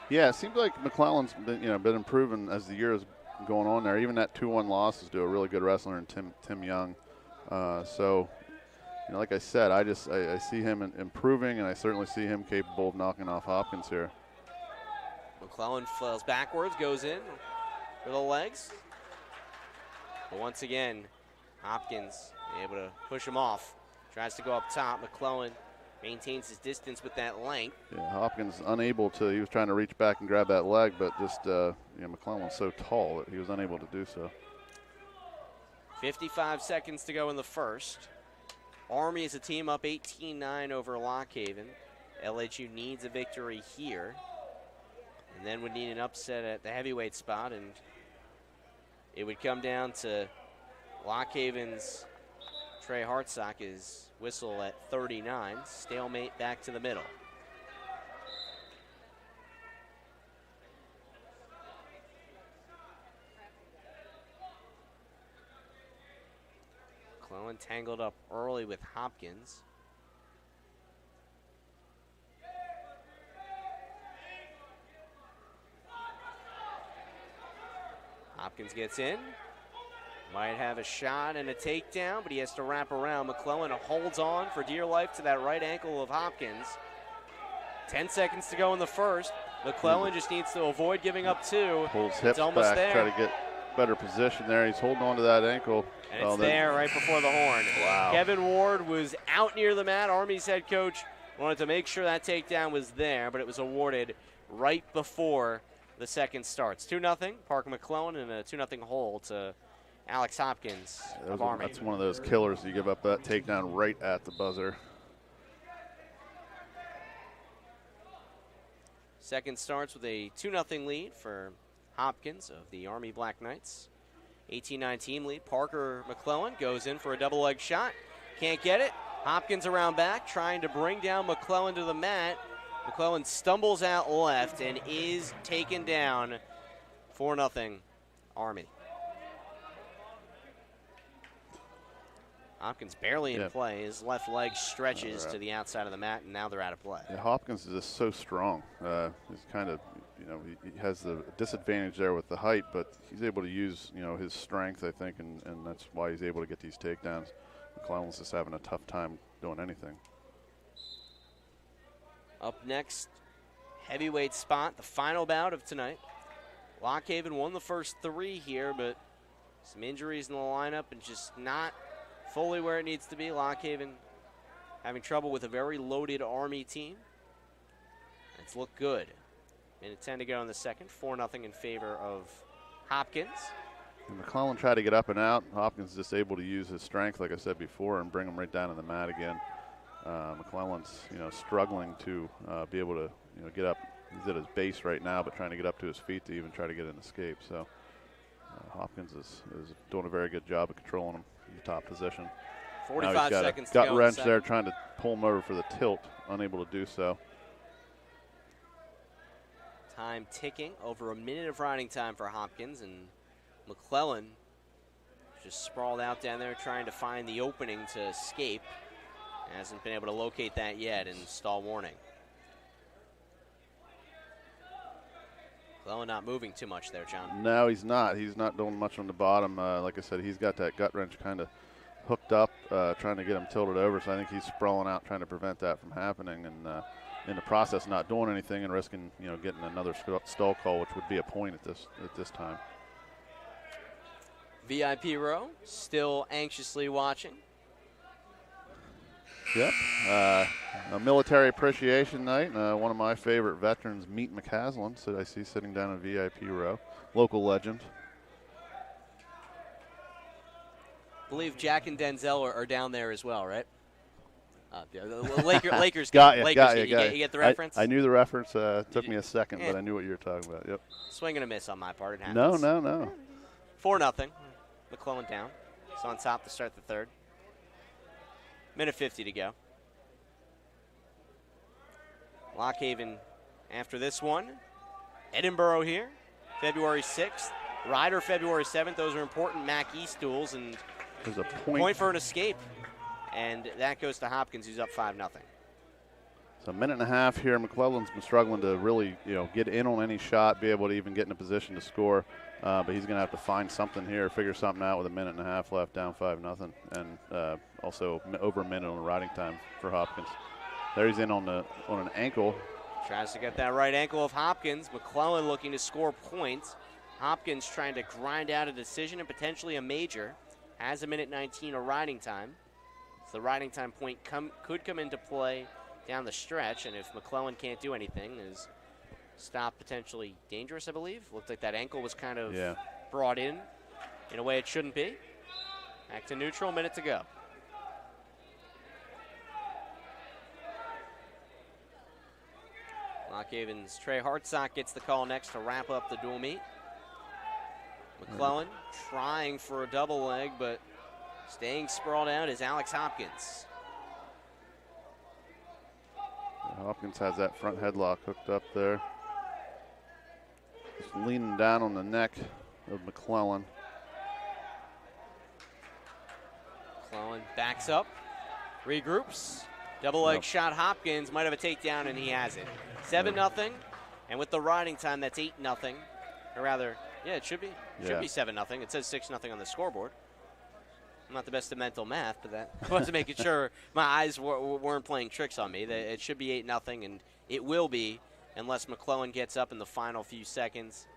Yeah, it seems like McClellan's been improving as the year is going on there. Even that 2-1 loss is to a really good wrestler in Tim Young. So, like I said, I see him improving, and I certainly see him capable of knocking off Hopkins here. McClellan flails backwards, goes in for the legs. But once again, Hopkins able to push him off. Tries to go up top. McClellan maintains his distance with that length. Yeah, Hopkins unable to. He was trying to reach back and grab that leg, but just McClellan's so tall that he was unable to do so. 55 seconds to go in the first. Army is a team up 18-9 over Lock Haven. LHU needs a victory here, and then would need an upset at the heavyweight spot, and it would come down to Lock Haven's Trey Hartsock is whistle at 39. Stalemate back to the middle. McClellan tangled up early with Hopkins. Hopkins gets in. Might have a shot and a takedown, but he has to wrap around. McClellan holds on for dear life to that right ankle of Hopkins. 10 seconds to go in the first. McClellan just needs to avoid giving up 2. Pulls It's hips almost back, there. try to get better position there. He's holding on to that ankle. And it's there right before the horn. Wow. Kevin Ward was out near the mat. Army's head coach wanted to make sure that takedown was there, but it was awarded right before the second starts. 2-0, Parker McClellan, and a 2-0 hole to Alex Hopkins of Army. That's one of those killers. You give up that takedown right at the buzzer. Second starts with a 2-0 lead for Hopkins of the Army Black Knights. 18-19 lead. Parker McClellan goes in for a double leg shot. Can't get it. Hopkins around back, trying to bring down McClellan to the mat. McClellan stumbles out left and is taken down. 4-0 Army. Hopkins barely in play. His left leg stretches to the outside of the mat, and now they're out of play. Yeah, Hopkins is just so strong. He's kind of, he has the disadvantage there with the height, but he's able to use, his strength, I think, and that's why he's able to get these takedowns. McClellan's just having a tough time doing anything. Up next, heavyweight spot, the final bout of tonight. Lockhaven won the first 3 here, but some injuries in the lineup and just not fully where it needs to be. Lockhaven having trouble with a very loaded Army team. It's looked good. Minute 10 to go in the second. 4-0 in favor of Hopkins. And McClellan tried to get up and out. Hopkins just able to use his strength, like I said before, and bring him right down to the mat again. McClellan's, struggling to be able to, get up. He's at his base right now, but trying to get up to his feet to even try to get an escape. So Hopkins is doing a very good job of controlling him in the top position. 45 seconds to gut go in wrench the there, second. trying to pull him over for the tilt, unable to do so. Time ticking, over a minute of riding time for Hopkins, and McClellan just sprawled out down there trying to find the opening to escape. Hasn't been able to locate that yet, and stall warning. McClellan not moving too much there, John. No, he's not. He's not doing much on the bottom. Like I said, he's got that gut wrench kind of hooked up, trying to get him tilted over. So I think he's sprawling out, trying to prevent that from happening, and in the process, not doing anything and risking, getting another stall call, which would be a point at this time. VIP row still anxiously watching. Yep. A military appreciation night. One of my favorite veterans, Meet McCaslin, so I see sitting down in VIP row. Local legend. I believe Jack and Denzel are down there as well, right? The Lakers. Got you. You get the reference? I knew the reference. Took me a second, but I knew what you were talking about. Yep. Swing and a miss on my part. It happens. No. 4-0. McClellan down. It's on top to start the third. Minute 50 to go. Lockhaven after this one. Edinburgh here, February 6th. Ryder, February 7th. Those are important MAC East duels, and there's a point for an escape. And that goes to Hopkins, who's up 5-0. So a minute and a half here. McClellan's been struggling to really, get in on any shot, be able to even get in a position to score. But he's going to have to find something here, figure something out with a minute and a half left, down 5-0, and also over a minute on the riding time for Hopkins. There he's in on an ankle. Tries to get that right ankle of Hopkins. McClellan looking to score points. Hopkins trying to grind out a decision and potentially a major. Has a minute 19 of riding time. So the riding time point could come into play down the stretch, and if McClellan can't do anything, is stop potentially dangerous, I believe. Looked like that ankle was kind of brought in a way it shouldn't be. Back to neutral, minute to go. Lockhaven's Trey Hartsock gets the call next to wrap up the dual meet. McClellan trying for a double leg, but staying sprawled out is Alex Hopkins. Hopkins has that front headlock hooked up there. Just leaning down on the neck of McClellan. McClellan backs up, regroups. Double leg shot. Hopkins might have a takedown, and he has it. 7-0, and with the riding time, that's 8-0. Or rather, it should be. Should be 7-0. It says 6-0 on the scoreboard. I'm not the best at mental math, but that was making sure my eyes weren't playing tricks on me. It should be 8-0, and it will be unless McClellan gets up in the final few seconds.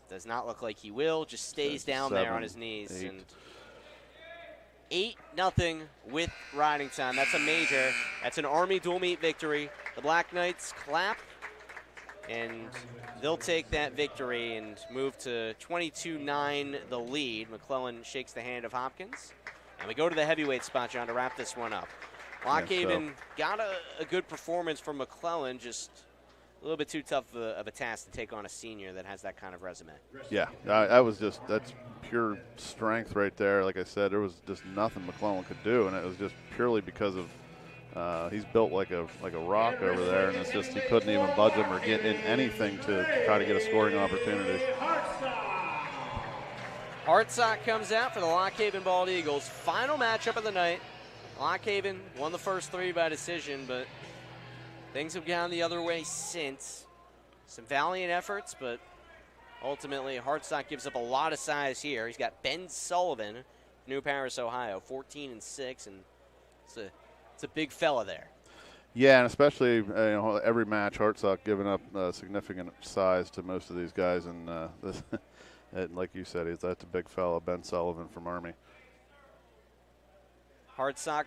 Does not look like he will. Just stays down there on his knees. 8-0 with riding time. That's a major. That's an Army dual meet victory. The Black Knights clap, and they'll take that victory and move to 22-9 the lead. McClellan shakes the hand of Hopkins. And we go to the heavyweight spot, John, to wrap this one up. Lock Haven got a good performance from McClellan, just a little bit too tough of a task to take on a senior that has that kind of resume. Yeah, that's pure strength right there. Like I said, there was just nothing McClellan could do, and it was just purely because of he's built like a rock over there, and it's just he couldn't even budge him or get in anything to try to get a scoring opportunity. Hartsock comes out for the Lock Haven Bald Eagles. Final matchup of the night. Lock Haven won the first 3 by decision, but things have gone the other way since. Some valiant efforts, but ultimately Hartsock gives up a lot of size here. He's got Ben Sullivan, New Paris, Ohio, 14-6, and it's a big fella there. Yeah, and especially every match, Hartsock giving up significant size to most of these guys, and like you said, that's a big fella, Ben Sullivan from Army. Hartsock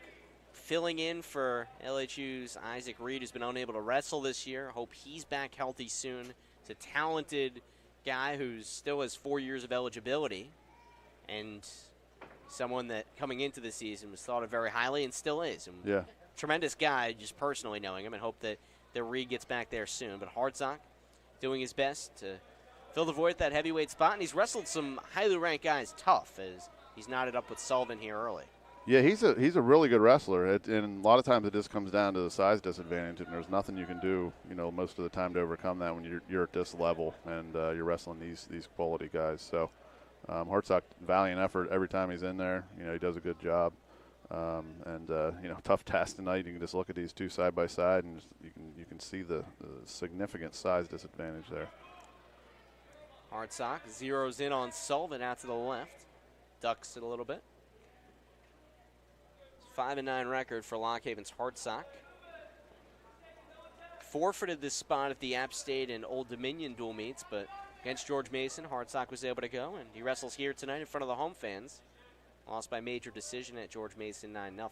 filling in for LHU's Isaac Reed, who's been unable to wrestle this year. Hope he's back healthy soon. He's a talented guy who still has 4 years of eligibility, and someone that coming into the season was thought of very highly and still is. And yeah. Tremendous guy, just personally knowing him, and hope that Reed gets back there soon. But Hartsock doing his best to fill the void at that heavyweight spot, and he's wrestled some highly ranked guys tough as he's knotted up with Sullivan here early. Yeah, he's a really good wrestler, and a lot of times it just comes down to the size disadvantage, and there's nothing you can do, most of the time to overcome that when you're at this level and you're wrestling these quality guys. So Hartsock, valiant effort every time he's in there. He does a good job, and tough task tonight. You can just look at these two side by side, and you can see the significant size disadvantage there. Hartsock zeroes in on Sullivan out to the left, ducks it a little bit. 5-9 record for Lock Haven's Hartsock. Forfeited this spot at the App State and Old Dominion dual meets, but against George Mason, Hartsock was able to go, and he wrestles here tonight in front of the home fans. Lost by major decision at George Mason, 9-0.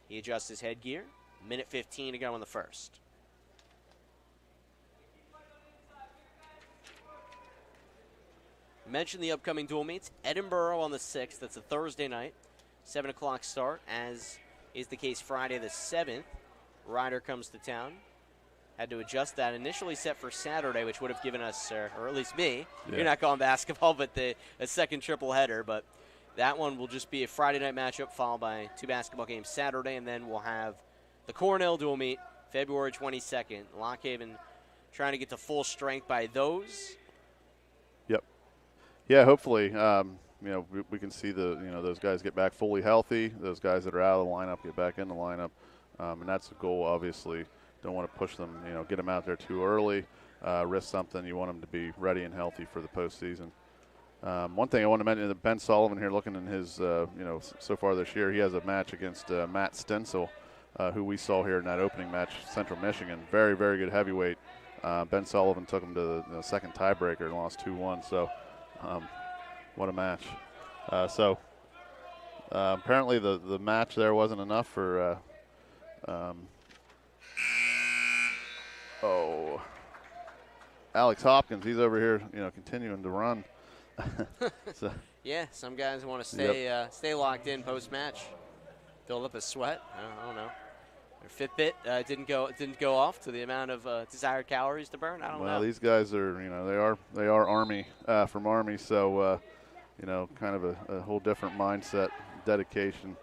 He adjusts his headgear. Minute 15 to go in the first. Mentioned the upcoming dual meets. Edinburgh on the 6th. That's a Thursday night. 7 o'clock start, as is the case Friday the 7th. Ryder comes to town. Had to adjust that. Initially set for Saturday, which would have given us, or at least me, you're not calling basketball, but a second triple header. But that one will just be a Friday night matchup followed by 2 basketball games Saturday, and then we'll have the Cornell dual meet February 22nd. Lock Haven trying to get to full strength by those. Yep. Yeah, hopefully. We can see those guys get back fully healthy. Those guys that are out of the lineup get back in the lineup, and that's the goal. Obviously, don't want to push them. Get them out there too early, risk something. You want them to be ready and healthy for the postseason. One thing I want to mention: Ben Sullivan here, looking in his, so far this year, he has a match against Matt Stencil, who we saw here in that opening match, Central Michigan. Very, very good heavyweight. Ben Sullivan took him to the second tiebreaker and lost 2-1. So. What a match. Apparently the match there wasn't enough for Alex Hopkins. He's over here, continuing to run. Yeah, some guys want to stay locked in post-match. Build up a sweat. I don't know. Their Fitbit didn't go off to the amount of desired calories to burn. I don't know. Well, these guys are, they are Army, from Army, so kind of a whole different mindset, dedication.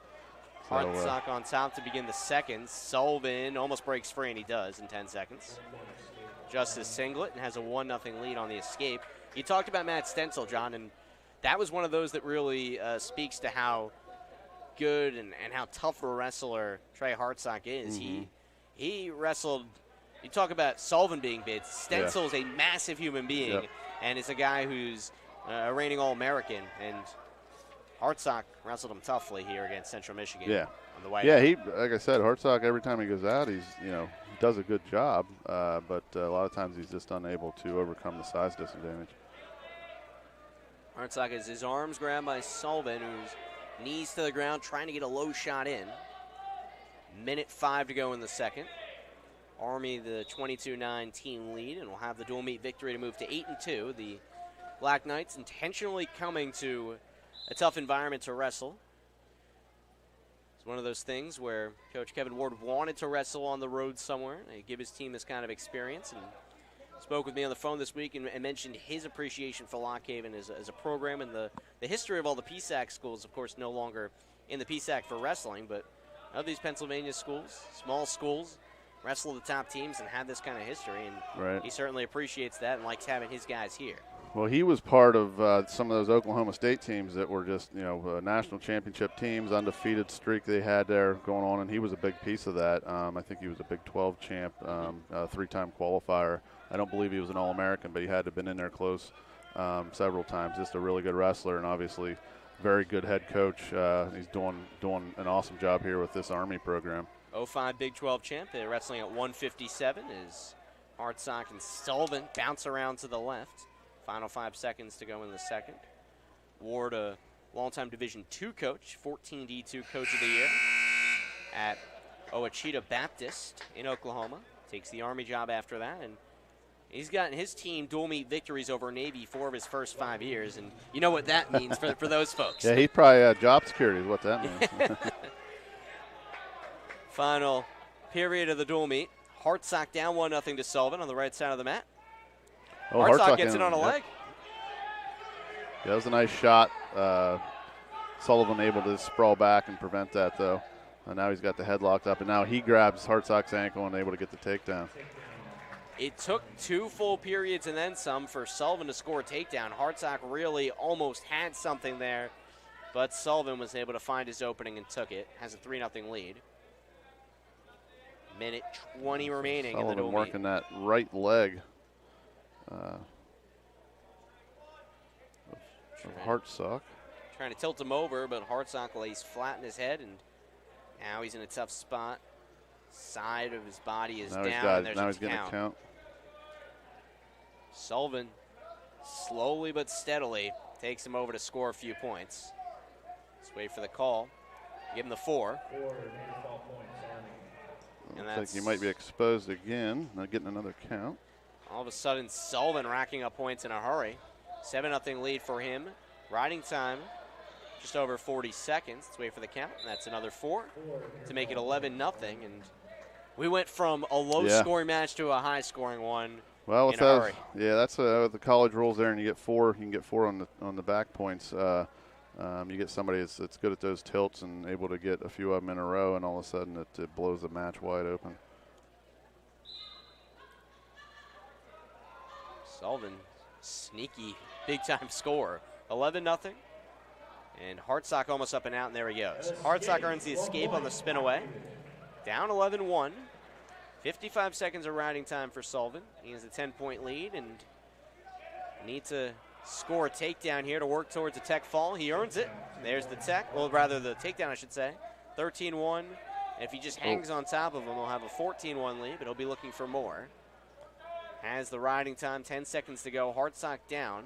Hartsock on top to begin the second. Sullivan almost breaks free, and he does in 10 seconds. Just his singlet and has a 1-0 lead on the escape. You talked about Matt Stencil, John, and that was one of those that really speaks to how good and how tough a wrestler Trey Hartsock is. Mm-hmm. He wrestled. You talk about Sullivan being big. Stencil is a massive human being, and is a guy who's a reigning All-American, and Hartsock wrestled him toughly here against Central Michigan. Yeah, on the way. Yeah, like I said, Hartsock, every time he goes out, he's does a good job, but a lot of times he's just unable to overcome the size disadvantage. Hartsock has his arms grabbed by Sullivan, who's knees to the ground, trying to get a low shot in. Minute 5 to go in the second. Army the 22-9 team lead, and will have the dual meet victory to move to 8-2. The Black Knights intentionally coming to a tough environment to wrestle. It's one of those things where Coach Kevin Ward wanted to wrestle on the road somewhere. They give his team this kind of experience, and spoke with me on the phone this week and mentioned his appreciation for Lock Haven as a program, and the history of all the PSAC schools, of course, no longer in the PSAC for wrestling, but of these Pennsylvania schools, small schools, wrestle the top teams and have this kind of history, and he certainly appreciates that and likes having his guys here. Well, he was part of some of those Oklahoma State teams that were just, national championship teams, undefeated streak they had there going on, and he was a big piece of that. I think he was a Big 12 champ, three-time qualifier. I don't believe he was an All-American, but he had to have been in there close several times. Just a really good wrestler, and obviously very good head coach. He's doing an awesome job here with this Army program. 05 Big 12 champ. They're wrestling at 157 as Hartsock and Sullivan bounce around to the left. Final 5 seconds to go in the second. Ward, a longtime Division II coach, 14 D2 Coach of the Year at Ouachita Baptist in Oklahoma. Takes the Army job after that, and he's gotten his team dual meet victories over Navy 4 of his first 5 years, and you know what that means for those folks. Yeah, he's probably job security is what that means. Final period of the dual meet. Hartsock down 1-0 to Sullivan on the right side of the mat. Oh, Hartsock gets it on a leg. Yeah, that was a nice shot. Sullivan able to sprawl back and prevent that, though. And now he's got the head locked up, and now he grabs Hartsock's ankle and able to get the takedown. It took 2 full periods and then some for Sullivan to score a takedown. Hartsock really almost had something there, but Sullivan was able to find his opening and took it. Has a 3-0 lead. Minute 20 remaining in the dual meet. Working that right leg of Hartsock. Trying to tilt him over, but Hartsock lays flat in his head, and now he's in a tough spot. Side of his body is down, and there's a count. Sullivan slowly but steadily takes him over to score a few points. Let's wait for the call. Give him the 4. And looks like he might be exposed again, not getting another count. All of a sudden, Sullivan racking up points in a hurry. 7-0 lead for him. Riding time, just over 40 seconds. Let's wait for the count, and that's another 4 to make it 11-0. And we went from a low-scoring match to a high-scoring one. Well, in a hurry. Yeah, that's the college rules there, and you get 4. You can get 4 on the back points. You get somebody that's good at those tilts and able to get a few of them in a row, and all of a sudden it blows the match wide open. Sullivan, sneaky, big-time score. 11-0. And Hartsock almost up and out, and there he goes. Hartsock earns the escape on the spin away. Down 11-1. 55 seconds of riding time for Sullivan. He has a 10-point lead and needs to score a takedown here to work towards a tech fall. He earns it. There's the tech. Well, rather the takedown, I should say. 13-1. And if he just hangs on top of him, he'll have a 14-1 lead, but he'll be looking for more. Has the riding time, 10 seconds to go. Hartsock down.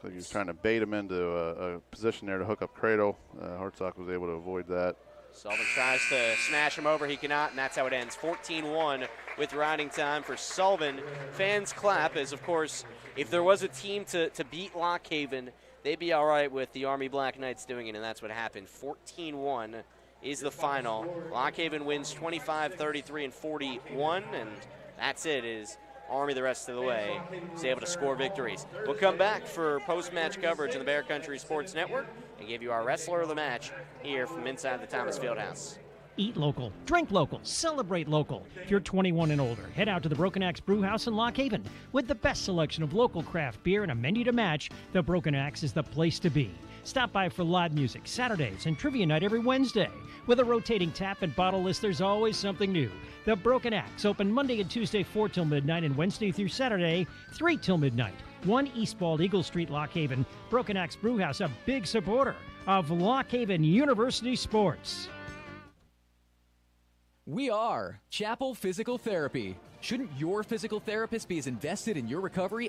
So he's trying to bait him into a position there to hook up cradle. Hartsock was able to avoid that. Sullivan tries to smash him over. He cannot, and that's how it ends. 14-1 with riding time for Sullivan. Fans clap as, of course, if there was a team to beat Lock Haven, they'd be all right with the Army Black Knights doing it, and that's what happened. 14-1 is the final. Lock Haven wins 25, 33, and 41, and that's it. Is Army the rest of the way is able to score victories. We'll come back for post-match coverage on the Bear Country Sports Network and give you our wrestler of the match here from inside the Thomas Fieldhouse. Eat local, drink local, celebrate local. If you're 21 and older, head out to the Broken Axe Brew House in Lock Haven. With the best selection of local craft beer and a menu to match, the Broken Axe is the place to be. Stop by for live music Saturdays and trivia night every Wednesday. With a rotating tap and bottle list, there's always something new. The Broken Axe, open Monday and Tuesday 4 till midnight and Wednesday through Saturday 3 till midnight. 1 Eastbald Eagle Street, Lock Haven. Broken Axe Brew House, a big supporter of Lock Haven University sports. We are Chapel Physical Therapy. Shouldn't your physical therapist be as invested in your recovery